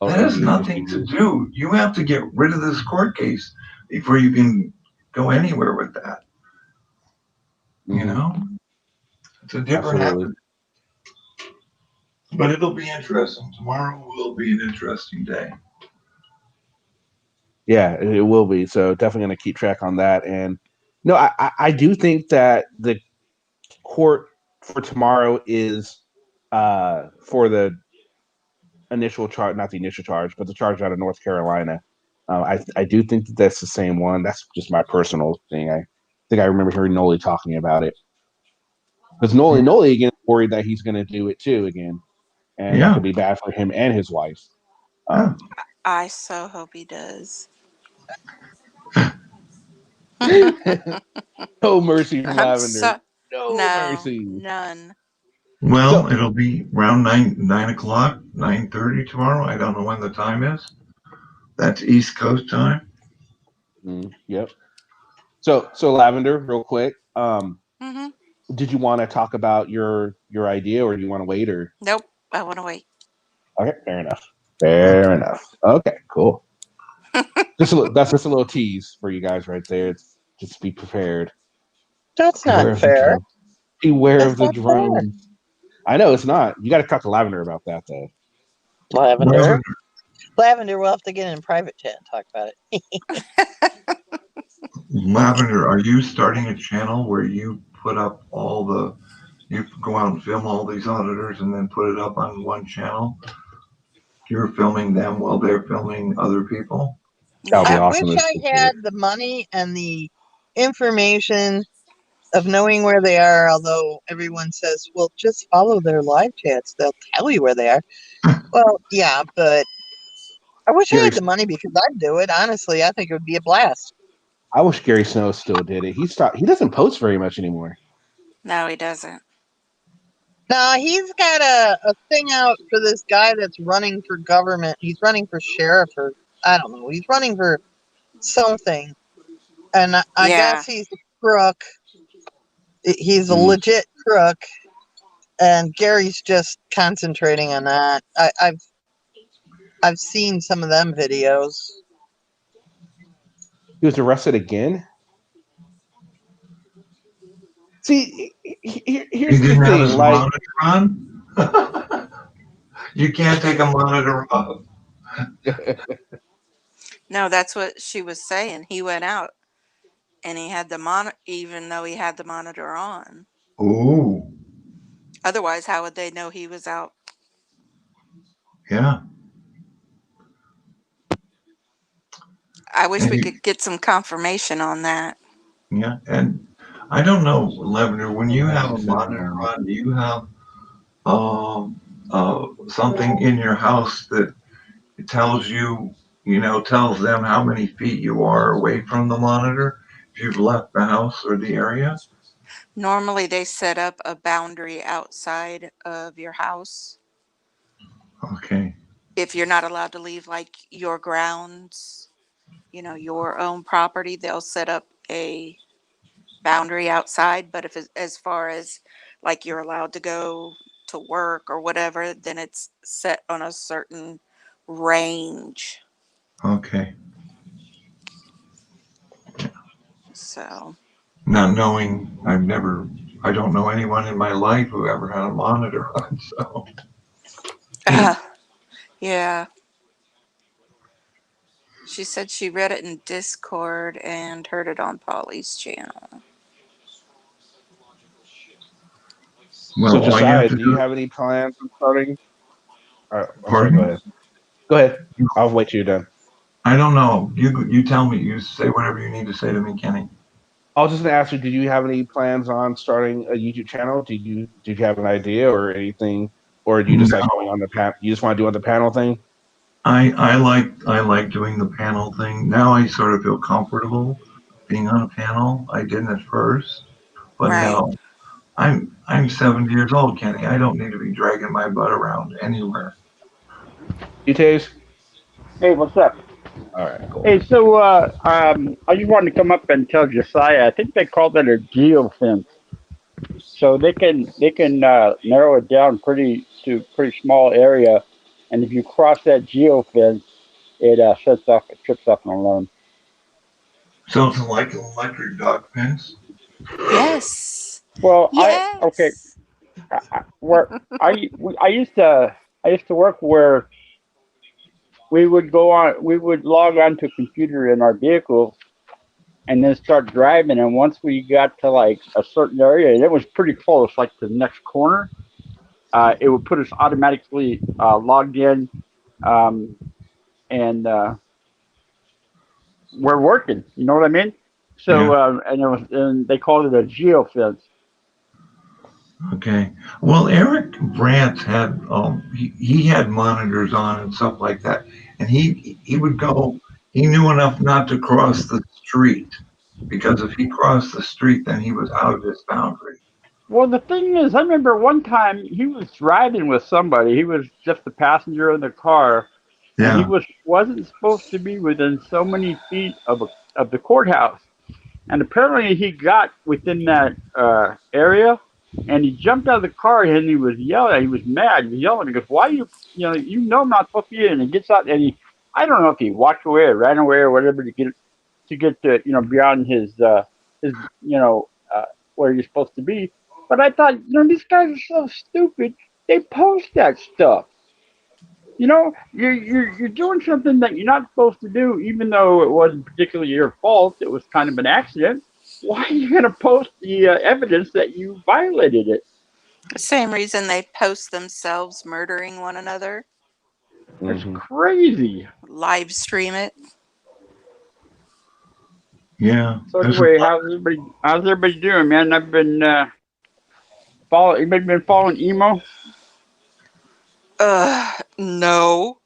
that has nothing to do. You have to get rid of this court case before you can go anywhere with that. It's a different effort. But it'll be interesting. Tomorrow will be an interesting day. Yeah, it will be. So definitely going to keep track on that. And no, I do think that the court for tomorrow is for the initial charge, not the initial charge, but the charge out of North Carolina. I do think that that's the same one. That's just my personal thing. I think I remember hearing Noli talking about it. Because Noli again worried that he's going to do it too again, and that could be bad for him and his wife. I so hope he does. No mercy from I'm Lavender. so No no, mercy. none. Well, So, it'll be around 9 o'clock, 9:30 tomorrow. I don't know when the time is. That's East Coast time. yep. So Lavender, real quick. Hmm. Did you want to talk about your idea, or do you want to wait? Or Nope. I want to wait. okay, fair enough. Fair enough. Okay, cool. That's just a little tease for you guys right there. It's just be prepared. That's Beware not of the fair. drone. Beware That's of the not fair. drones. I know it's not. You got to talk to Lavender about that though. Lavender. Lavender, we'll have to get in private chat and talk about it. Lavender, are you starting a channel where you put up you go out and film all these auditors and then put it up on one channel? You're filming them while they're filming other people? That'll be I awesome. wish I had the money and the information of knowing where they are, although everyone says, well, just follow their live chats. They'll tell you where they are. Well, yeah, but I wish I Gary, had the money because I'd do it. Honestly, I think it would be a blast. I wish Gary Snow still did it. He stopped. He doesn't post very much anymore. No, he doesn't. Now, he's got a thing out for this guy that's running for government. He's running for sheriff, or I don't know. He's running for something. And I Yeah. guess he's a crook. He's a legit crook. And Gary's just concentrating on that. I've seen some of them videos. He was arrested again. See, here's He the didn't have thing. his Like, monitor on? You can't take a monitor off. No, that's what she was saying. He went out and he had the monitor, even though he had the monitor on. Ooh, Otherwise, how would they know he was out? yeah. I wish we And could get some confirmation on that. yeah, and I don't know, Lavender, when you have a monitor on, do you have something in your house that tells tells them how many feet you are away from the monitor if you've left the house or the area? Normally, they set up a boundary outside of your house. Okay. If you're not allowed to leave, like your grounds, your own property, they'll set up a boundary outside. But if as far as like you're allowed to go to work or whatever, then it's set on a certain range. Okay. So, Not knowing, I don't know anyone in my life who ever had a monitor on, so. yeah. She said she read it in Discord and heard it on Polly's channel. Well, so all you have Josiah, to do you do, have any plans on starting? I'm sorry. Go pardon? ahead. Go ahead. I'll wait till you're done. I don't know. You tell me. You say whatever you need to say to me, Kenny. I was just gonna ask you, did you have any plans on starting a YouTube channel? Did you have an idea or anything, or do you just like No, going on the panel? You just want to do on the panel thing? I like doing the panel thing. Now I sort of feel comfortable being on a panel. I didn't at first, but Right. no. I'm 70 years old, Kenny. I don't need to be dragging my butt around anywhere. You Taze? Hey, what's up? All right, cool. Hey, so I just wanted to come up and tell Josiah. I think they call that a geofence. So they can narrow it down to pretty small area, and if you cross that geofence, it trips off an alarm. So it's like an electric dog fence. Yes. Well, Yes. where I used to work where we would log on to a computer in our vehicle and then start driving. And once we got to like a certain area, and it was pretty close, like to the next corner, it would put us automatically logged in, um, and we're working. You know what I mean? So, Yeah. and they called it a geofence. Okay. Well, Eric Brandt he had monitors on and stuff like that, and he would go he knew enough not to cross the street, because if he crossed the street, then he was out of his boundary. Well, the thing is, I remember one time he was driving with somebody. He was just a passenger in the car, and he wasn't supposed to be within so many feet of the courthouse. And apparently he got within that area, and he jumped out of the car and he was yelling. He was mad. He was yelling. He goes, "Why you know I'm not supposed to be in?" And he gets out and I don't know if he walked away or ran away or whatever to get to beyond his where you're supposed to be. But I thought, these guys are so stupid. They post that stuff. You're doing something that you're not supposed to do, even though it wasn't particularly your fault. It was kind of an accident. Why are you going to post the evidence that you violated it? The same reason they post themselves murdering one another. It's crazy. Live stream it. Yeah. So anyway, how's everybody doing, man? I've been Anybody been following emo? No.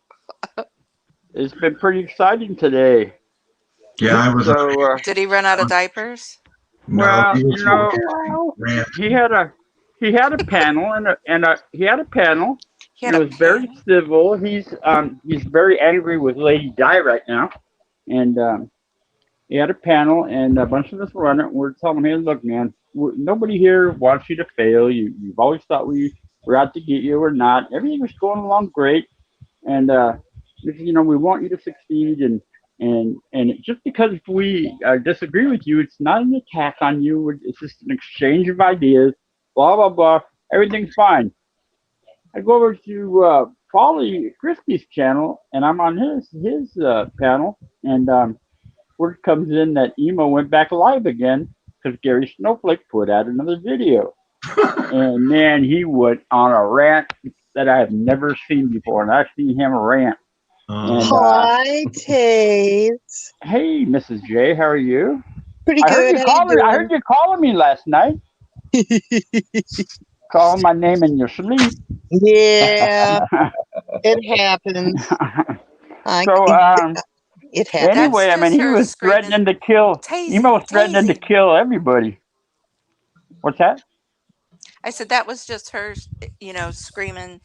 It's been pretty exciting today. Yeah, I was. So, did he run out of diapers? Well, he had a panel he had a panel. It was very civil. He's very angry with Lady Di right now, and he had a panel, and a bunch of us were on it. We're telling him, "Hey, look, man, nobody here wants you to fail. You've always thought we were out to get you. We're not. Everything was going along great, and we want you to succeed. And just because we disagree with you, it's not an attack on you. It's just an exchange of ideas. Blah blah blah. Everything's fine." I go over to Polly Christie's channel, and I'm on his panel, and word comes in that emo went back live again because Gary Snowflake put out another video. And man, he went on a rant that I have never seen before, and I've seen him rant. And, Hi, Tate. Hey, Mrs. J, how are you? Pretty good. I heard you calling me last night. Calling my name in your sleep. Yeah, it happens. It happens. Anyway, I mean, he was threatening to kill. Emo was threatening to kill everybody. What's that? I said that was just her, screaming.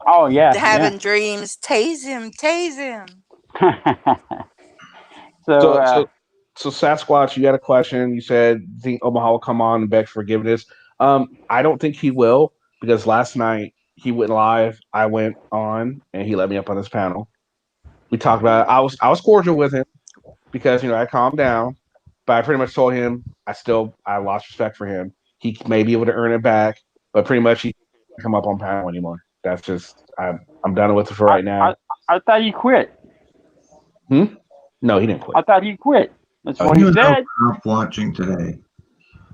Oh yeah, having dreams. Tase him, tase him. So Sasquatch, you got a question. You said think Omaha will come on and beg forgiveness. I don't think he will, because last night he went live. I went on and he let me up on his panel. We talked about it. I was cordial with him because I calmed down, but I pretty much told him I lost respect for him. He may be able to earn it back, but pretty much he can't come up on panel anymore. That's just I'm done with it for right now. I thought he quit. No, he didn't quit. I thought he quit. That's what he said. Stop watching today.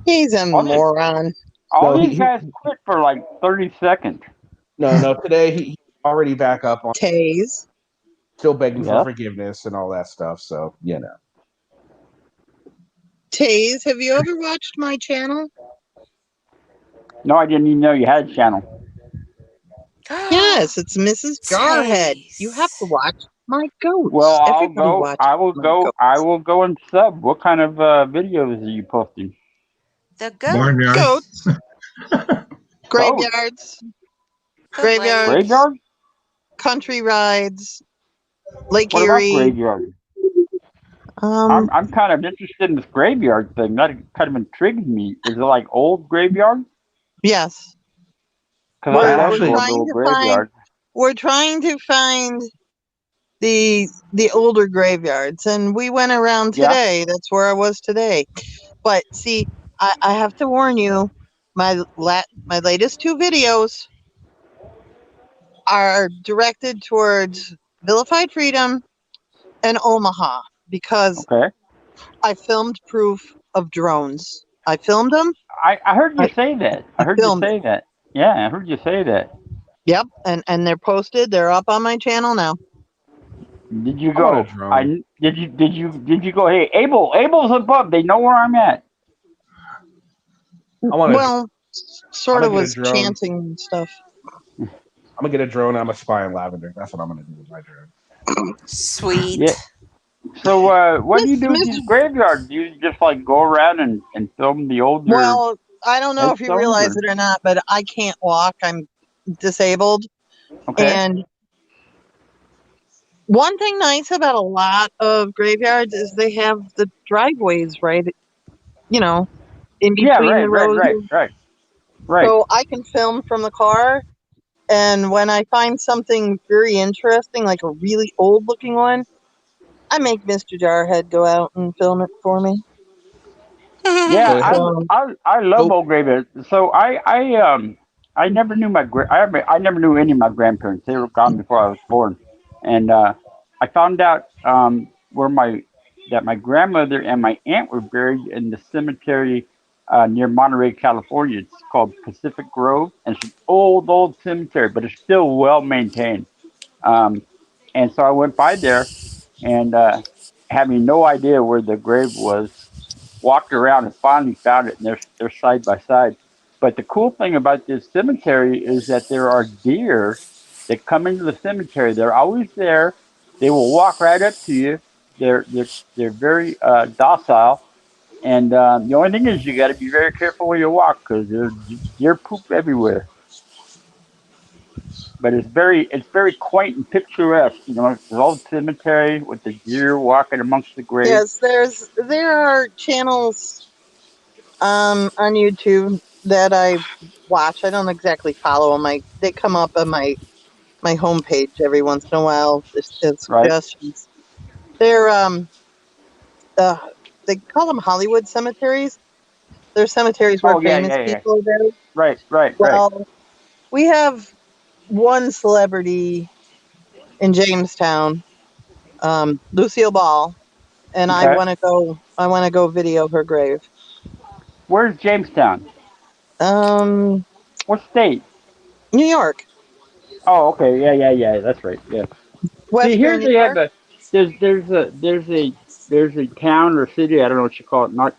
He's a moron. All these guys quit for like 30 seconds. No. Today he's already back up on Tase. Still begging for forgiveness and all that stuff. So Tase, have you ever watched my channel? No, I didn't even know you had a channel. Yes, it's Mrs. Jarhead. You have to watch my goats. Well, I will go and sub. What kind of videos are you posting? The goats. Graveyards. Graveyards? Country rides. Lake What Erie. about graveyard? I'm kind of interested in this graveyard thing. That kind of intrigues me. Is it like old graveyard? Yes. We're trying to find the older graveyards, and we went around today. That's where I was today. But see, I have to warn you, my latest 2 videos are directed towards Vilified Freedom and Omaha, because I filmed proof of drones. I filmed them. I heard you say that. Yeah, I heard you say that. Yep, and they're posted. They're up on my channel now. Did you go? Did you go? Hey, Abel's above. They know where I'm at. Sort of was chanting and stuff. I'm gonna get a drone. I'm a spy in lavender. That's what I'm gonna do with my drone. Sweet. Yeah. So, what do you do with Mr. these graveyards? Do you just like go around and film the older Well, I don't know if you headstones? realize Or? it or not, but I can't walk. I'm disabled. Okay. And one thing nice about a lot of graveyards is they have the driveways right, in Yeah, between the rows. right. So I can film from the car. And when I find something very interesting, like a really old looking one, I make Mr. Jarhead go out and film it for me. Yeah, So So, I love old graveyards. So I never knew I never knew any of my grandparents. They were gone before I was born, and I found out where my grandmother and my aunt were buried in the cemetery near Monterey, California. It's called Pacific Grove, and it's an old cemetery, but it's still well maintained. Um, and so I went by there, and having no idea where the grave was, walked around and finally found it, and they're side by side. But the cool thing about this cemetery is that there are deer that come into the cemetery. They're always there. They will walk right up to you. They're very docile. And the only thing is you got to be very careful where you walk because there's deer poop everywhere. But it's very quaint and picturesque. It's an old cemetery with the deer walking amongst the graves. yes, there are channels on YouTube that I watch. I don't exactly follow them. They come up on my homepage every once in a while as Right. suggestions. They're uh, they call them Hollywood cemeteries. They're cemeteries where Oh yeah, famous yeah, yeah. people are buried. Right. Well, we have one celebrity in Jamestown, Lucille Ball, and I Okay. want to go. I want to go video her grave. Where's Jamestown? Um, What state? New York, Oh, okay. Yeah. That's right. Yeah. See, here Western New they have York. a there's a town or city, I don't know what you call it, not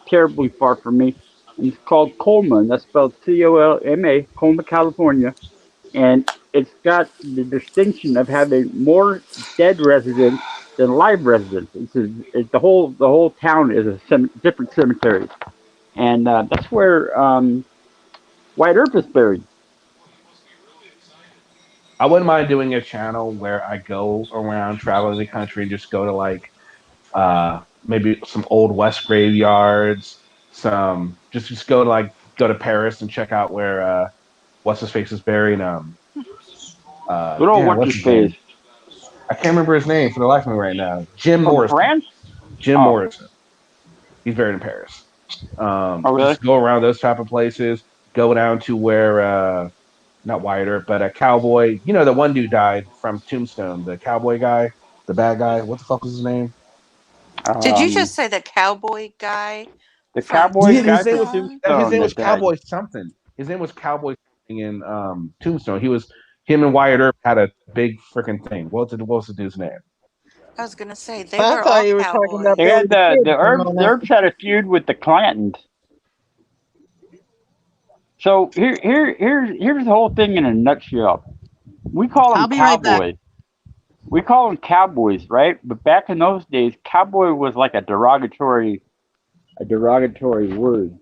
terribly far from me, and it's called Colma. That's spelled Colma, Colma, California, and it's got the distinction of having more dead residents than live residents. The whole town is a different cemetery, and that's where White Earp is buried. I wouldn't mind doing a channel where I go around traveling the country and just go to like maybe some old West graveyards, some just go to Paris and check out where what's his face is buried. Good old Damn, what's what's his his face name? I can't remember his name for the life of me right now. Jim from Morrison. France? Jim Oh, Morrison. He's buried in Paris. oh really? Just go around those type of places. Go down to where not Wyatt Earp, but a cowboy. You know, the one dude died from Tombstone. The cowboy guy, the bad guy. What the fuck was his name? Did you Um, just say the cowboy guy the from cowboy guy His name from was Tombstone? his Tombstone name that was died. Cowboy something. His name was Cowboy something in Tombstone. He was him and Wyatt Earp had a big freaking thing. What's the dude's name? I was gonna say they I were thought all you were talking about They cowboys. Billy had the the Kid for a Herbs. The moment. Herbs had a feud with the Clantons. So here's the whole thing in a nutshell. We call them I'll be right back. cowboys. We call them cowboys, right? But back in those days, cowboy was like a derogatory word.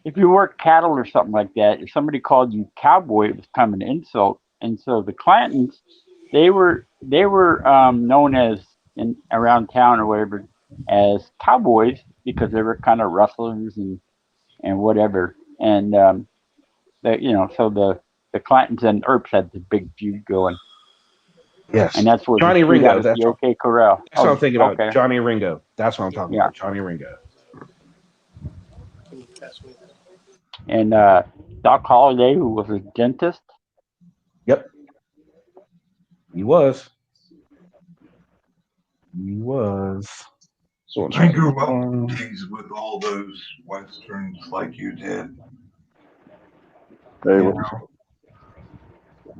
If you worked cattle or something like that, if somebody called you cowboy, it was kind of an insult. And so the Clantons, they were known as in around town or whatever as cowboys because they were kind of rustlers and whatever. And so the Clantons and Earps had the big feud going, and Yes, that's where the Johnny street out Ringo. at the OK Corral. That's what Oh, I'm thinking about. okay, Johnny Ringo. That's what I'm talking yeah. about. Johnny Ringo. And Doc Holliday, who was a dentist. Yep, he was. He was. So I grew up days with all those westerns like you did. Very You well. know,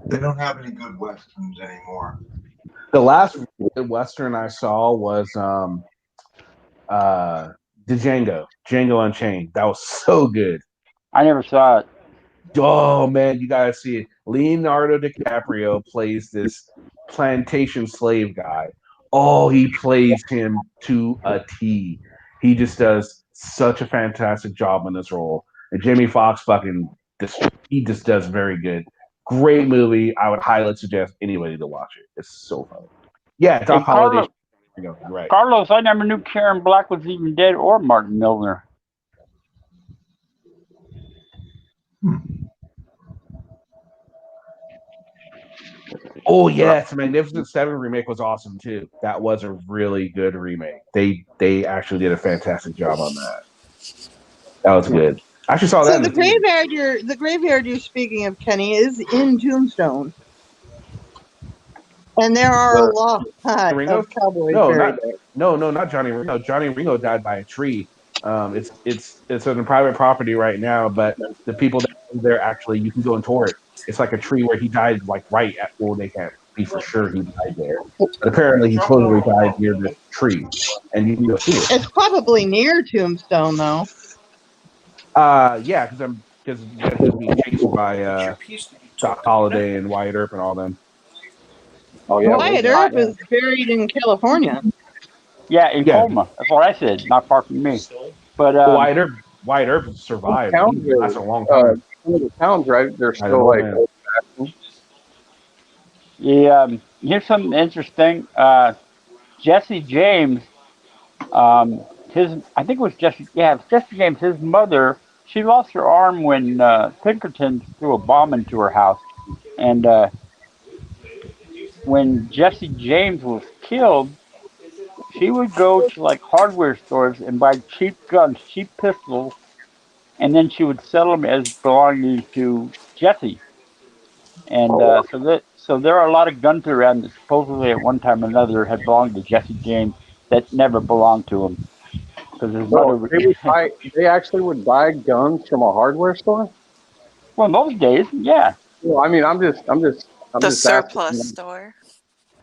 they don't have any good westerns anymore. The last western I saw was the Django Unchained. That was so good. I never saw it. Oh man, you gotta see it. Leonardo DiCaprio plays this plantation slave guy. Oh, he plays him to a T. He just does such a fantastic job in this role. And Jamie Foxx he just does very good. Great movie. I would highly suggest anybody to watch it. It's so funny. Yeah, Hey, Doc Holliday. You're right. Carlos, I never knew Karen Black was even dead, or Martin Milner. Oh yes, the Magnificent Seven remake was awesome too. That was a really good remake. They actually did a fantastic job on that. That was good. I actually saw that So in the the theater. graveyard you're speaking of, Kenny, is in Tombstone, and there are a lot Ringo? of cowboys No, buried there. not Johnny Ringo. Johnny Ringo died by a tree. It's on private property right now, but the people that live there actually you can go and tour it. It's like a tree where he died like right at well, they can't be for sure he died there. But apparently he supposedly died near this tree. And you can go see it. It's probably near Tombstone, though. Yeah, because he was being chased by Doc Holliday and Wyatt Earp and all them. Oh yeah, Wyatt Earp is buried in California. Yeah, in Colma. That's what I said. Not far from me. But Wyatt Earp survived. Towns He lasted a long time. some of the towns, right? They're I still know, like man. old fashioned. Yeah, here's something interesting. Jesse James, I think it was Jesse. Yeah, it was Jesse James. His mother, she lost her arm when Pinkerton threw a bomb into her house, and when Jesse James was killed, she would go to like hardware stores and buy cheap guns, cheap pistols, and then she would sell them as belonging to Jesse. And so there are a lot of guns around that supposedly at one time or another had belonged to Jesse James that never belonged to him because his mother So would. they actually would buy guns from a hardware store. Well, in those days, yeah. Well, I mean, I'm just The asking. surplus store.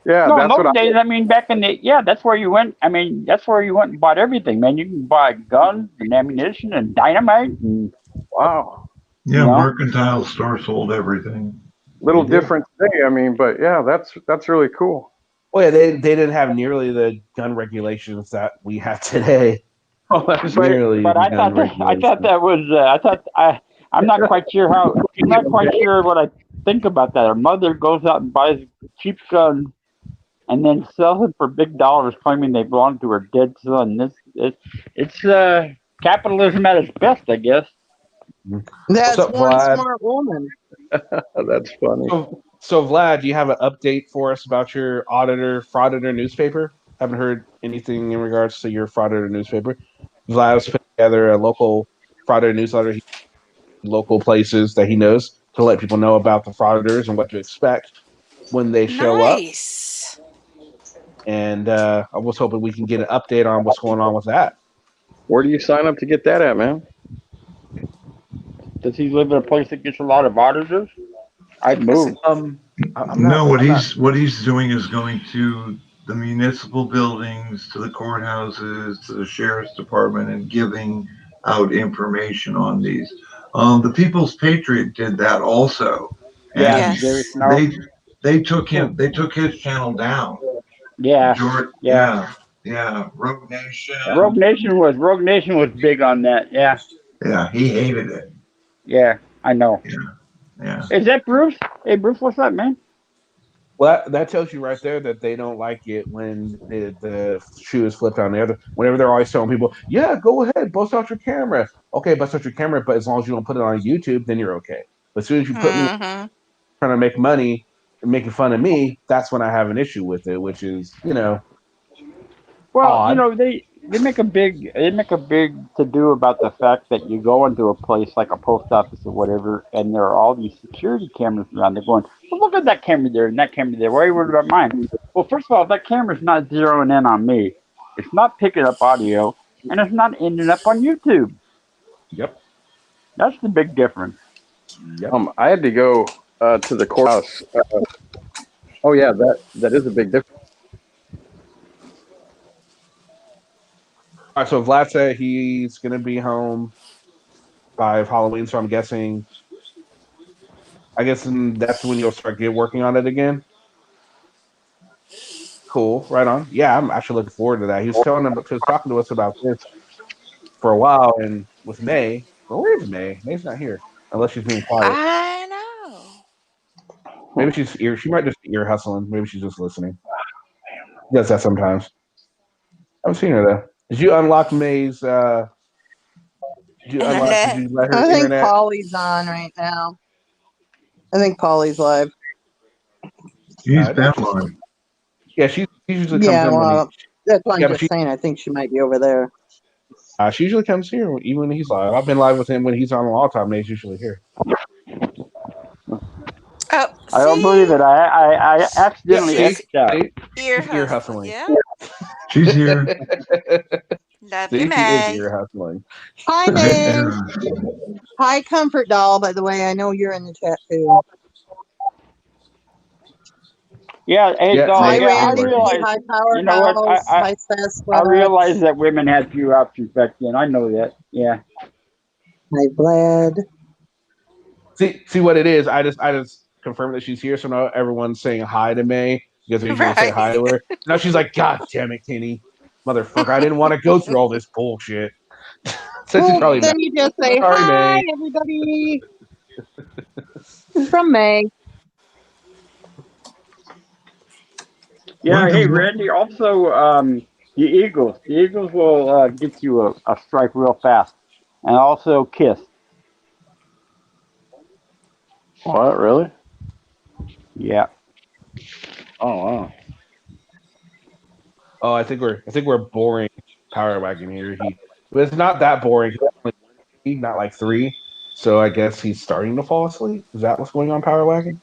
Yeah, No, in that's what those days, I mean, back in the that's where you went. I mean, that's where you went and bought everything, man. You can buy guns and ammunition and dynamite and wow. Yeah, you know? mercantile store sold everything. Little different today, I mean, but yeah, that's really cool. Well, yeah, they didn't have nearly the gun regulations that we have today. Oh, that's But nearly but the I gun thought that was I'm not quite sure I'm not quite sure what I think about that. Her mother goes out and buys cheap guns and then sells them for big dollars, claiming they belong to her dead son. It's capitalism at its best, I guess. That's What's up, one Vlad? smart woman. That's funny. So Vlad, do you have an update for us about your frauditor newspaper? Haven't heard anything in regards to your frauditor newspaper. Vlad's put together a local frauditor newsletter, local places that he knows to let people know about the frauditors and what to expect when they show up. Nice. And I was hoping we can get an update on what's going on with that. Where do you sign up to get that at, man? Does he live in a place that gets a lot of auditors? I'd move. What he's doing is going to the municipal buildings, to the courthouses, to the sheriff's department, and giving out information on these. The People's Patriot did that also, and Yes. they took his channel down. Yeah. Rogue Nation. Rogue Nation was big on that. Yeah. Yeah, he hated it. Yeah, I know. Yeah. Is that Bruce? Hey, Bruce, what's up, man? Well, that tells you right there that they don't like it when the shoe is flipped on the other. Whenever they're always telling people, "Yeah, go ahead, bust out your camera." Okay, bust out your camera, but as long as you don't put it on YouTube, then you're okay. But as soon as you put me Mm-hmm. trying to make money and making fun of me, that's when I have an issue with it, which is, Well, odd. they make a big to do about the fact that you go into a place like a post office or whatever, and there are all these security cameras around. They're going, well, look at that camera there and that camera there. Why are you worried about mine? Well, first of all, that camera's not zeroing in on me. It's not picking up audio, and it's not ending up on YouTube. Yep. That's the big difference. Yep. I had to go to the courthouse. Oh yeah, that is a big difference. All right, so Vlad said he's going to be home by Halloween, so I'm guessing. I guess that's when you'll start working on it again. Cool. Right on. Yeah, I'm actually looking forward to that. He was talking to us about this for a while, and with May. Well, where's May? May's not here, unless she's being quiet. I know. Maybe she might just be ear hustling. Maybe she's just listening. She does that sometimes. I haven't seen her though. Did you unlock May's? Did you unlock? Did Internet. you let her I think internet? Polly's on right now. I think Polly's live. She's been That's just, live. yeah, she usually comes Yeah, in when he. well, that's what I'm Yeah, but just saying. I think she might be over there. she usually comes here even when he's live. I've been live with him when he's on all time. May's usually here. Oh, I don't believe see? it. I accidentally She's X'd out. ear She's ear hustling. hustling. Yeah. She's here. Love you, Stacey is May. ear hustling. Hi, She's May. here. Hi, Comfort Doll. By the way, I know you're in the chat too. Yeah, hey, Yeah, doll. Hi, May Yeah, I is Randy. working. realize. Hi, You know what? Powerhouse. Hi, Fast I Sweat. realize that women had few options back then. I know that. Yeah. Hi, Vlad. See what it is. I just confirmed that she's here, so now everyone's saying hi to May because they usually say hi to Right. her. Now she's like, God damn it, Kenny, motherfucker! I didn't want to go through all this bullshit. So she's Well, probably then mad. you just say Sorry, hi, May. everybody. From May. Yeah. Hey, Welcome. Randy. Also, the Eagles. The Eagles will get you a strike real fast, and also Kiss. What? Really? Yeah. Oh wow. Oh, I think we're boring power wagon here. But it's not that boring. Not like three. So I guess he's starting to fall asleep. Is that what's going on, power wagon?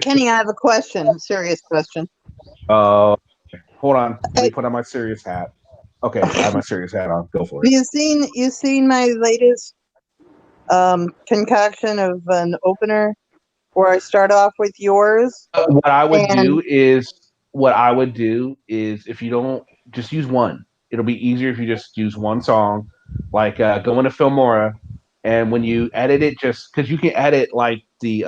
Kenny, I have a question. A serious question. Hold on. Let me put on my serious hat. Okay, I have my serious hat on. Go for it. You seen my latest concoction of an opener where I start off with yours What I would and do is if you don't just use one. It'll be easier if you just use one song. Like go into Filmora, and when you edit it, just because you can edit like the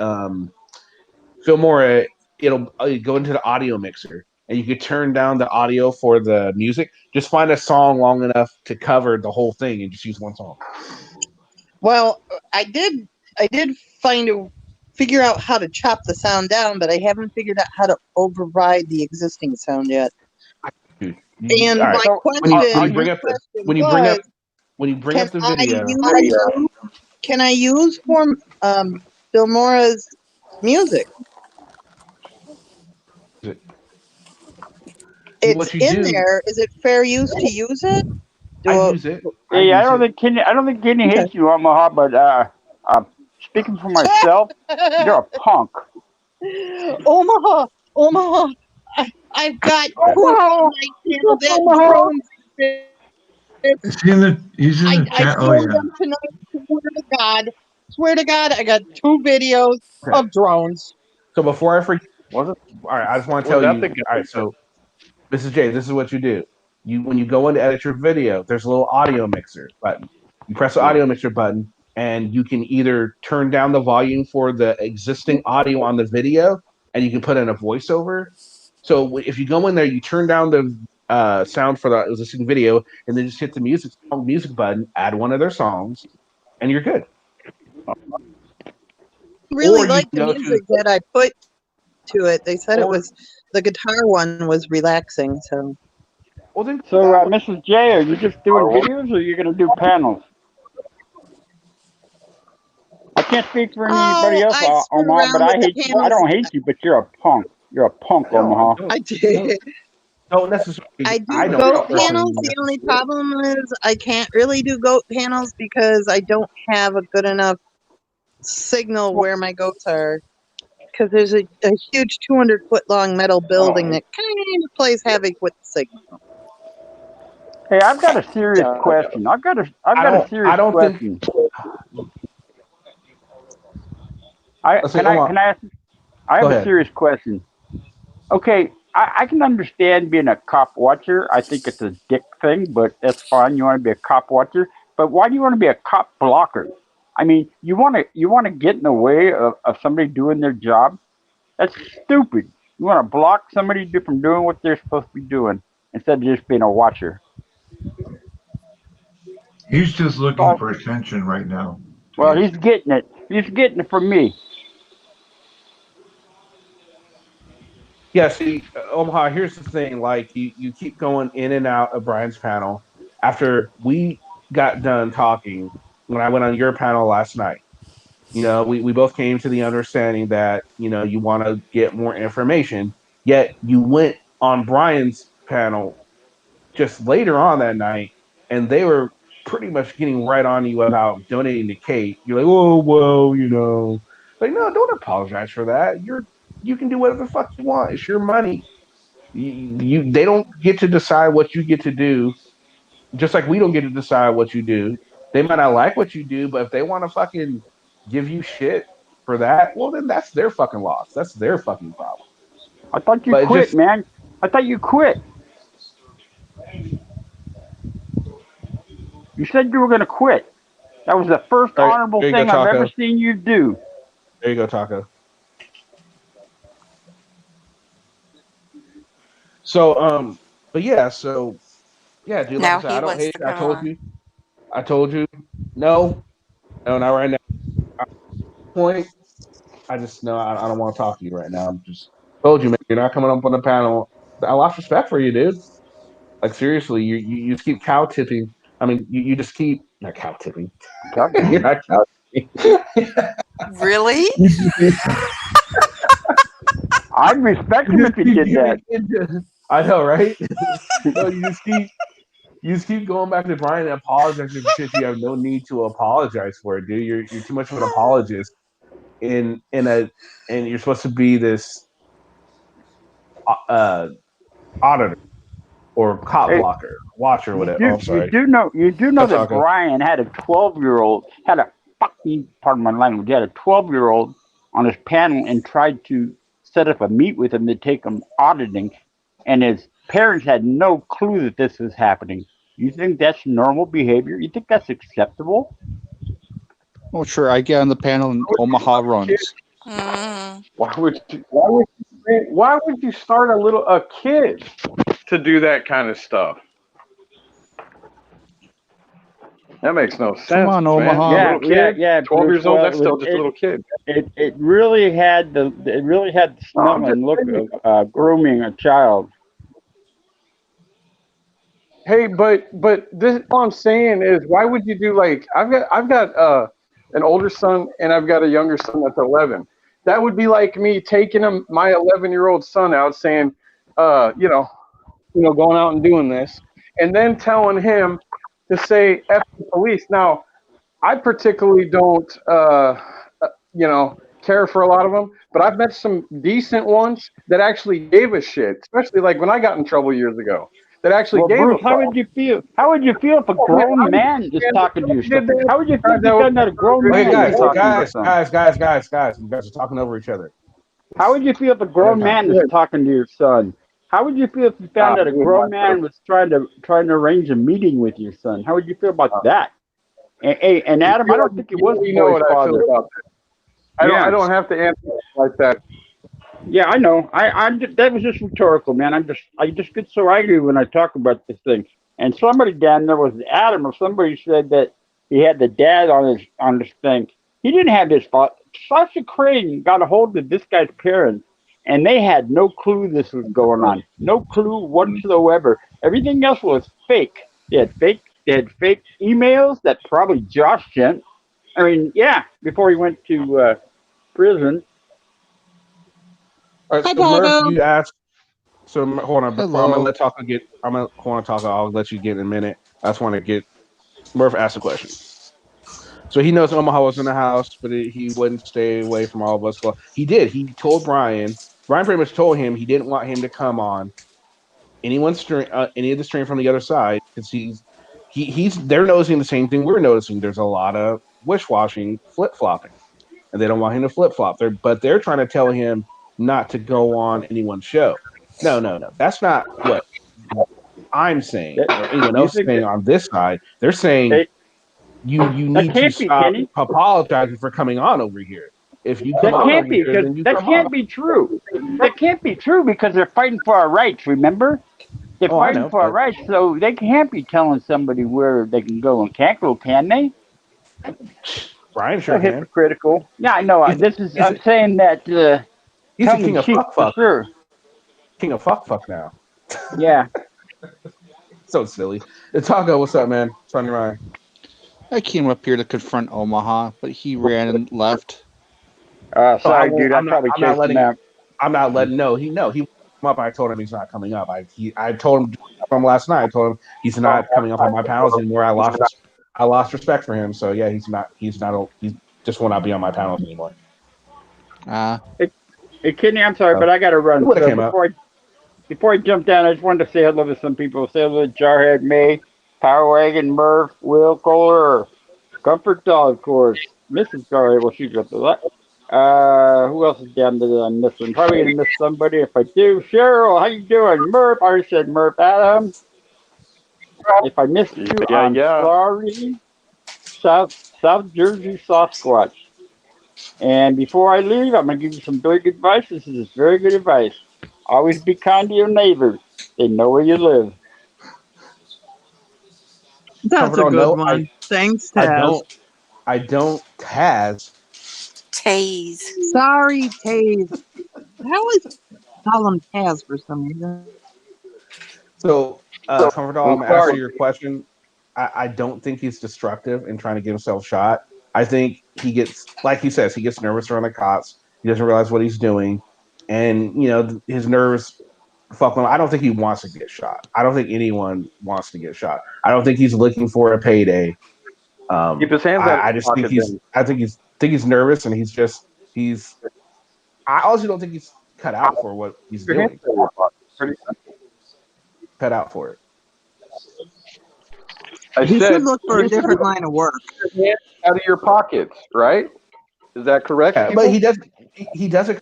Filmora, it'll go into the audio mixer, and you can turn down the audio for the music. Just find a song long enough to cover the whole thing, and just use one song. well, I did figure out how to chop the sound down, but I haven't figured out how to override the existing sound yet. Dude, And all right. my When you question was, bring up the video, can I use for Filmora's music? It's what you in do, there. Is it fair use to use it? I use it. Hey, I don't think Kenny hates you, Omaha, but speaking for myself, you're a punk. Omaha, I've got two Omaha, on my channel that Omaha. drones. He's in the I chat. Oh filmed yeah. them tonight. Swear to God, I got 2 videos of drones. So before I forget, Was it? all right, I just want to Was tell that you. the All right, so Mrs. J, this is what you do. When you go in to edit your video, there's a little audio mixer button. You press the audio mixer button, and you can either turn down the volume for the existing audio on the video, and you can put in a voiceover. So if you go in there, you turn down the sound for the existing video, and then just hit the music button, add one of their songs, and you're good. Really Or you like can the go to music that I put to it. They said it was the guitar one was relaxing. So So, Mrs. J, are you just doing videos, or are you going to do panels? I can't speak for anybody else, I screw Omaha, but around I with the hate you. I panels. don't hate you, but you're a punk. You're a punk, Omaha. I did. Don't necessarily. I do I don't goat personally panels. The only problem is I can't really do goat panels because I don't have a good enough signal where my goats are. Because there's a huge 200-foot long metal building that kind of plays havoc with the signal. Hey, I've got a serious question. I've got a serious question. Can I ask? I have a serious question. Okay, I can understand being a cop watcher. I think it's a dick thing, but that's fine. You want to be a cop watcher, but why do you want to be a cop blocker? I mean, you want to get in the way of somebody doing their job? That's stupid. You want to block somebody from doing what they're supposed to be doing instead of just being a watcher. He's just looking for attention right now. Well, he's getting it. He's getting it from me. Yeah, see, Omaha, here's the thing. Like, you keep going in and out of Brian's panel. After we got done talking, when I went on your panel last night, we both came to the understanding that, you want to get more information, yet you went on Brian's panel just later on that night, and they were pretty much getting right on you about donating to Kate. You're like, oh, well, like, no, don't apologize for that. You can do whatever the fuck you want. It's your money. They don't get to decide what you get to do, just like we don't get to decide what you do. They might not like what you do, but if they want to fucking give you shit for that, well, then that's their fucking loss. That's their fucking problem. I thought you quit, man. I thought you quit. You said you were going to quit. That was the first honorable thing I've ever seen you do. There you go, Taco. So, but yeah, dude. Now Like I said, he I don't wants hate to it. I come told on. you. No, not right now. Point. I just no. I don't want to talk to you right now. I'm just told you, man. You're not coming up on the panel. I lost respect for you, dude. Like seriously, you just keep cow tipping. I mean, you just keep not cow tipping. You're not cow tipping. Really? I'd respect him if he did that. I know, right? No, you just keep going back to Brian and apologizing for shit you have no need to apologize for, dude. You're too much of an apologist and you're supposed to be this auditor or cop blocker, watcher, whatever. I'm sorry. You do know that Brian had a 12-year-old, had a fucking, pardon my language, he had a 12-year-old on his panel and tried to set up a meet with him to take him auditing, and his parents had no clue that this was happening. You think that's normal behavior? You think that's acceptable? Oh, sure. I get on the panel and Omaha runs. Why would you start a kid to do that kind of stuff? That makes no sense. Come on, man. Omaha. Yeah. 12 years old. That's still just a little kid. It really had the smell and look of grooming a child. Hey, but this all I'm saying is, why would you do like I've got an older son and I've got a younger son that's 11. That would be like me taking my 11-year-old son out saying, going out and doing this, and then telling him to say F the police. Now, I particularly don't, care for a lot of them, but I've met some decent ones that actually gave a shit, especially like when I got in trouble years ago. That actually gave Bruce, a fuck. how would you feel? How would you feel if a grown man is talking to you? How would you feel if you found out a grown man is talking to your son? Guys, you guys are talking over each other. How would you feel if a grown man is talking to your son? How would you feel if you found out a grown man was trying to arrange a meeting with your son? How would you feel about that? And Adam, I don't think it was the boy's father. I don't have to answer like that. Yeah, I know. That was just rhetorical, man. I just get so angry when I talk about this thing. And somebody down there was Adam, or somebody said that he had the dad on his thing. He didn't have his father. Sasha Crane got a hold of this guy's parents, and they had no clue this was going on. No clue whatsoever. Everything else was fake. They had fake emails that probably Josh sent. I mean, yeah, before he went to prison. All right, so Murph, you asked. So hold on, I'm gonna let Taco get. I'll let you get in a minute. I just want to get Murph asked a question. So he knows Omaha was in the house, but he wouldn't stay away from all of us. Well, he did. He told Brian. Brian pretty much told him he didn't want him to come on anyone's stream, any of the stream from the other side, because they're noticing the same thing we're noticing. There's a lot of wish-washing, flip-flopping, and they don't want him to flip-flop. They're trying to tell him not to go on anyone's show. No. That's not what I'm saying or anyone else saying on this side. They're saying you need to stop apologizing for coming on over here. if you That come up can't over be here, because then you that come up. can't be true. That can't be true because they're fighting for our rights. Remember, they're Oh, I fighting know, for our but rights, so they can't be telling somebody where they can go and can't go, can they? Brian So sure can. hypocritical. Yeah, I know. He's This is. he's I'm saying that he's a tongue in king of cheek fuck for fuck. sure. King of fuck now. Yeah. So silly. Taco, what's up, man? What's on your mind? I came up here to confront Omaha, but he ran and left. Oh, I Sorry, won't. dude. I probably I'm not chased him letting. out. I'm not letting. No, he come up. I told him he's not coming up. I told him from last night. I told him he's not coming up on my panels anymore. I lost respect for him. So yeah, he just will not be on my panels anymore. Hey, Kidney, I'm sorry, So but I got to he run. would have So came up. before I jump down, I just wanted to say hello to some people. Say hello to Jarhead, May, Power Wagon, Murph, Will Kohler, Comfort Dog, of course, Mrs. Jarhead. Well, she's up to that. Who else is down there that I'm missing? Probably gonna miss somebody. If I do, Cheryl, how you doing? Murph, I already said Murph. Adam, if I missed you, I'm Yeah. sorry. South Jersey Sasquatch. And before I leave, I'm going to give you some very good advice. This is very good advice. Always be kind to your neighbors. They know where you live. That's Comfort a on good no, one. Thanks, I Taz. don't Taz. Tase. Sorry, Taz. I always call him Taz for some reason. So, Comfort Doll, I'm I'm gonna answer sorry. your question. I don't think he's destructive in trying to get himself shot. I think he gets, like he says, he gets nervous around the cops. He doesn't realize what he's doing, and his nerves fuck him. I don't think he wants to get shot. I don't think anyone wants to get shot. I don't think he's looking for a payday. Keep his hands out of I his just think pocket then. he's nervous, and he's. I also don't think he's cut out for what he's Your hands doing. out of your pocket. Pretty simple. Cut out for it. I He should said, look for a you should different line of work. keep your hands out of your pockets, right? Is that correct, Yeah, but people? he does it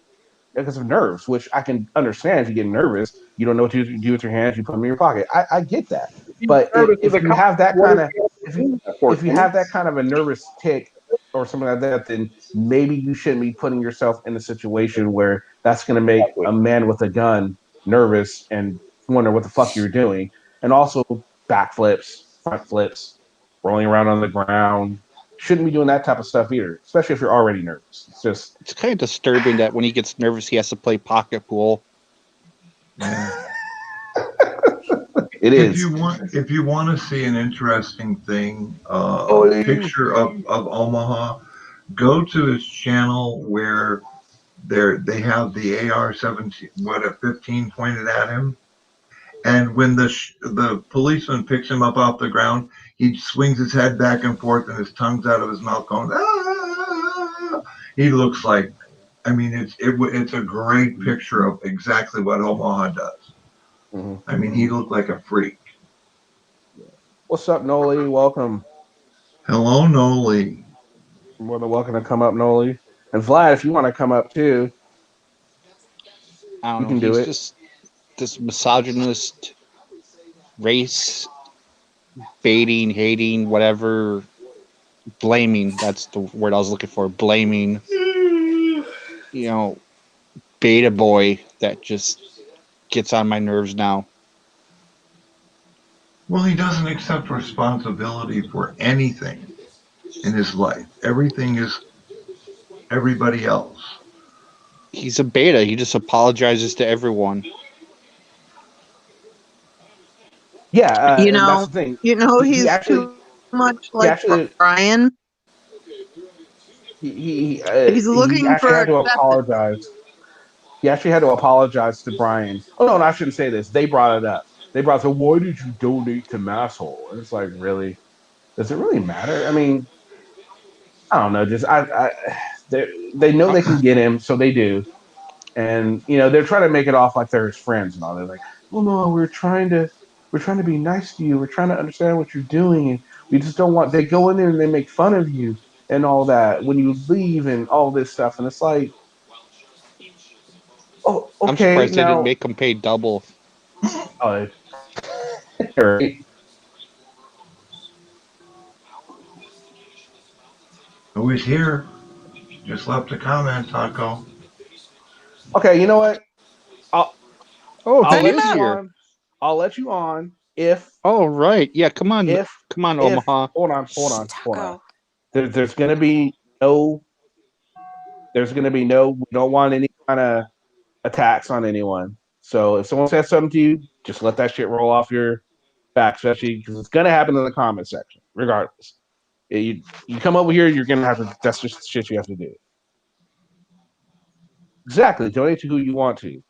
because of nerves, which I can understand. If you get nervous, you don't know what to do with your hands. You put them in your pocket. I get that. He's But nervous with if a you cop. have that What kind is of he doing that for, if you Kenny? have that kind of a nervous tick or something like that, then maybe you shouldn't be putting yourself in a situation where that's going to make Exactly. a man with a gun nervous and wonder what the fuck you're doing. And also backflips, front flips, rolling around on the ground. Shouldn't be doing that type of stuff either, especially if you're already nervous. It's kind of disturbing that when he gets nervous, he has to play pocket pool. It If is. you want to see an interesting thing, Oh, picture of Omaha, go to his channel where they have the AR-17, a 15 pointed at him, and when the policeman picks him up off the ground, he swings his head back and forth and his tongue's out of his mouth going, ah! He looks like, I mean, it's a great picture of exactly what Omaha does. Mhm. I mean, he looked like a freak. What's up, Noli? Welcome. Hello, Noli. More than welcome to come up, Noli. And Vlad, if you want to come up too, I don't you know. can do He's it. just this misogynist, race baiting, hating, whatever, blaming. That's the word I was looking for. Blaming. Beta boy that just gets on my nerves now. Well, he doesn't accept responsibility for anything in his life. Everything is everybody else. He's a beta. He just apologizes to everyone. Yeah, You and that's know, the thing. He he's actually, too much he like actually, Brian. He's he looking actually for had to acceptance. apologize. He actually had to apologize to Brian. Oh no, I shouldn't say this. They brought it up. They brought, so why did you donate to Masshole? And it's like, really? Does it really matter? I mean, I don't know. Just they know they can get him, so they do. And they're trying to make it off like they're his friends and all. They're like, "Oh no, we're trying to be nice to you. We're trying to understand what you're doing, and we just don't want." They go in there and they make fun of you and all that when you leave and all this stuff, and it's like, oh, I'm okay, surprised they didn't now, make him pay double. uh, right. Who is here? Just left a comment, Taco. Okay, you know what? I'll Let let him you here. on. I'll let you on if All right. Yeah, come on. Come on, Omaha. Hold on. There's gonna be no. There's gonna be no. We don't want any kind of attacks on anyone. So if someone says something to you, just let that shit roll off your back, especially because it's gonna happen in the comment section, regardless. You come over here, you're gonna have to. That's just the shit you have to do. Exactly. Donate to who you want to.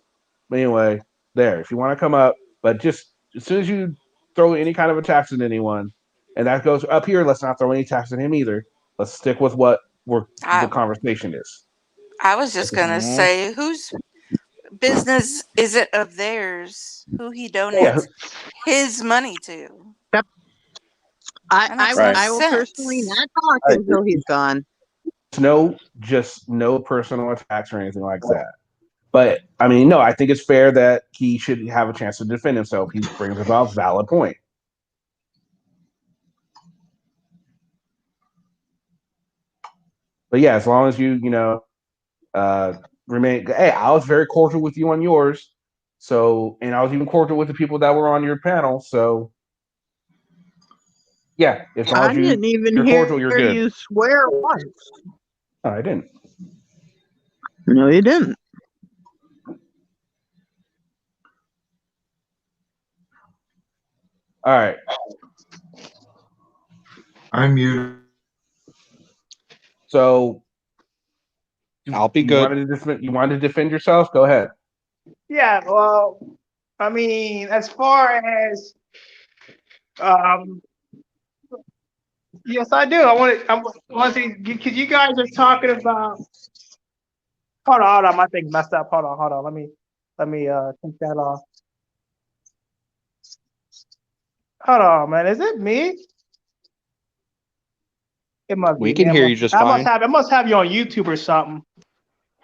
But anyway, there. If you want to come up, but just as soon as you throw any kind of attacks at anyone, and that goes up here, let's not throw any attacks at him either. Let's stick with what the conversation is. I was just gonna say, whose business is it of theirs who he donates his money to? That makes no I will personally sense. not talk until he's gone. No personal attacks or anything like that. But I mean, no, I think it's fair that he should have a chance to defend himself. He brings about a valid point. But yeah, as long as you remain. Hey, I was very cordial with you on yours. So, and I was even cordial with the people that were on your panel. So, yeah, as long I as didn't even you're hear cordial, you're good. you swear once. No, I didn't. No, you didn't. All right. I'm muted. So, I'll be good. You wanted to defend yourself? Go ahead. Yeah, well, I mean, as far as yes, I do. I want to because you guys are talking about. Hold on, my thing's messed up. Hold on. Let me take that off. Hold on, man. Is it me? It must We be. can hear you just fine. I must have you on YouTube or something.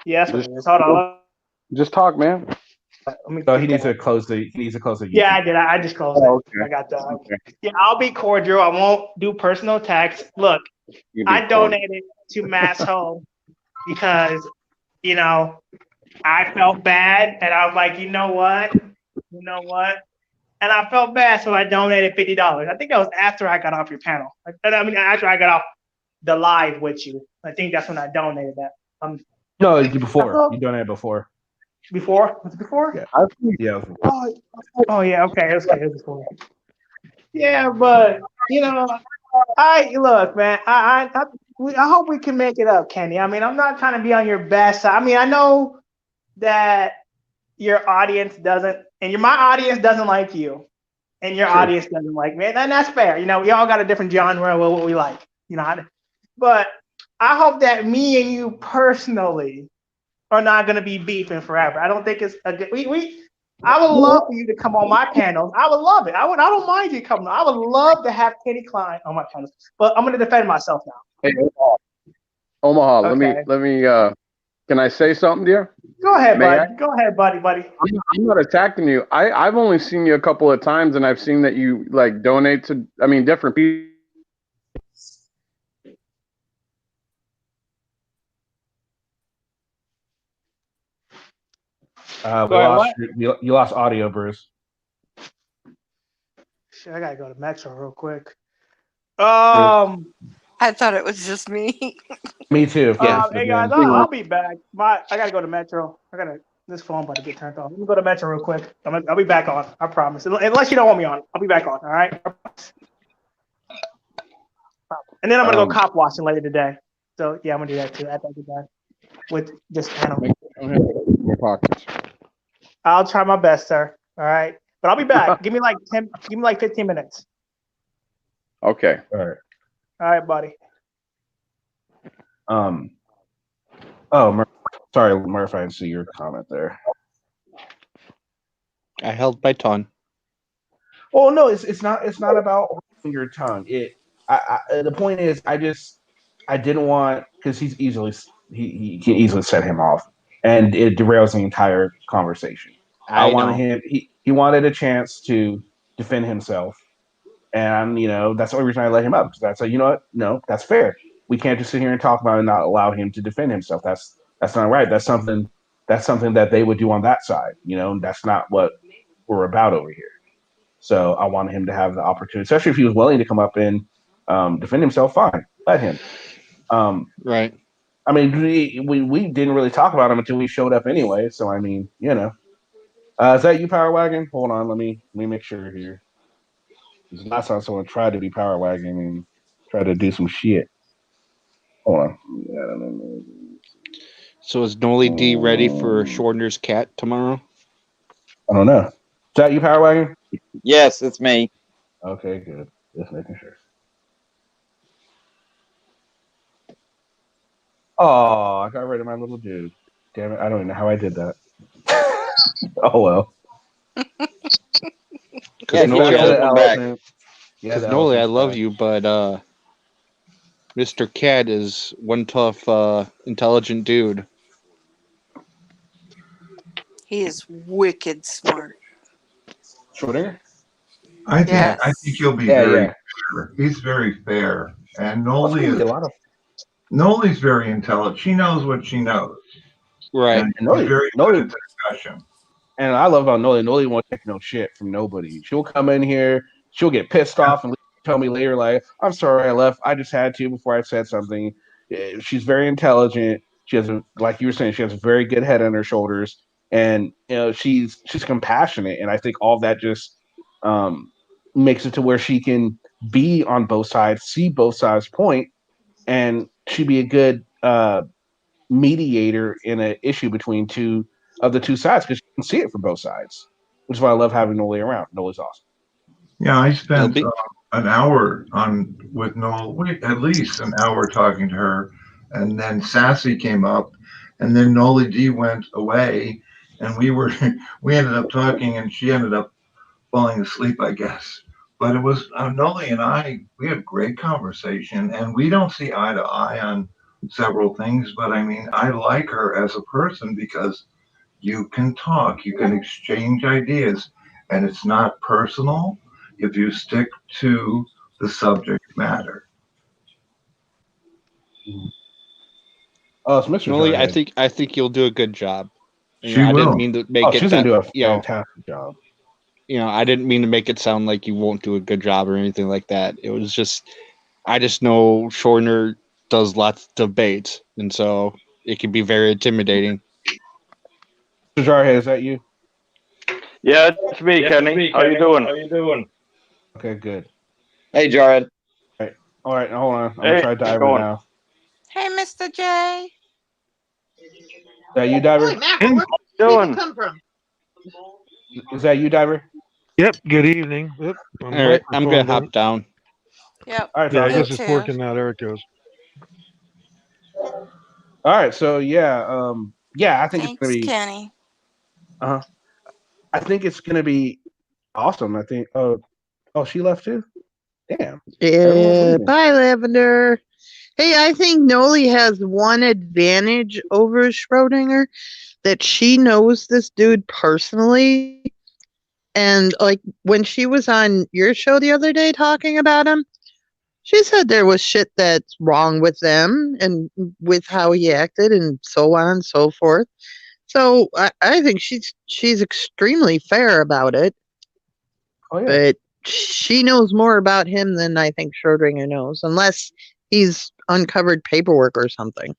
Yeah, that's what it is. Hold on. Just talk, man. So he needs to close the. He needs to close the. YouTube. Yeah, I did. I just closed it. Okay. I got that. Okay. Yeah, I'll be cordial. I won't do personal attacks. Look, I donated to Mass Home because, I felt bad, and I was like, you know what? And I felt bad, so I donated $50. I think that was after I got off your panel. After I got off the live with you. I think that's when I donated that. No, before. You donated before. Before? Was it before? Yeah. Yeah. Oh yeah. Okay. It was before. Yeah, but look, man. I hope we can make it up, Kenny. I mean, I'm not trying to be on your best side. I mean, I know that your audience doesn't, and my audience doesn't like you, and your audience doesn't like me, and that's fair. We all got a different genre of what we like. But I hope that me and you personally are not going to be beefing forever. I don't think it's a good. I would love for you to come on my panels. I would love it. I don't mind you coming. I would love to have Kenny Klein on my panels. But I'm going to defend myself now. Hey, Omaha. Okay. Let me. Can I say something to you? Go ahead, buddy. Go ahead, buddy. I'm not attacking you. I've only seen you a couple of times, and I've seen that you donate to. Different people. You lost audio, Bruce. Shit, I gotta go to Metro real quick. I thought it was just me. Me too. Hey guys, I'll be back. I gotta go to Metro. This phone about to get turned off. Let me go to Metro real quick. I'll be back on. I promise. Unless you don't want me on, I'll be back on. All right. And then I'm gonna go cop watching later today. So yeah, I'm gonna do that too. After I get done with this panel. Your pockets. I'll try my best, sir. All right, but I'll be back. Give me like 15 minutes. Okay. All right. All right, buddy. Sorry, Murph. I didn't see your comment there. I held my tongue. Oh no, it's not about holding your tongue. The point is, I didn't want, because he can easily set him off, and it derails the entire conversation. I wanted him. He wanted a chance to defend himself, and that's the only reason I let him up. Because I said, you know what? No, that's fair. we can't just sit here and talk about it and not allow him to defend himself. That's not right. That's something that they would do on that side. That's not what we're about over here. So I wanted him to have the opportunity, especially if he was willing to come up and defend himself. Fine, let him. Right. I mean, we didn't really talk about him until he showed up anyway. So I mean, is that you, Power Wagon? Hold on, let me make sure here. Because last time someone tried to be Power Wagon and tried to do some shit. Hold on. So is Noli D ready for Shorter's cat tomorrow? I don't know. Is that you, Power Wagon? Yes, it's me. Okay, good. Just making sure. Oh, I got rid of my little dude. Damn it! I don't even know how I did that. Oh well. Because Noli, I love back. you, but Mr. Cat is one tough, intelligent dude. He is wicked smart. Schrodinger? I Yes. think he'll be very fair. He's very fair, and Noli's very intelligent. She knows what she knows, right? And she's very good at discussion. And I love about Noli. Noli won't take no shit from nobody. She'll come in here, she'll get pissed off and tell me later, like, I'm sorry I left. I just had to before I said something. She's very intelligent. She has, like you were saying, she has a very good head on her shoulders. And she's compassionate. And I think all that just makes it to where she can be on both sides, see both sides' point, and she'd be a good mediator in an issue between two of the two sides because you can see it from both sides, which is why I love having Noli around. Noli's awesome. Yeah, I spent an hour with Noel, at least an hour talking to her, and then Sassy came up, and then Noli D went away, and we ended up talking, and she ended up falling asleep, I guess. But it was Noli and I. We had great conversation, and we don't see eye to eye on several things. But I mean, I like her as a person because you can talk, you can exchange ideas, and it's not personal if you stick to the subject matter. Oh, it's Mr. Noli, Jarhead. I think you'll do a good job. She will. I didn't mean to make it. She's gonna do a fantastic job. I didn't mean to make it sound like you won't do a good job or anything like that. It was just, I just know Shorter does lots of debates, and so it can be very intimidating. Mr. Jarhead, is that you? Yeah, it's me, Kenny. How you doing? Okay, good. Hey, Jared. All right, hold on. I'm gonna try Diver now. Hey, Mr. J. Is that you, Diver? Holy mackerel, where did people come from? Is that you, Diver? Yep. Good evening. Yep. All right, I'm gonna hop down. Yep. All right, yeah, I me guess too. it's working now. There it goes. All right, so I think it's gonna be. Kenny. I think it's gonna be awesome. I think. Oh, she left too. Damn. Yeah. Bye, Lavender. Hey, I think Noli has one advantage over Schrodinger, that she knows this dude personally. And like when she was on your show the other day talking about him, she said there was shit that's wrong with them and with how he acted and so on and so forth. So I think she's extremely fair about it. Oh, yeah. But she knows more about him than I think Schrodinger knows, unless he's uncovered paperwork or something.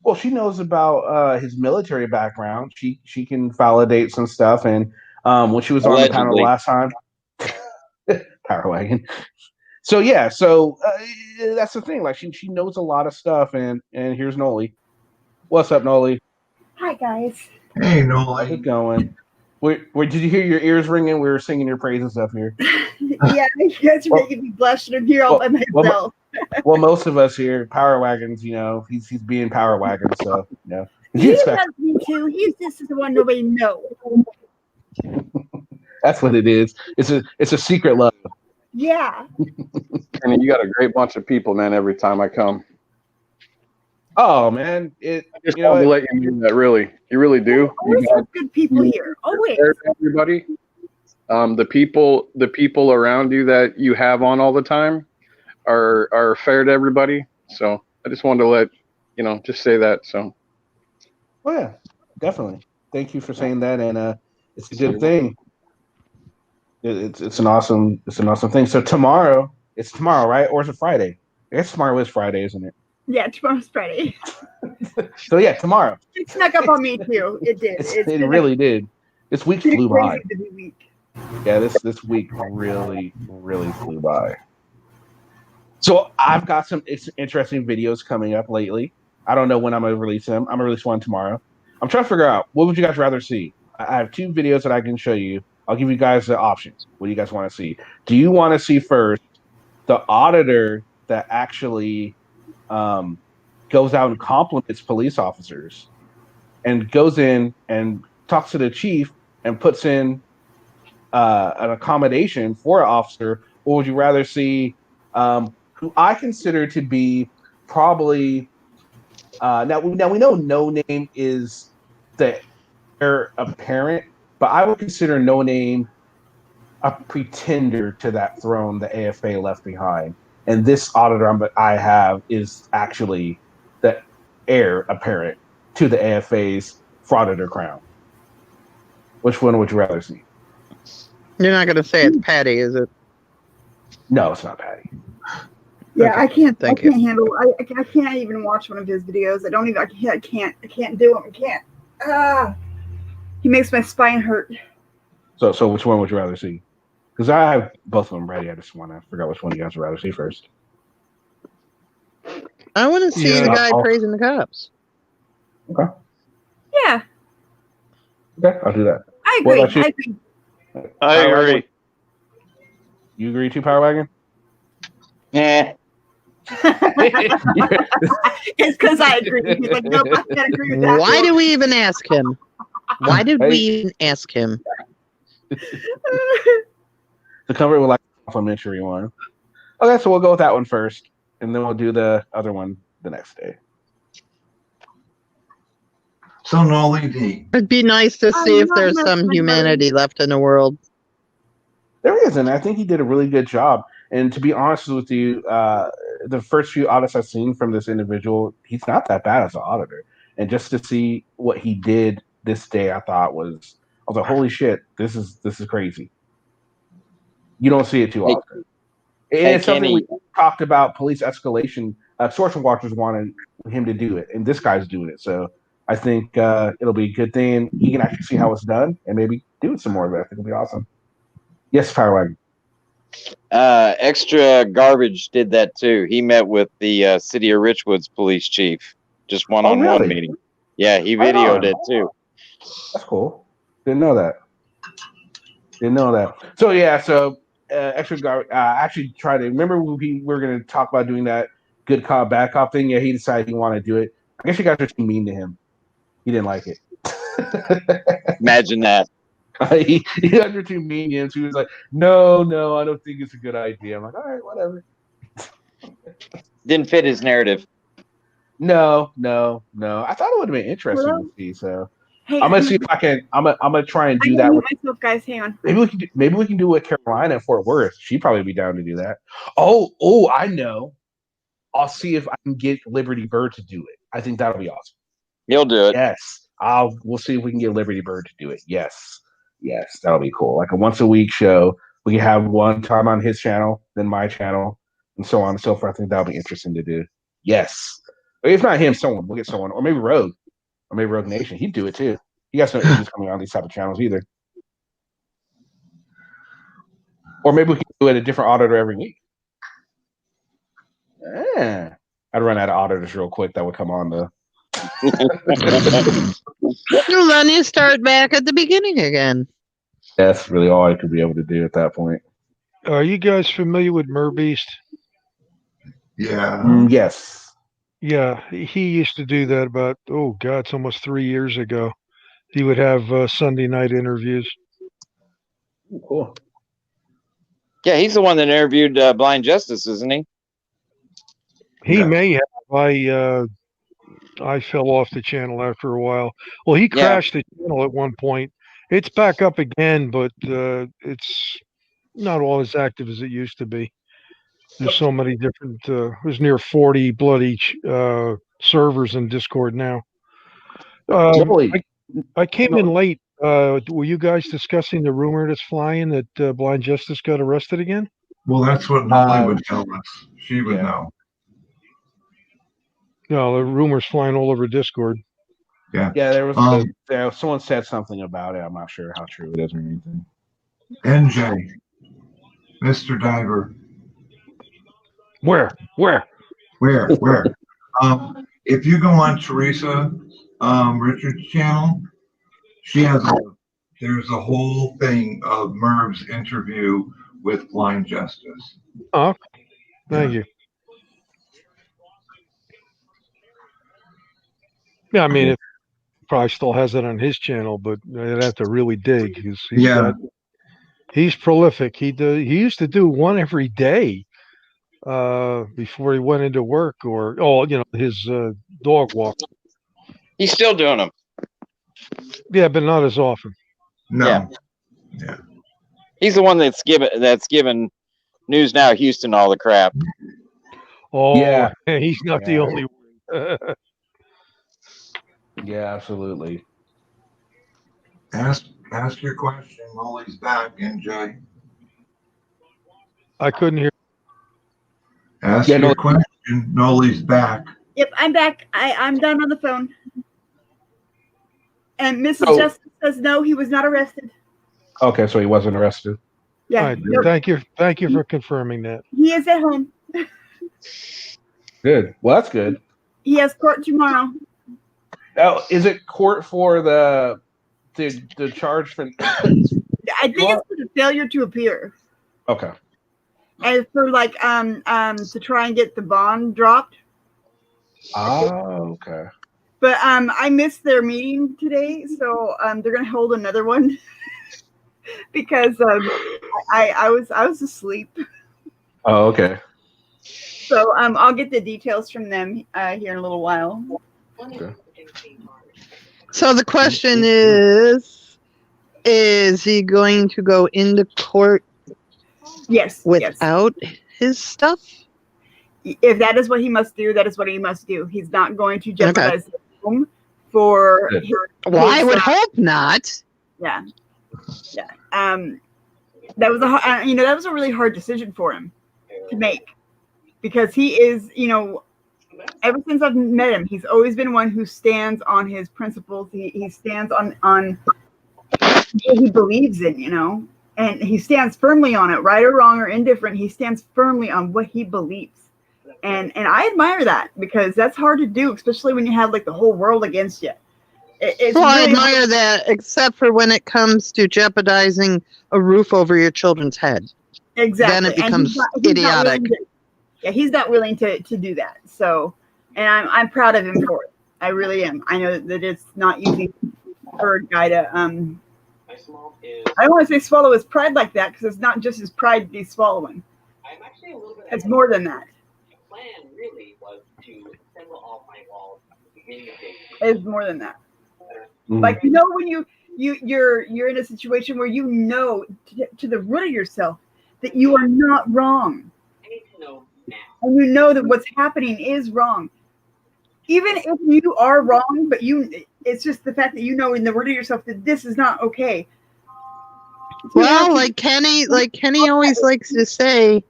Well, she knows about his military background. She can validate some stuff, and when she was on the panel last time, Power Wagon. So yeah, that's the thing. Like she knows a lot of stuff, and here's Noli. What's up, Noli? Hi guys. Hey, Noli. How's it going? Where did you hear your ears ringing? We were singing your praises up here. Yeah, you guys are making me blush and here all by myself. Well, most of us here, Power Wagons, he's being Power Wagon, so He loves me too. He's just the one nobody knows. That's what it is. It's a secret love. Yeah. And you got a great bunch of people, man. Every time I come. Oh man, I just wanted to let you know that you really do. Always have good people here. Always. Everybody, the people around you that you have on all the time are fair to everybody. So I just wanted to let just say that. So. Oh yeah, definitely. Thank you for saying that, and it's a good thing. It's an awesome thing. So tomorrow, it's tomorrow, right? Or is it Friday? I guess tomorrow is Friday, isn't it? Yeah, tomorrow's Friday. So yeah, tomorrow. It snuck up on me too. It did. It really did. This week flew by. Week. Yeah, this week really flew by. So I've got some interesting videos coming up lately. I don't know when I'm gonna release them. I'm gonna release one tomorrow. I'm trying to figure out what would you guys rather see. I have two videos that I can show you. I'll give you guys the options. What do you guys want to see? Do you want to see first the auditor that actually goes out and compliments police officers and goes in and talks to the chief and puts in an accommodation for an officer, or would you rather see who I consider to be probably now we know No Name is the heir apparent, but I would consider No Name a pretender to that throne the AFA left behind. And this auditor I have is actually the heir apparent to the AFA's frauditor crown. Which one would you rather see? You're not going to say it's Patty, is it? No, it's not Patty. Yeah, Okay. I can't. Thank I can't handle. I can't even watch one of his videos. I don't even. I can't do them. I can't. He makes my spine hurt. So which one would you rather see? Because I have both of them ready. I just want to figure out which one you guys would rather see first. I want to see the guy praising the cops. Okay. Yeah. Okay, I'll do that. I What agree. about you? I agree. You agree too, Power Wagon? Yeah. It's because I agree. He's like, nope, I can't agree with that. Why do we even ask him? Why did we even ask him? To cover it with like a complimentary one. Okay, so we'll go with that one first, and then we'll do the other one the next day. So Nolly, It'd be nice to see if there's some humanity left in the world. There isn't. I think he did a really good job. And to be honest with you, the first few audits I've seen from this individual, he's not that bad as an auditor. And just to see what he did this day, I was like, holy shit, this is crazy. You don't see it too often. It's something we talked about. Police escalation. Social watchers wanted him to do it, and this guy's doing it. So I think it'll be a good thing. He can actually see how it's done and maybe do it some more of it. I think it'll be awesome. Yes, Power Wagon. Extra Garbage did that too. He met with the City of Richwood's police chief, just one-on-one meeting. Yeah, he videoed it too. That's cool. Didn't know that. So yeah, Extra Garbage actually tried to remember we were going to talk about doing that good cop bad cop thing. Yeah, he decided he wanted to do it. I guess you guys are too mean to him. He didn't like it. Imagine that. He under too mean. He was like, no, I don't think it's a good idea. I'm like, all right, whatever. Didn't fit his narrative. No. I thought it would have been interesting to see. So Hey, I'm gonna see if I can. I'm gonna try and do that. Myself, guys, hang on. Maybe we can do it with Carolina and Fort Worth. She'd probably be down to do that. Oh, I know. I'll see if I can get Liberty Bird to do it. I think that'll be awesome. He'll do it. Yes. We'll see if we can get Liberty Bird to do it. Yes, that'll be cool. Like a once a week show. We can have one time on his channel, then my channel, and so on and so forth. I think that'll be interesting to do. Yes. But if not him, we'll get someone, or maybe Rogue Nation. He'd do it too. You guys know he's coming on these type of channels either. Or maybe we can do it a different auditor every week. Yeah. I'd run out of auditors real quick that would come on the. Well, then you start back at the beginning again. That's really all I could be able to do at that point. Are you guys familiar with Merbeast? Yeah. Yes. Yeah, he used to do that about, it's almost 3 years ago. He would have Sunday night interviews. Cool. Yeah, he's the one that interviewed Blind Justice, isn't he? He may have. I fell off the channel after a while. Well, he crashed the channel at one point. It's back up again, but it's not all as active as it used to be. There's so many different. There's near 40 bloody servers in Discord now. I came in late. Were you guys discussing the rumor that's flying that Blind Justice got arrested again? Well, that's what Molly would tell us. She would know. No, the rumors flying all over Discord. Yeah. Yeah, someone said something about it. I'm not sure how true it is or anything. NJ, Mr. Diver. Where? If you go on Teresa Richards' channel, there's a whole thing of Merv's interview with Blind Justice. Oh, thank you. Yeah, I mean, it probably still has it on his channel, but I'd have to really dig because he's prolific. He used to do one every day before he went into work or his dog walk. He's still doing them. Yeah, but not as often. No. Yeah. He's the one that's given News Now Houston all the crap. Oh, yeah. He's not the only one. Yeah, absolutely. Ask your question. Molly's back, NJ. I couldn't hear. Ask your question. Noli's back. Yep, I'm back. I'm done on the phone. And Mrs. Justice says no, he was not arrested. Okay, so he wasn't arrested. Yeah. All right, Thank you for confirming that. He is at home. Good. Well, that's good. He has court tomorrow. Oh, is it court for the charge for? I think it's for the failure to appear. Okay. And for to try and get the bond dropped. Oh, okay. But I missed their meeting today, so they're gonna hold another one because I was asleep. Oh, okay. So I'll get the details from them here in a little while. Okay. So the question is he going to go into court? Yes. Without his stuff? If that is what he must do, that is what he must do. He's not going to jeopardize the home for his, I would hope not. Yeah. That was a really hard decision for him to make because he is, ever since I've met him, he's always been one who stands on his principles. He stands on what he believes in, and he stands firmly on it, right or wrong or indifferent. He stands firmly on what he believes. And I admire that because that's hard to do, especially when you have the whole world against you. I admire that, except for when it comes to jeopardizing a roof over your children's head. Exactly. Then it becomes idiotic. He's not willing to do that. So, and I'm proud of him for it. I really am. I know that it's not easy for a guy to I don't want to say swallow his pride like that because it's not just his pride he's swallowing. It's more than that. It's more than that. When you're in a situation where to the root of yourself that you are not wrong. And you know that what's happening is wrong. Even if you are wrong, but it's just the fact that in the root of yourself that this is not okay. Well, like Kenny always likes to say,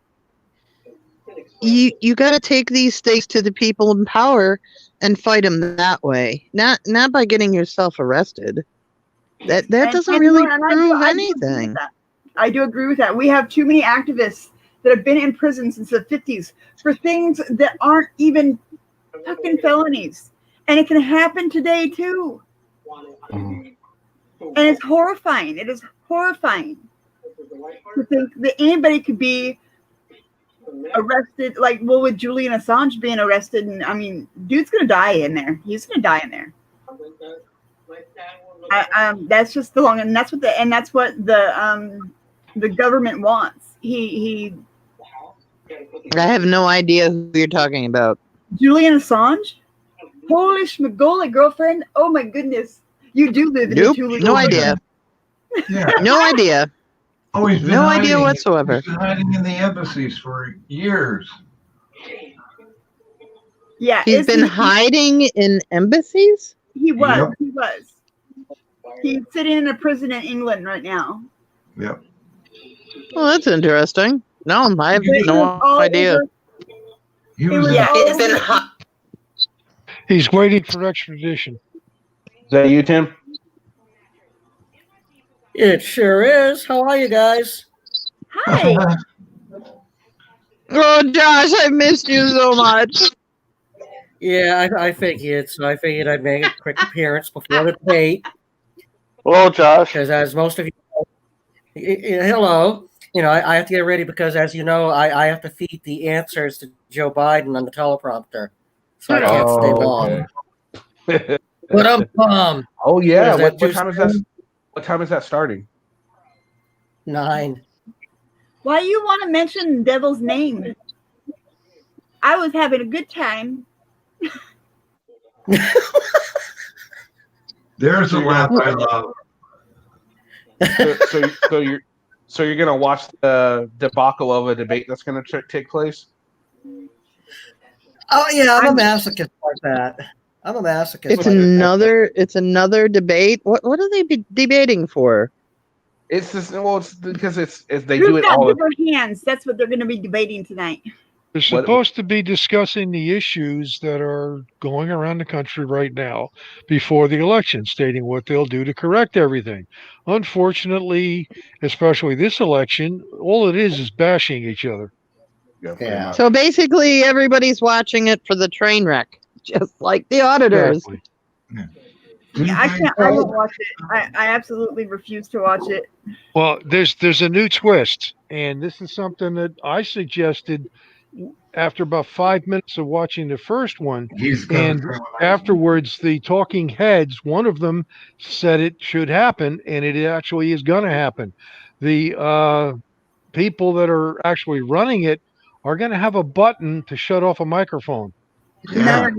you got to take these stakes to the people in power and fight them that way, not by getting yourself arrested. That doesn't really prove anything. I do agree with that. We have too many activists that have been in prison since the 50s for things that aren't even fucking felonies, and it can happen today too. And it's horrifying. It is horrifying to think that anybody could be arrested, with Julian Assange being arrested, and dude's gonna die in there. He's gonna die in there. That's just the long, and that's what the government wants. I have no idea who you're talking about. Julian Assange? Holy schmagola, girlfriend! Oh my goodness, you do live in a no idea. Yeah. No idea. Oh, he's been No hiding. idea whatsoever. He's been hiding in the embassies for years. Yeah, He's been hiding in embassies? He was. Yep. He was. He's sitting in a prison in England right now. Yep. Well, that's interesting. No, I have But it was no all idea. over- He it was was in- all It's been over- hot. He's waiting for extradition. Is that you, Tim? It sure is. How are you guys? Hi. Oh, Josh, I missed you so much. Yeah, I figured. So I figured I'd make a quick appearance before the debate. Hello, Josh. Because as most of you know, hello. You know, I have to get ready because, as you know, I have to feed the answers to Joe Biden on the teleprompter. So I can't stay long. Okay. But Oh yeah. What is that, What time is that? What time is that starting? 9. Why you want to mention Devil's name? I was having a good time. There's a laugh I love. So you're gonna watch the debacle of a debate that's gonna take place? Oh yeah, I'm a masochist like that. I'm a masochist. It's another debate. What are they debating for? It's just it's because they Who's do it got all. bigger hands? That's what they're going to be debating tonight. They're supposed to be discussing the issues that are going around the country right now before the election, stating what they'll do to correct everything. Unfortunately, especially this election, all it is bashing each other. Yeah. So basically, everybody's watching it for the train wreck, just like the auditors. Exactly. Yeah, I won't watch it. I absolutely refuse to watch it. Well, there's a new twist, and this is something that I suggested after about 5 minutes of watching the first one. And afterwards, the talking heads, one of them said it should happen, and it actually is going to happen. The people that are actually running it are going to have a button to shut off a microphone. Yeah.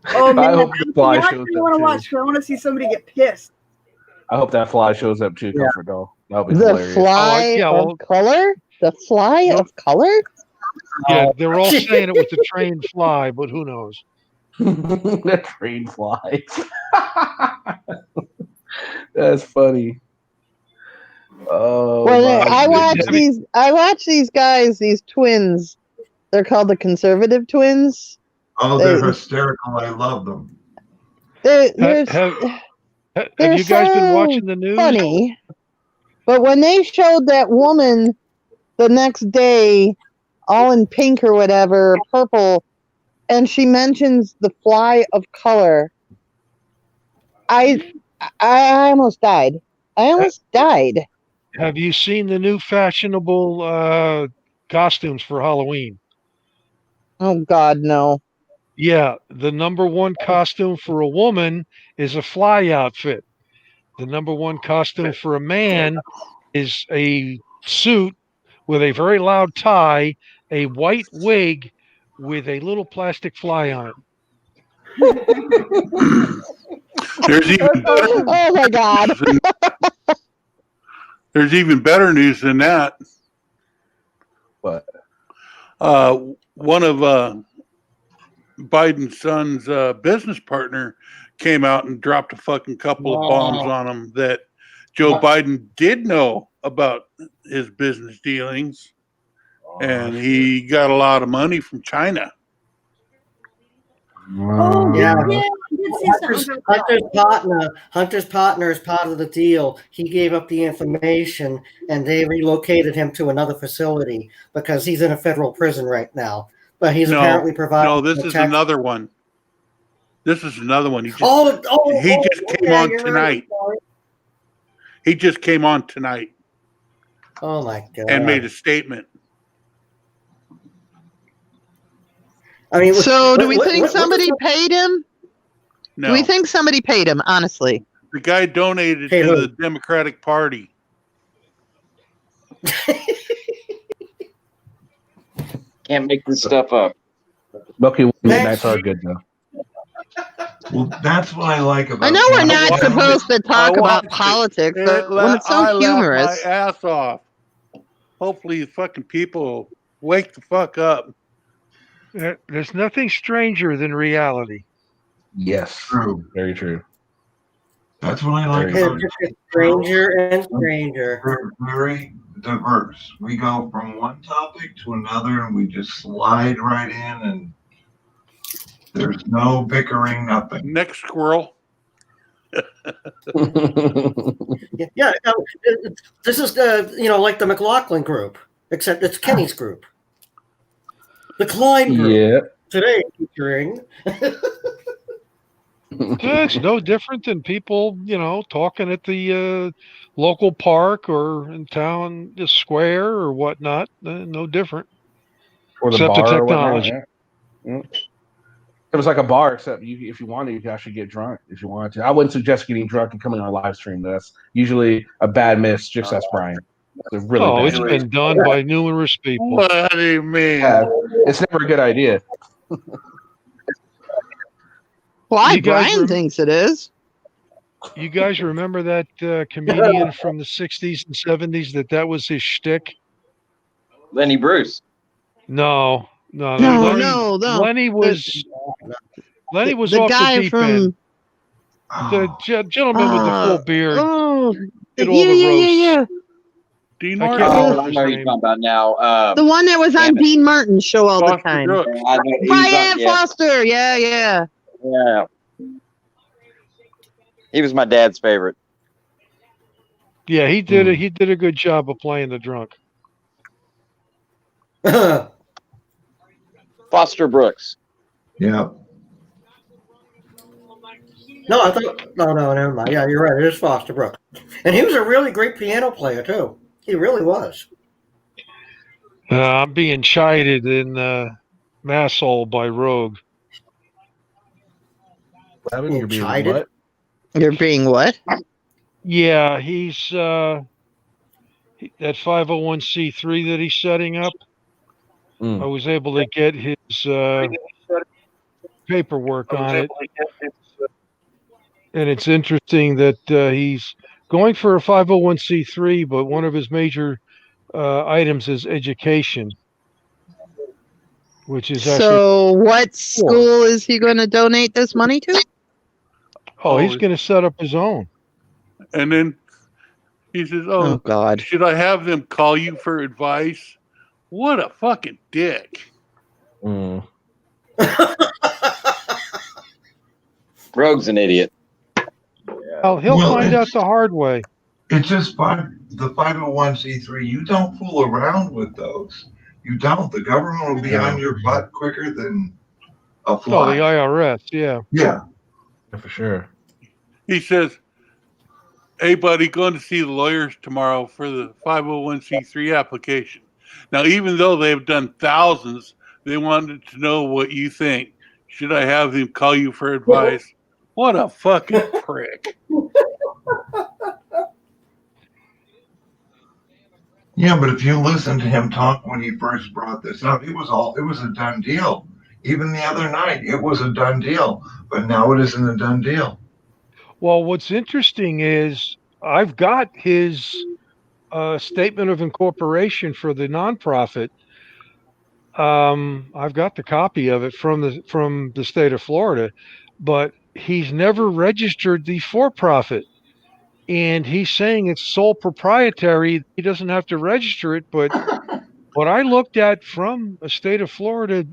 Oh man, I hope the fly I shows actually up want to too. watch. I want to see somebody get pissed. I hope that fly shows up too, Comfort Doll. That'll be The hilarious. fly of color? The fly of color? Yeah, they're all saying it with the trained fly, but who knows? The train fly. That's funny. Oh, Well, my I watch these guys, these twins. They're called the conservative twins. Oh, they're hysterical. I love them. They're Have they're you guys been so watching the news? funny. But when they showed that woman the next day, all in pink or whatever, purple, and she mentions the fly of color, I almost died. I almost died. Have you seen the new fashionable costumes for Halloween? Oh God, no. Yeah, the number one costume for a woman is a fly outfit. The number one costume for a man is a suit with a very loud tie, a white wig with a little plastic fly on it. There's even Oh my God. there's even better news than that. What? One of Biden's son's business partner came out and dropped a fucking couple of bombs on him that Joe Biden did know about his business dealings, and he got a lot of money from China. Oh Yeah. yeah, I did see something about that. Hunter's partner is part of the deal. He gave up the information, and they relocated him to another facility because he's in a federal prison right now. But he's apparently providing. No, this is another one. This is another one. He just came yeah, on you're right. tonight. He just came on tonight Oh my God! and made a statement. I mean, So do we think somebody paid him? No, Do we think somebody paid him, honestly? the guy donated Hey, to who? the Democratic Party. Can't make this stuff up. Milky Way nights are good though. Well, that's what I like about. I know we're not watched supposed to talk I about watched politics, It but when la- it's so I laughed humorous. my ass off. Hopefully, the fucking people wake the fuck up. There's nothing stranger than reality. Yes. True. Very true. That's what I like Very about It just gets stranger and stranger. We're very diverse. We go from one topic to another, and we just slide right in, and there's no bickering, nothing. Next squirrel. Yeah, this is like the McLaughlin group, except it's Kenny's group. The Klein group. Yeah. Today featuring. Yeah, it's no different than people, talking at the local park or in town, the square or whatnot. No different. Or the Except bar the or whatnot. technology. Yeah. It was like a bar, except if you wanted, you could actually get drunk if you wanted to. I wouldn't suggest getting drunk and coming on a live stream. That's usually a bad miss. Just that's Brian. It's a really bad It's miss. been done by numerous people. What do you mean? Yeah, it's never a good idea. Why? You guys Brian thinks it is. You guys remember that comedian from the 60s and 70s that was his shtick? Lenny Bruce. No. No. Lenny was the off guy the deep from end. The gentleman with the full beard. Did all the roasts. Yeah. Dean I Martin. can't I remember know his who you're name. talking about now. The one that was on damn it. Dean Martin's show all the Foster time. Brooks. I know, he's Brian on- yeah. Foster. Yeah. Yeah. He was my dad's favorite. Yeah, he did He did a good job of playing the drunk. Foster Brooks. Yeah. No, I thought. No, never mind. Yeah, you're right. It is Foster Brooks, and he was a really great piano player too. He really was. I'm being chided in Masshole by Rogue. You're being chided? what? You're being what? Yeah, he's that 501c3 that he's setting up. I was able to get his paperwork on it. And it's interesting that he's going for a 501c3, but one of his major items is education, which is So, what school is he going to donate this money to? he's going to set up his own. And then he says, Oh, God. Should I have them call you for advice? What a fucking dick. Rogue's an idiot. Well, he'll find out the hard way. It's just the 501c3. You don't fool around with those. You don't. The government will be on your butt quicker than a fly. Oh, the IRS, yeah. Yeah. For sure. He says, hey, buddy, going to see the lawyers tomorrow for the 501c3 application. Now, even though they've done thousands, they wanted to know what you think. Should I have them call you for advice? What a fucking prick. Yeah, but if you listen to him talk when he first brought this up, it was a done deal. Even the other night, it was a done deal. But now it isn't a done deal. Well, what's interesting is I've got his statement of incorporation for the nonprofit. I've got the copy of it from the state of Florida, but he's never registered the for-profit. And he's saying it's sole proprietary. He doesn't have to register it. But what I looked at from a state of Florida,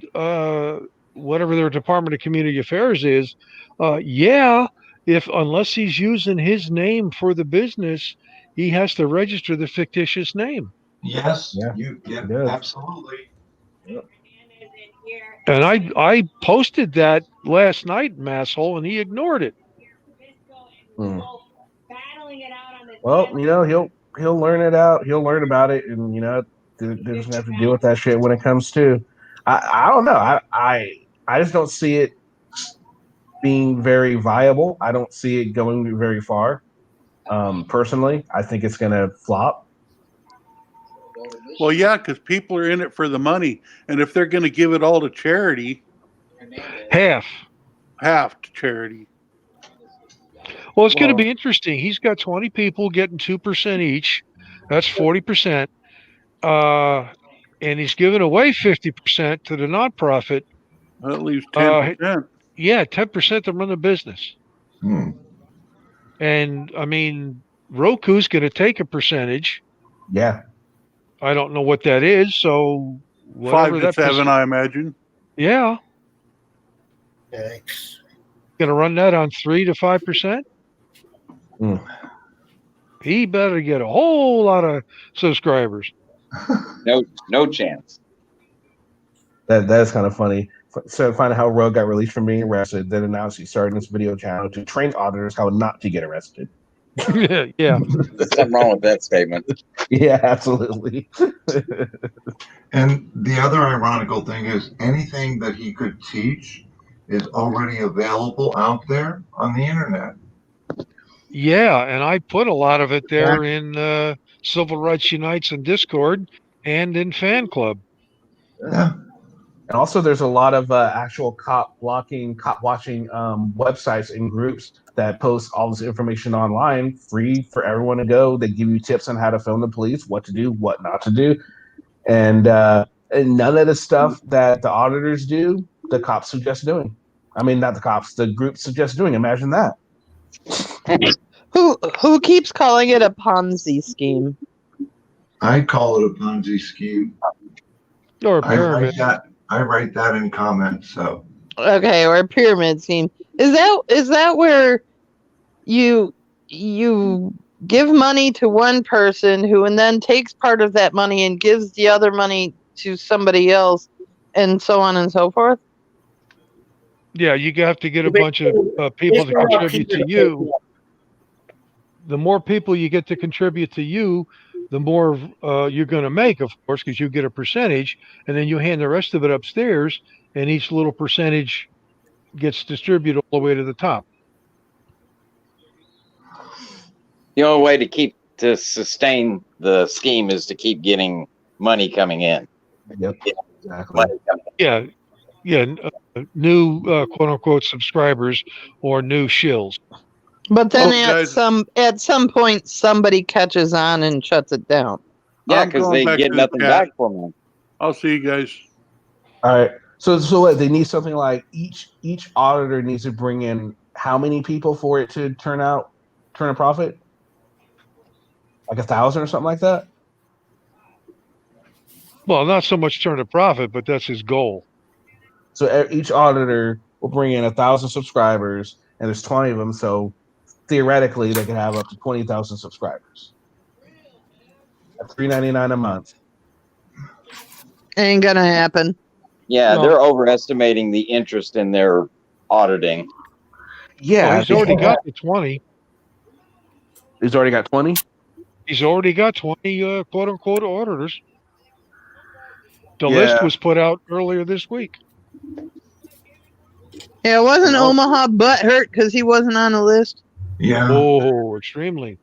whatever their Department of Community Affairs is, unless he's using his name for the business, he has to register the fictitious name. Yes, absolutely. Yep. And I posted that last night, Masshole, and he ignored it. Well, he'll learn it out. He'll learn about it, and doesn't have to deal with that shit when it comes to. I don't know. I just don't see it being very viable. I don't see it going very far. Personally, I think it's going to flop. Well, yeah, because people are in it for the money, and if they're going to give it all to charity, half half to charity. Well, it's going to be interesting. He's got 20 people getting 2% each. That's 40%. And he's giving away 50% to the nonprofit. That leaves 10%. Yeah, 10% to run the business. And I mean, Roku's going to take a percentage. Yeah. I don't know what that is. So 5 to 7, I imagine. Yeah. Yikes. Going to run that on 3 to 5%. He better get a whole lot of subscribers. No chance. That's kind of funny. So finding how Rogue got released from being arrested, then announced he's starting this video channel to train auditors how not to get arrested. Yeah. There's something wrong with that statement. Yeah, absolutely. And the other ironical thing is anything that he could teach is already available out there on the internet. Yeah, and I put a lot of it there in Civil Rights Unites and Discord and in Fan Club. Yeah. And also, there's a lot of actual cop watching websites and groups that post all this information online, free for everyone to go. They give you tips on how to phone the police, what to do, what not to do, and none of the stuff that the auditors do, the cops suggest doing. I mean, not the cops, the group suggests doing. Imagine that. Who keeps calling it a Ponzi scheme? I call it a Ponzi scheme. Or a pyramid. I write that in comments. So Okay, or a pyramid scheme. Is that where you give money to one person who and then takes part of that money and gives the other money to somebody else, and so on and so forth? Yeah, you have to get a bunch of people to contribute to you. The more people you get to contribute to you, the more you're going to make, of course, because you get a percentage, and then you hand the rest of it upstairs, and each little percentage gets distributed all the way to the top. The only way to sustain the scheme is to keep getting money coming in. Yep, exactly. Yeah, new quote unquote subscribers or new shills. But then at some point somebody catches on and shuts it down. Yeah, because they get nothing back from them. I'll see you guys. All right. So what, they need something like each auditor needs to bring in how many people for it to turn a profit? Like 1,000 or something like that? Well, not so much turn a profit, but that's his goal. So each auditor will bring in 1,000 subscribers, and there's 20 of them. So theoretically, they can have up to 20,000 subscribers at $3.99 a month. Ain't gonna happen. Yeah, they're overestimating the interest in their auditing. Yeah, he's already got the 20. He's already got 20? He's already got 20 quote unquote auditors. The list was put out earlier this week. Yeah, wasn't Omaha butthurt because he wasn't on the list? Yeah. Oh, extremely.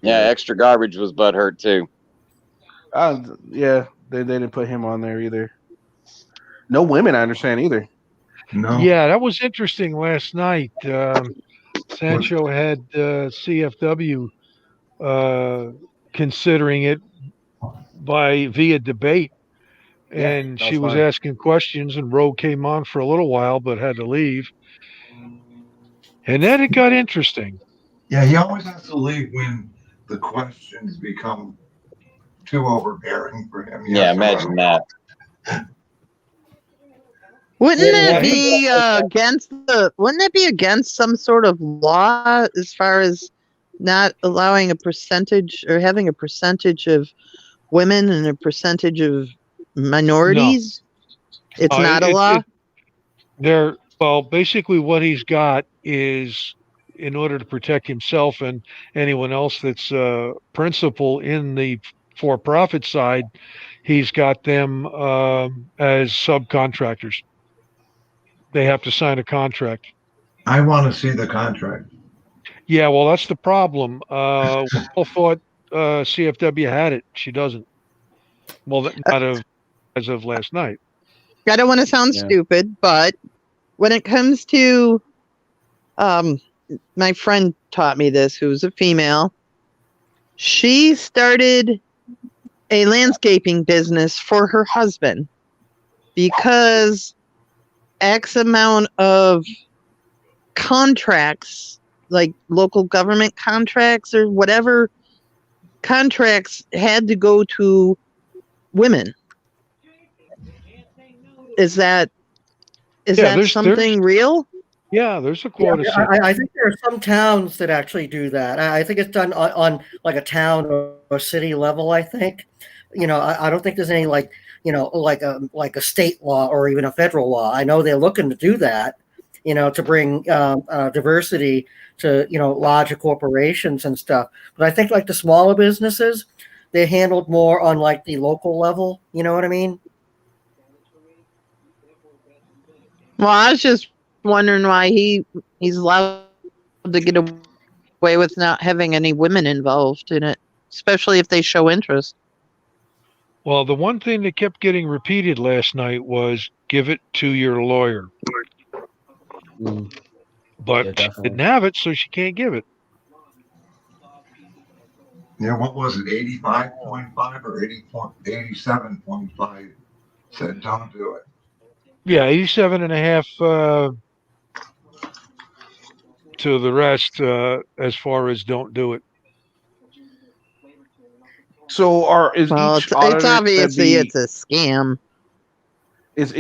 Yeah, extra garbage was butthurt too. Yeah, they didn't put him on there either. No women, I understand, either. No. Yeah, that was interesting last night. Sancho had CFW considering it via debate. And she was asking questions, and Rogue came on for a little while, but had to leave. And then it got interesting. Yeah, he always has to leave when the questions become too overbearing for him. Yeah, imagine that. Wouldn't that be against some sort of law as far as not allowing a percentage or having a percentage of women and a percentage of minorities? No. It's not a law? Basically what he's got is, in order to protect himself and anyone else that's principal in the for-profit side, he's got them as subcontractors. They have to sign a contract. I want to see the contract. Yeah, well, that's the problem. We all thought CFW had it. She doesn't. Well, not as of last night. I don't want to sound stupid, but when it comes to My friend taught me this, who's a female. She started a landscaping business for her husband because X amount of contracts, like local government contracts or whatever contracts, had to go to women. Is that something real? Yeah, there's a quota. Yeah, I think there are some towns that actually do that. I think it's done on like a town or city level. I think, I don't think there's any like a state law or even a federal law. I know they're looking to do that, to bring diversity to larger corporations and stuff. But I think like the smaller businesses, they're handled more on like the local level. You know what I mean? Well, I was just wondering why he's allowed to get away with not having any women involved in it, especially if they show interest. Well, the one thing that kept getting repeated last night was give it to your lawyer. But she didn't have it, so she can't give it. Yeah, what was it, 85.5 or 87.5 said don't do it. Yeah, 87.5 to the rest as far as don't do it. So it's obviously it's a scam. Is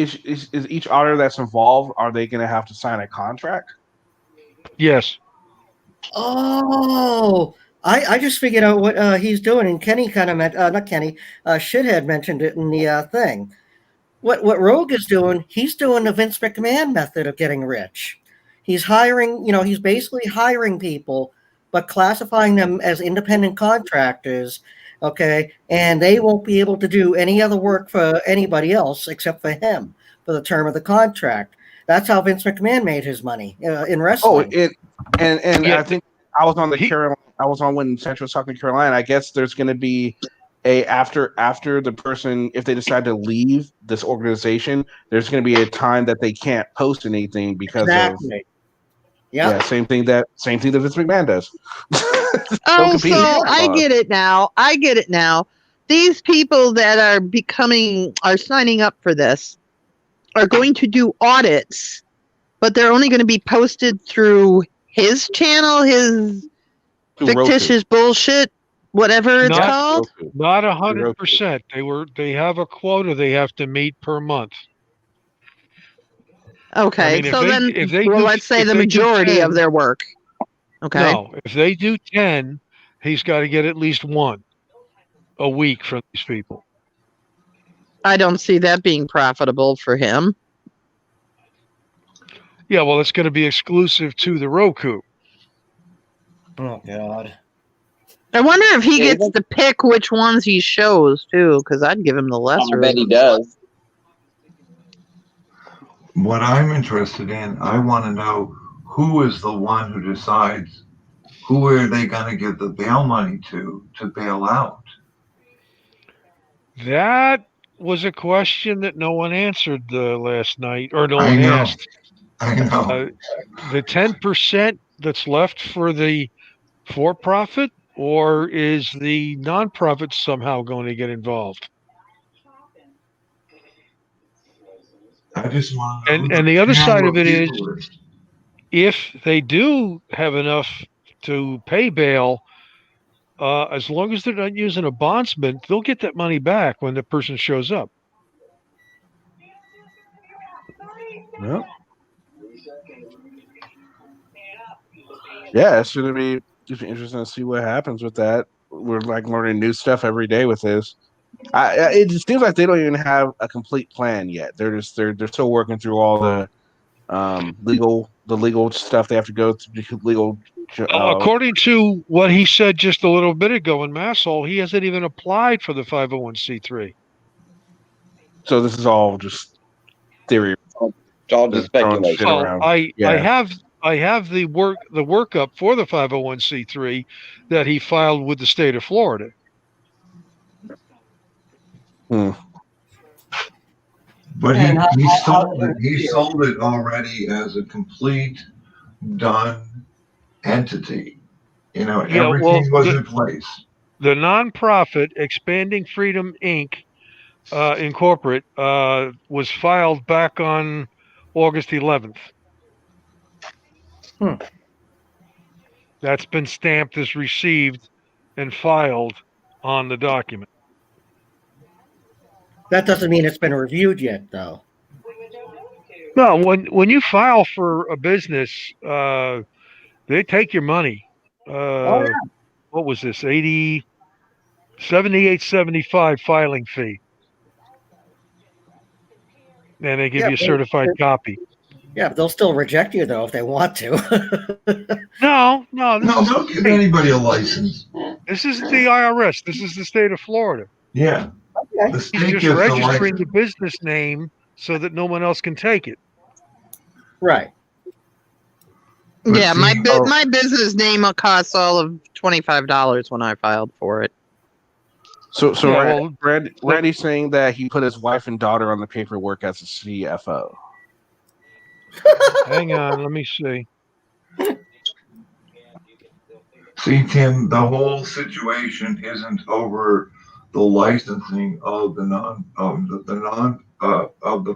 each auditor that's involved, are they going to have to sign a contract? Yes. Oh, I just figured out what he's doing, and Kenny kind of not Kenny, Shithead mentioned it in the thing. What Rogue is doing, he's doing the Vince McMahon method of getting rich. He's hiring, he's basically hiring people, but classifying them as independent contractors, okay, and they won't be able to do any other work for anybody else except for him for the term of the contract. That's how Vince McMahon made his money in wrestling. I think I was on I was on when Central South Carolina. I guess there's going to be after the person, if they decide to leave this organization, there's going to be a time that they can't post anything because of same thing that Vince McMahon does. Oh, so I get it now. These people that are signing up for this are going to do audits, but they're only going to be posted through his channel, his fictitious bullshit, whatever it's called. Not 100%. They have a quota they have to meet per month. Okay, let's say the majority of their work. Okay. No, if they do 10, he's got to get at least one a week from these people. I don't see that being profitable for him. Yeah, well, it's going to be exclusive to the Roku. Oh, God. I wonder if he gets to pick which ones he shows, too, because I'd give him the lesser. I bet he does. What I'm interested in, I want to know who is the one who decides who are they going to give the bail money to bail out. That was a question that no one answered last night, or no one asked. I know. The 10% that's left for the for-profit, or is the nonprofit somehow going to get involved? I just want to know. And the other side of it is, if they do have enough to pay bail, as long as they're not using a bondsman, they'll get that money back when the person shows up. Yep. Yeah, it's going to be interesting to see what happens with that. We're like learning new stuff every day with this. It just seems like they don't even have a complete plan yet. They're still working through all the legal stuff they have to go through. Legal. According to what he said just a little bit ago in Massall, he hasn't even applied for the 501c3. So this is all just theory. It's all just speculation. I have the workup for the 501c3 that he filed with the state of Florida. But he sold it already as a complete done entity. You know, Yeah, everything was in place. The nonprofit Expanding Freedom Inc. Incorporate was filed back on August 11th. That's been stamped as received and filed on the document. That doesn't mean it's been reviewed yet, though. No, when you file for a business, they take your money. Oh, yeah. What was this? 78.75 filing fee. And they give you a certified copy. Yeah, but they'll still reject you though if they want to. No, Don't give anybody a license. This isn't the IRS. This is the state of Florida. Yeah. Okay. The He's state just gives the registering license. the business name so that no one else can take it. Right. Yeah, my business name costs all of $25 when I filed for it. So Yeah, Randy's saying that he put his wife and daughter on the paperwork as a CFO. Hang on, let me see. See, Tim, the whole situation isn't over the licensing of of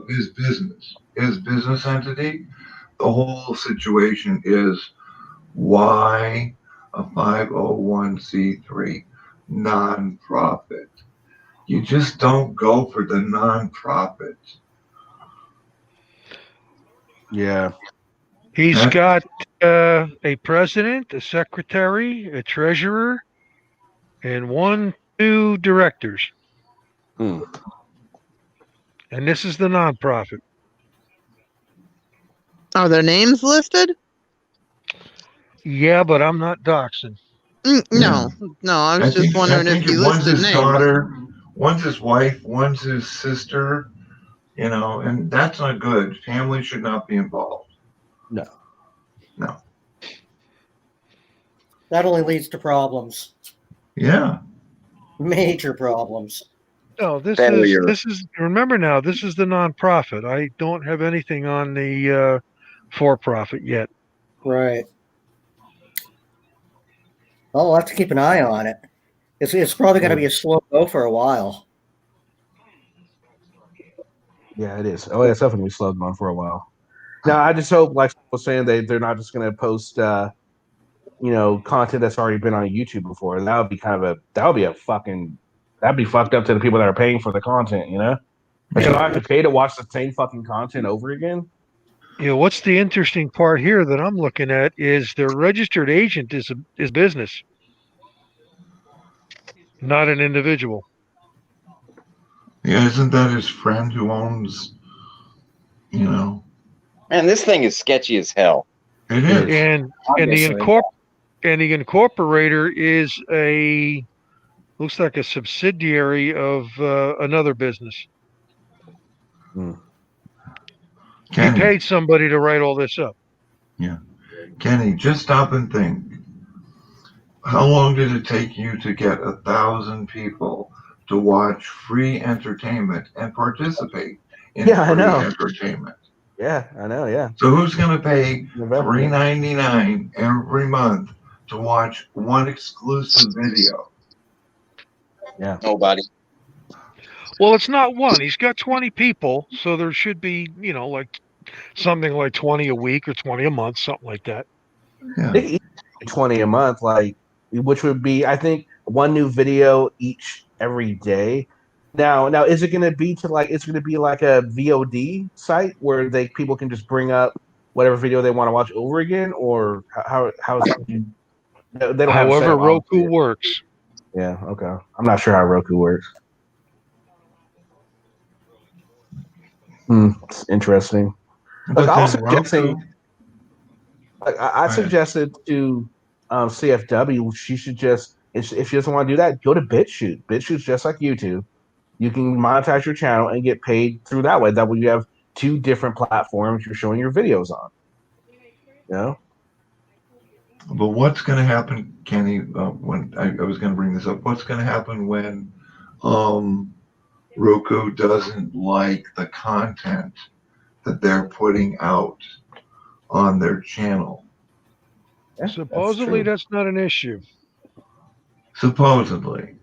his business entity. The whole situation is why a 501c3 nonprofit. You just don't go for the nonprofit. Yeah. He's got a president, a secretary, a treasurer, and 2 directors. And this is the nonprofit. Are their names listed? Yeah, but I'm not doxing. No, I was just wondering if you one's listed his names. daughter, one's his wife, one's his sister, you know, and that's not good. Family should not be involved. No. That only leads to problems. Yeah. Major problems. No, this Failure. is remember now, this is the nonprofit. I don't have anything on the for-profit yet. Right. Well, we'll have to keep an eye on it. It's probably going to be a slow go for a while. Yeah, it is. Oh, yeah, it's definitely slowed on for a while. Now, I just hope, like I was saying, they're not just going to post, content that's already been on YouTube before. That would be that'd be fucked up to the people that are paying for the content, you know? Like, I have to pay to watch the same fucking content over again? What's the interesting part here that I'm looking at is their registered agent is business, not an individual. Yeah, isn't that his friend who owns, Man, this thing is sketchy as hell. It is. And the incorporator is looks like a subsidiary of another business. He paid somebody to write all this up. Yeah. Kenny, just stop and think. How long did it take you to get 1,000 people to watch free entertainment and participate in free entertainment? Yeah, I know, yeah. So who's going to pay $3.99 every month to watch one exclusive video? Yeah. Nobody. Well, it's not one. He's got 20 people, so there should be, like something like 20 a week or 20 a month, something like that. Yeah. 20 a month, which would be, I think, one new video each every day. Now, is it going to be like a VOD site where people can just bring up whatever video they want to watch over again, or how is it? They don't have however Roku works. Yeah, okay. I'm not sure how Roku works. It's interesting. Look, I was suggesting. I suggested to CFW she should just, if she doesn't want to do that, go to BitChute. BitChute's just like YouTube. You can monetize your channel and get paid through that way. That way you have 2 different platforms you're showing your videos on. You know? But what's going to happen, Kenny, when I was going to bring this up, what's going to happen when Roku doesn't like the content that they're putting out on their channel. Yeah, Supposedly, that's not an issue. Supposedly.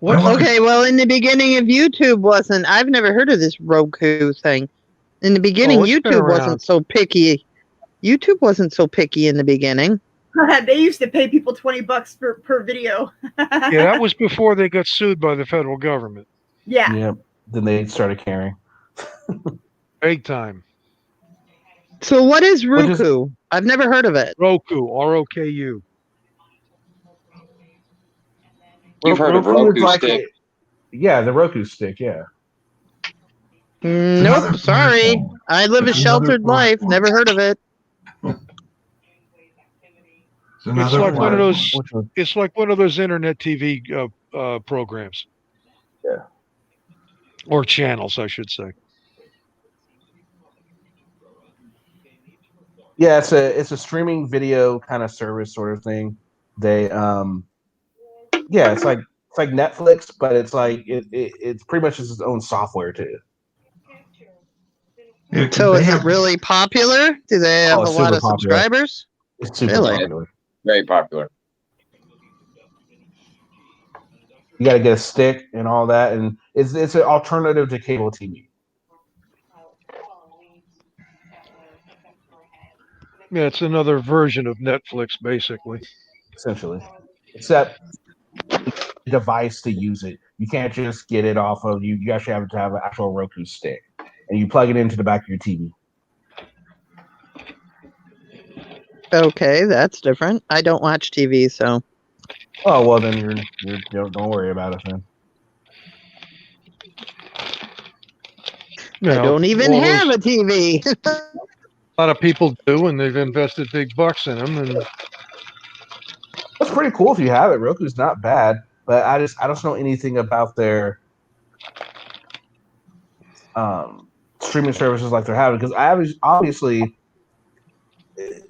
Okay, well, in the beginning of YouTube wasn't. I've never heard of this Roku thing. In the beginning, it's been YouTube around. wasn't so picky. YouTube wasn't so picky in the beginning. They used to pay people $20 per video. Yeah, that was before they got sued by the federal government. Yeah. Yeah. Then they started caring. Big time. So what is Roku? I've never heard of it. Roku, R-O-K-U. You've heard of Roku stick? Yeah, the Roku stick. Yeah. Nope, sorry. I live a sheltered life. Never heard of it. It's like one of those. It's like one of those internet TV programs. Yeah. Or channels, I should say. Yeah, it's a streaming video kind of service sort of thing. They yeah, it's like Netflix, but it's like it's pretty much its own software too. So is it really popular? Do they have a lot of subscribers? It's super popular. Very popular. You got to get a stick and all that, and it's an alternative to cable TV. Yeah, it's another version of Netflix, basically. Essentially, except a device to use it. You can't just get it off of you. You actually have to have an actual Roku stick, and you plug it into the back of your TV. Okay, that's different. I don't watch TV, so. Oh well, then you're don't worry about it then. I don't even have a TV. A lot of people do, and they've invested big bucks in them, and that's pretty cool if you have it. Roku's not bad, but I don't know anything about their streaming services like they're having, because obviously.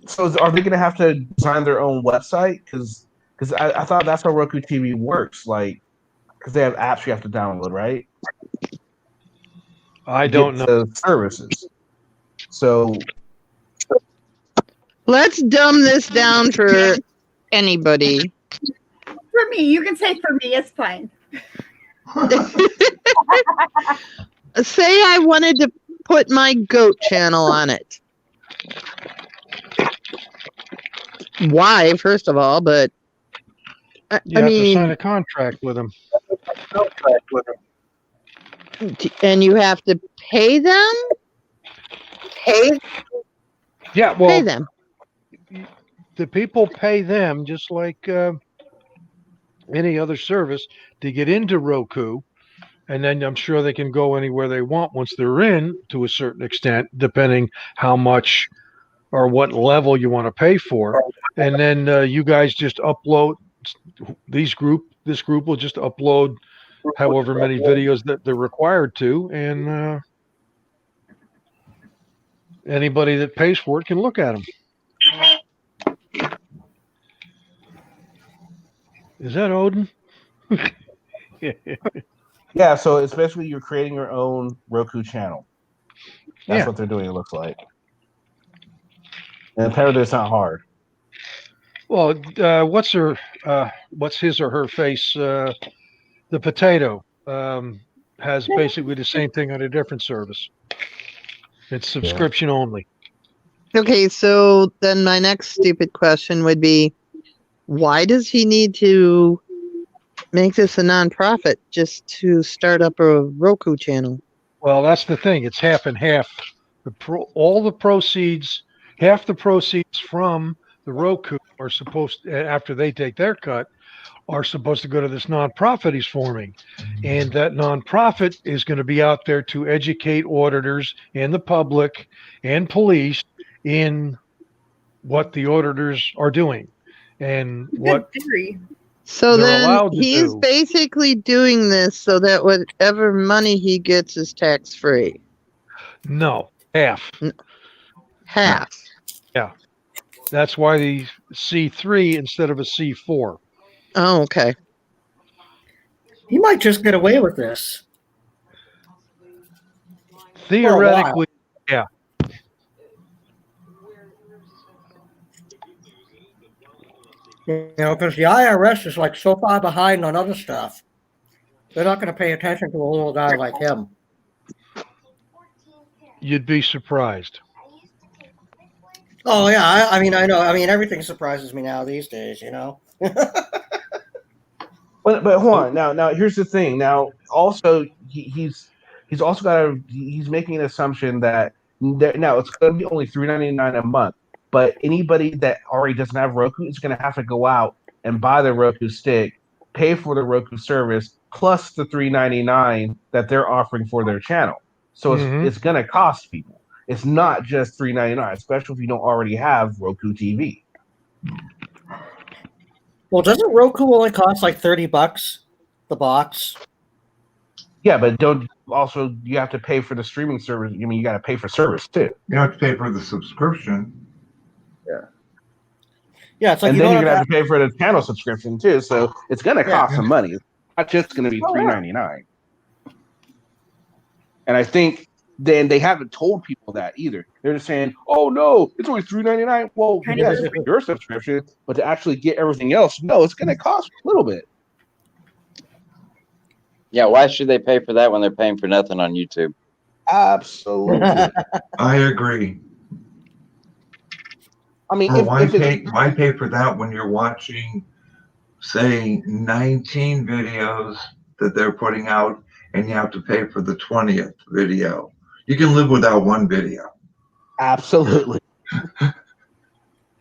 So are they going to have to design their own website? Because I thought that's how Roku TV works. Like, because they have apps you have to download, right? I don't know the services. So let's dumb this down for anybody. For me, you can say for me, it's fine. Say I wanted to put my goat channel on it. Why, first of all, but you have to sign a contract with them. And you have to pay them? Yeah, well, pay them. The people pay them just like any other service to get into Roku, and then I'm sure they can go anywhere they want once they're in, to a certain extent, depending how much or what level you want to pay for. And then you guys just upload this group will just upload however many videos that they're required to, and anybody that pays for it can look at them. Is that Odin? yeah, so it's basically you're creating your own Roku channel. That's what they're doing, it looks like. And apparently it's not hard. Well, what's his or her face? The potato has basically the same thing on a different service. It's subscription only. Okay, so then my next stupid question would be, why does he need to make this a nonprofit just to start up a Roku channel? Well, that's the thing. It's half and half. All the proceeds, half the proceeds from the Roku are supposed, after they take their cut, are supposed to go to this nonprofit he's forming. And that nonprofit is going to be out there to educate auditors and the public and police in what the auditors are doing and what so they're then allowed to he's do. basically doing this so that whatever money he gets is tax-free. No, half. Half. Yeah. That's why the C3 instead of a C4. Oh, okay. He might just get away with this. Theoretically, yeah. You know, because the IRS is like so far behind on other stuff. They're not going to pay attention to a little guy like him. You'd be surprised. Oh yeah, I mean, I know. I mean, everything surprises me now these days. You know. But hold on. Now here's the thing. Now also he's also got he's making an assumption that now it's going to be only $3.99 a month. But anybody that already doesn't have Roku is going to have to go out and buy the Roku stick, pay for the Roku service plus the $3.99 that they're offering for their channel. So it's going to cost people. It's not just $3.99, especially if you don't already have Roku TV. Well, doesn't Roku only cost like $30 the box? Yeah, but don't also you have to pay for the streaming service. I mean, you got to pay for service too. You have to pay for the subscription. Yeah. Yeah, it's like and you then don't you're gonna have to pay for the channel subscription too. So it's gonna cost some money. It's not just gonna be $3.99. And I think then they haven't told people that either. They're just saying, "Oh no, it's only $3.99." Well, yes, for your subscription, but to actually get everything else, no, it's gonna cost a little bit. Yeah, why should they pay for that when they're paying for nothing on YouTube? Absolutely. I agree. I mean, why pay for that when you're watching, say, 19 videos that they're putting out, and you have to pay for the 20th video? You can live without one video. Absolutely. And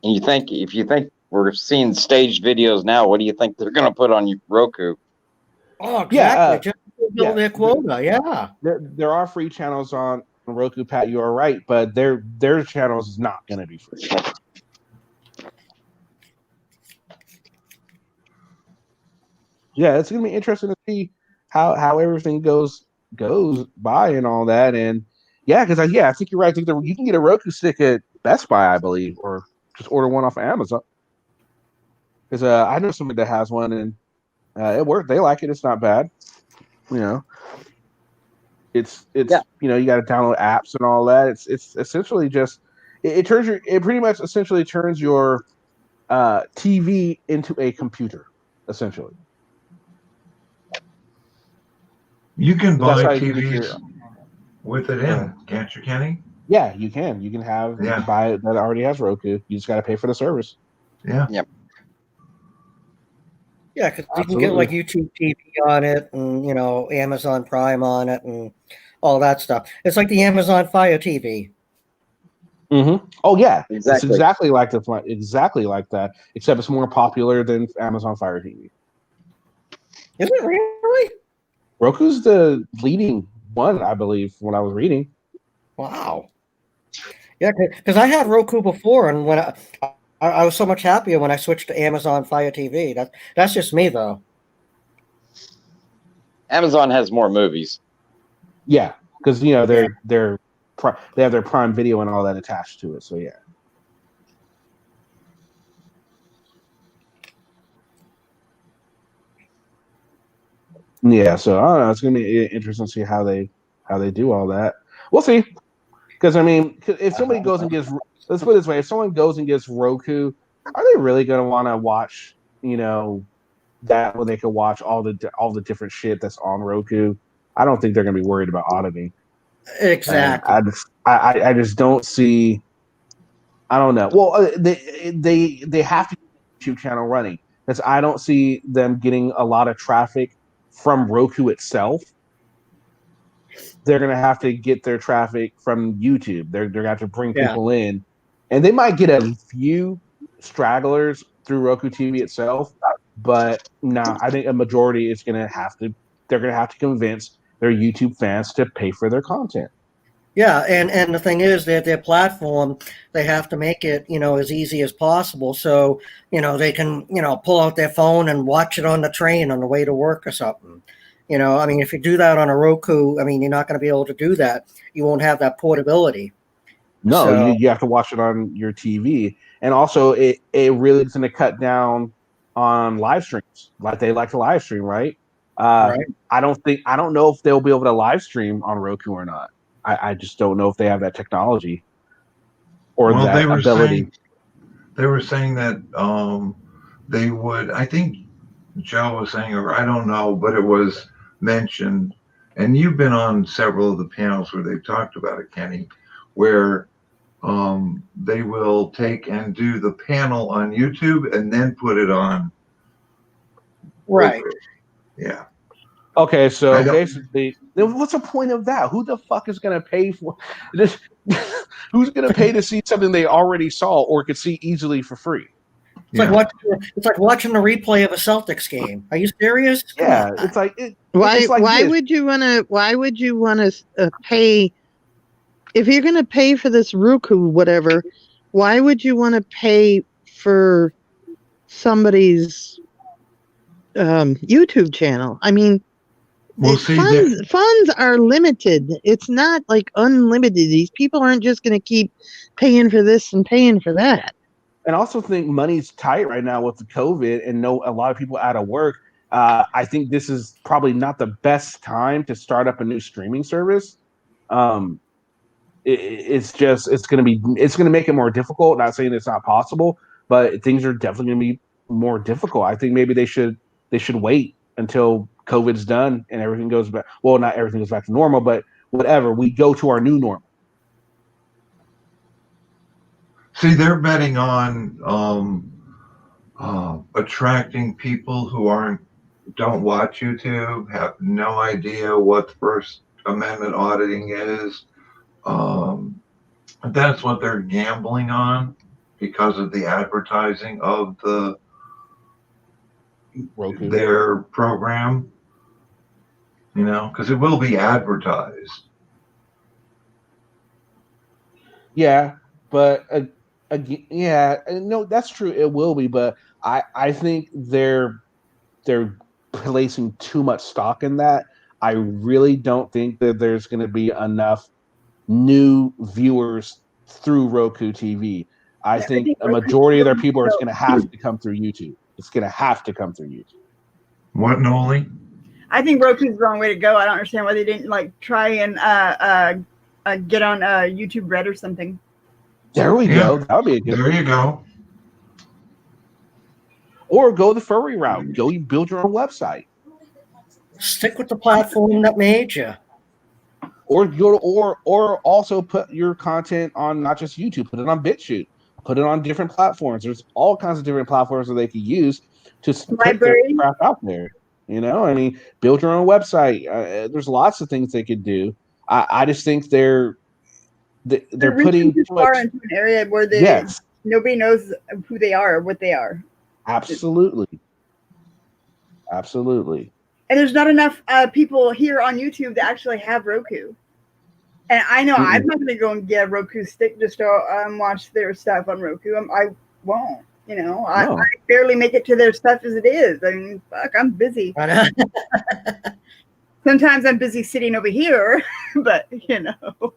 if you think we're seeing staged videos now, what do you think they're going to put on Roku? Oh, exactly. Just build their quota. Yeah. There are free channels on Roku, Pat. You are right, but their channels is not going to be free. Yeah, it's gonna be interesting to see how everything goes by and all that. And yeah, because I think you're right. I think you can get a Roku stick at Best Buy, I believe, or just order one off of Amazon. Because I know somebody that has one and it worked. They like it. It's not bad. You know, it's you know, you got to download apps and all that. It's essentially just it pretty much essentially turns your TV into a computer, essentially. You can buy TVs with it in, can't you, Kenny? Yeah, you can. You can buy it that already has Roku. You just got to pay for the service. Yeah. Yep. Yeah, because you can get like YouTube TV on it, and you know, Amazon Prime on it, and all that stuff. It's like the Amazon Fire TV. Mm-hmm. Oh yeah, exactly. It's exactly like that. Except it's more popular than Amazon Fire TV. Is it really? Roku's the leading one, I believe, when I was reading. Wow. Yeah, because I had Roku before, and when I was so much happier when I switched to Amazon Fire TV. That's just me, though. Amazon has more movies. Yeah, because you know they have their Prime Video and all that attached to it. So yeah. Yeah, so I don't know. It's gonna be interesting to see how they do all that. We'll see. Because I mean, if somebody goes and gets, let's put it this way: if someone goes and gets Roku, are they really gonna want to watch, you know, that where they can watch all the different shit that's on Roku? I don't think they're gonna be worried about auditing. Exactly. And I just don't see. I don't know. Well, they have to keep the YouTube channel running because I don't see them getting a lot of traffic from Roku itself. They're gonna have to get their traffic from YouTube. They're gonna have to bring people in, and they might get a few stragglers through Roku TV itself. But no, I think a majority is gonna have to. They're gonna have to convince their YouTube fans to pay for their content. Yeah, and the thing is that their platform, they have to make it, you know, as easy as possible. So, you know, they can, you know, pull out their phone and watch it on the train on the way to work or something. You know, I mean, if you do that on a Roku, I mean, you're not going to be able to do that. You won't have that portability. No, So, you have to watch it on your TV. And also, it really is going to cut down on live streams. Like they like to live stream, right? Right. I don't know if they'll be able to live stream on Roku or not. I just don't know if they have that technology or Well, that ability. they were saying that they would. I think Joe was saying, or I don't know, but it was mentioned, and you've been on several of the panels where they've talked about it, Kenny, where they will take and do the panel on YouTube and then put it on Right. Roku. Yeah. Okay, so I don't- basically, what's the point of that? Who the fuck is going to pay for this? Who's going to pay to see something they already saw or could see easily for free? It's like watching the replay of a Celtics game. Are you serious? Come Yeah, on. it's like Why this. would you want to pay if you're going to pay for this Roku whatever? Why would you want to pay for somebody's YouTube channel? I mean, Well, funds are limited. It's not like unlimited. These people aren't just going to keep paying for this and paying for that. And I also think money's tight right now with the COVID and a lot of people out of work. I think this is probably not the best time to start up a new streaming service. It's going to make it more difficult. Not saying it's not possible, but things are definitely going to be more difficult. I think maybe they should wait until COVID's done and everything goes back. Well, not everything goes back to normal, but whatever, we go to our new normal. See, they're betting on attracting people who don't watch YouTube, have no idea what the First Amendment auditing is. That's what they're gambling on because of the advertising of Roku. their program. You know, because it will be advertised. Yeah, but yeah, no, that's true. It will be, but I think they're placing too much stock in that. I really don't think that there's going to be enough new viewers through Roku TV. I think a majority of their people are going to have to come through YouTube. It's going to have to come through YouTube. What, Noli? I think Roku's the wrong way to go. I don't understand why they didn't try and get on YouTube Red or something. There we go. That would be a good. There you go. Or go the furry route. Go you build your own website. Stick with the platform that made you. Or also put your content on not just YouTube, put it on BitChute, put it on different platforms. There's all kinds of different platforms that they could use to put their crap out there. You know, I mean, build your own website. There's lots of things they could do. I just think they're putting too far into an area where nobody knows who they are or what they are. Absolutely. Absolutely. And there's not enough people here on YouTube that actually have Roku. And I know I'm not going to go and get a Roku stick just to watch their stuff on Roku. I won't. You know, I barely make it to their stuff as it is. I mean, fuck, I'm busy. Sometimes I'm busy sitting over here, but you know.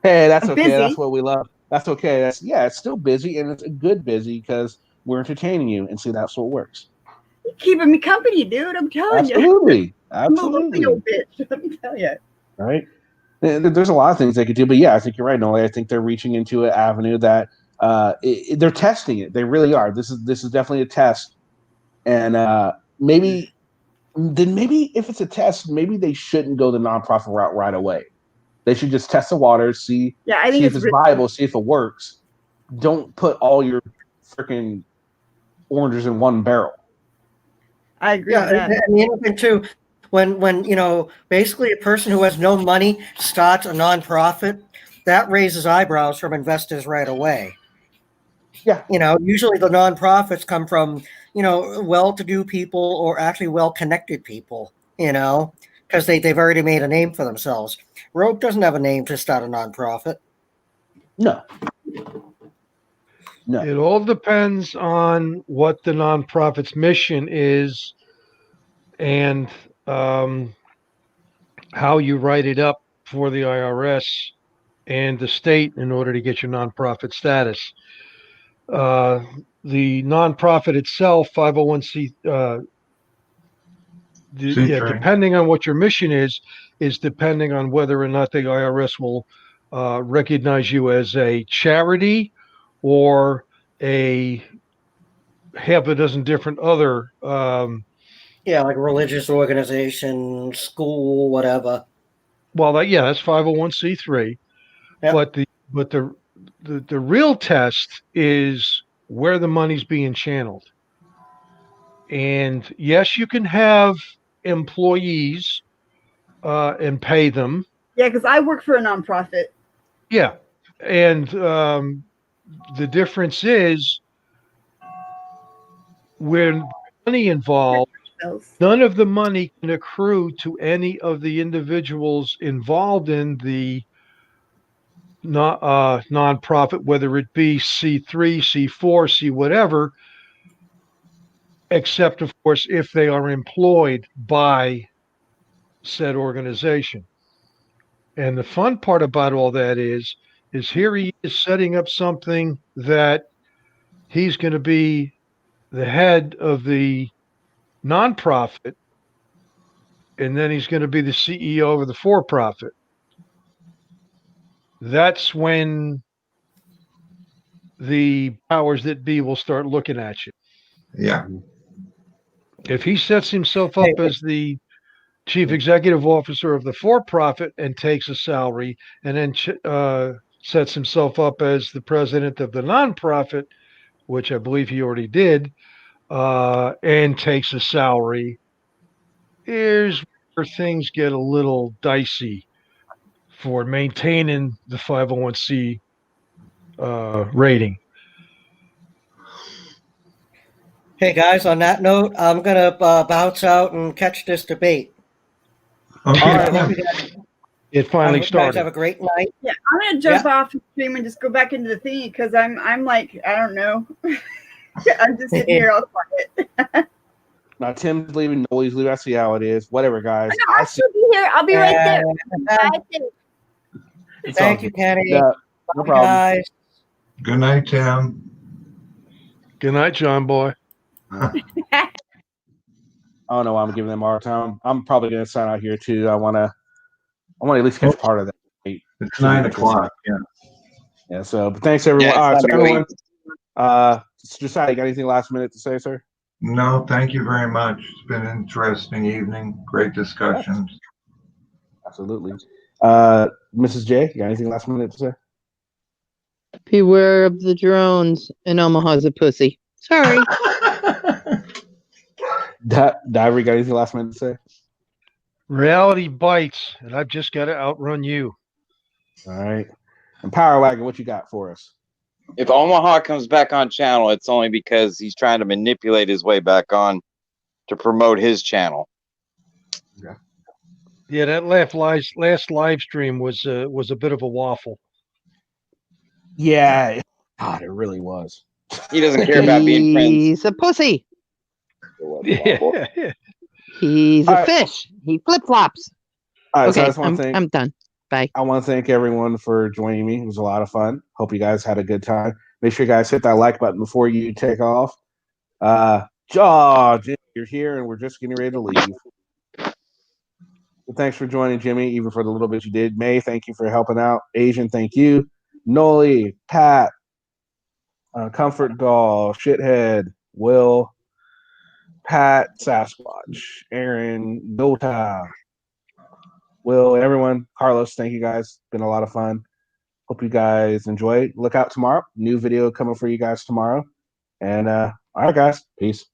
Hey, that's okay. Busy. That's what we love. That's okay. It's still busy, and it's a good busy because we're entertaining you, and see, that's what works. You're keeping me company, dude. I'm telling you. Absolutely. I'm a lonely old bitch. Let me tell you. Right. There's a lot of things they could do, but yeah, I think you're right, Noli. I think they're reaching into an avenue that they're testing it. They really are. This is definitely a test, and maybe if it's a test, maybe they shouldn't go the nonprofit route right away. They should just test the waters, see if it's viable, see if it works. Don't put all your freaking oranges in one barrel. I agree with that. And the other thing too, when you know, basically a person who has no money starts a nonprofit, that raises eyebrows from investors right away. Yeah. You know, usually the nonprofits come from, you know, well-to-do people or actually well-connected people, you know, because they've already made a name for themselves. Rogue doesn't have a name to start a nonprofit. No. It all depends on what the nonprofit's mission is and how you write it up for the IRS and the state in order to get your nonprofit status. The nonprofit itself, 501c, depending on what your mission is depending on whether or not the IRS will recognize you as a charity or a half a dozen different other like religious organization, school, whatever. Well, that's 501c3. Yep. But the real test is where the money's being channeled. And yes, you can have employees and pay them. Yeah, because I work for a nonprofit. Yeah, and the difference is when money involved, none of the money can accrue to any of the individuals involved in the nonprofit, whether it be C3, C4, C whatever, except, of course, if they are employed by said organization. And the fun part about all that is here he is setting up something that he's going to be the head of the nonprofit, and then he's going to be the CEO of the for-profit. That's when the powers that be will start looking at you. Yeah. If he sets himself up as the chief executive officer of the for-profit and takes a salary, and then sets himself up as the president of the nonprofit, which I believe he already did, and takes a salary, here's where things get a little dicey for maintaining the 501c rating. Hey guys, on that note, I'm gonna bounce out and catch this debate. Okay. All right, it finally started. You guys have a great night. Yeah, I'm gonna jump off the stream and just go back into the thingy because I'm like, I don't know. I'm just sitting here all quiet. Now Tim's leaving, Noli's leaving. I see how it is. Whatever, guys. I'll still be here. I'll be right there. Thank you, Kenny. No problem. Guys. Good night, Tim. Good night, John boy. I don't know why I'm giving them a hard time. I'm probably going to sign out here too. I want to at least catch part of that. It's 9 o'clock. Yeah. Yeah. So, but thanks everyone. So everyone. Josiah, you got anything last minute to say, sir? No, thank you very much. It's been an interesting evening. Great discussions. Absolutely. Mrs. J, you got anything last minute to say? Beware of the drones, and Omaha's a pussy. Sorry. Diver, you got anything last minute to say? Reality bites, and I've just got to outrun you. All right. And Power Wagon, what you got for us? If Omaha comes back on channel, it's only because he's trying to manipulate his way back on to promote his channel. Yeah, that last live stream was a bit of a waffle. Yeah, God, it really was. He doesn't care about being friends. He's a pussy. Yeah. He's a fish. He flip flops. All right, okay, so I just want to I'm done. Bye. I want to thank everyone for joining me. It was a lot of fun. Hope you guys had a good time. Make sure you guys hit that like button before you take off. Jimmy, you're here, and we're just getting ready to leave. Well, thanks for joining, Jimmy, even for the little bit you did. May, thank you for helping out. Asian, thank you. Noli, Pat, Comfort Doll, Shithead, Will, Pat, Sasquatch, Aaron, Dota, Will, everyone, Carlos, thank you guys. Been a lot of fun. Hope you guys enjoy. Look out tomorrow. New video coming for you guys tomorrow. And all right, guys. Peace.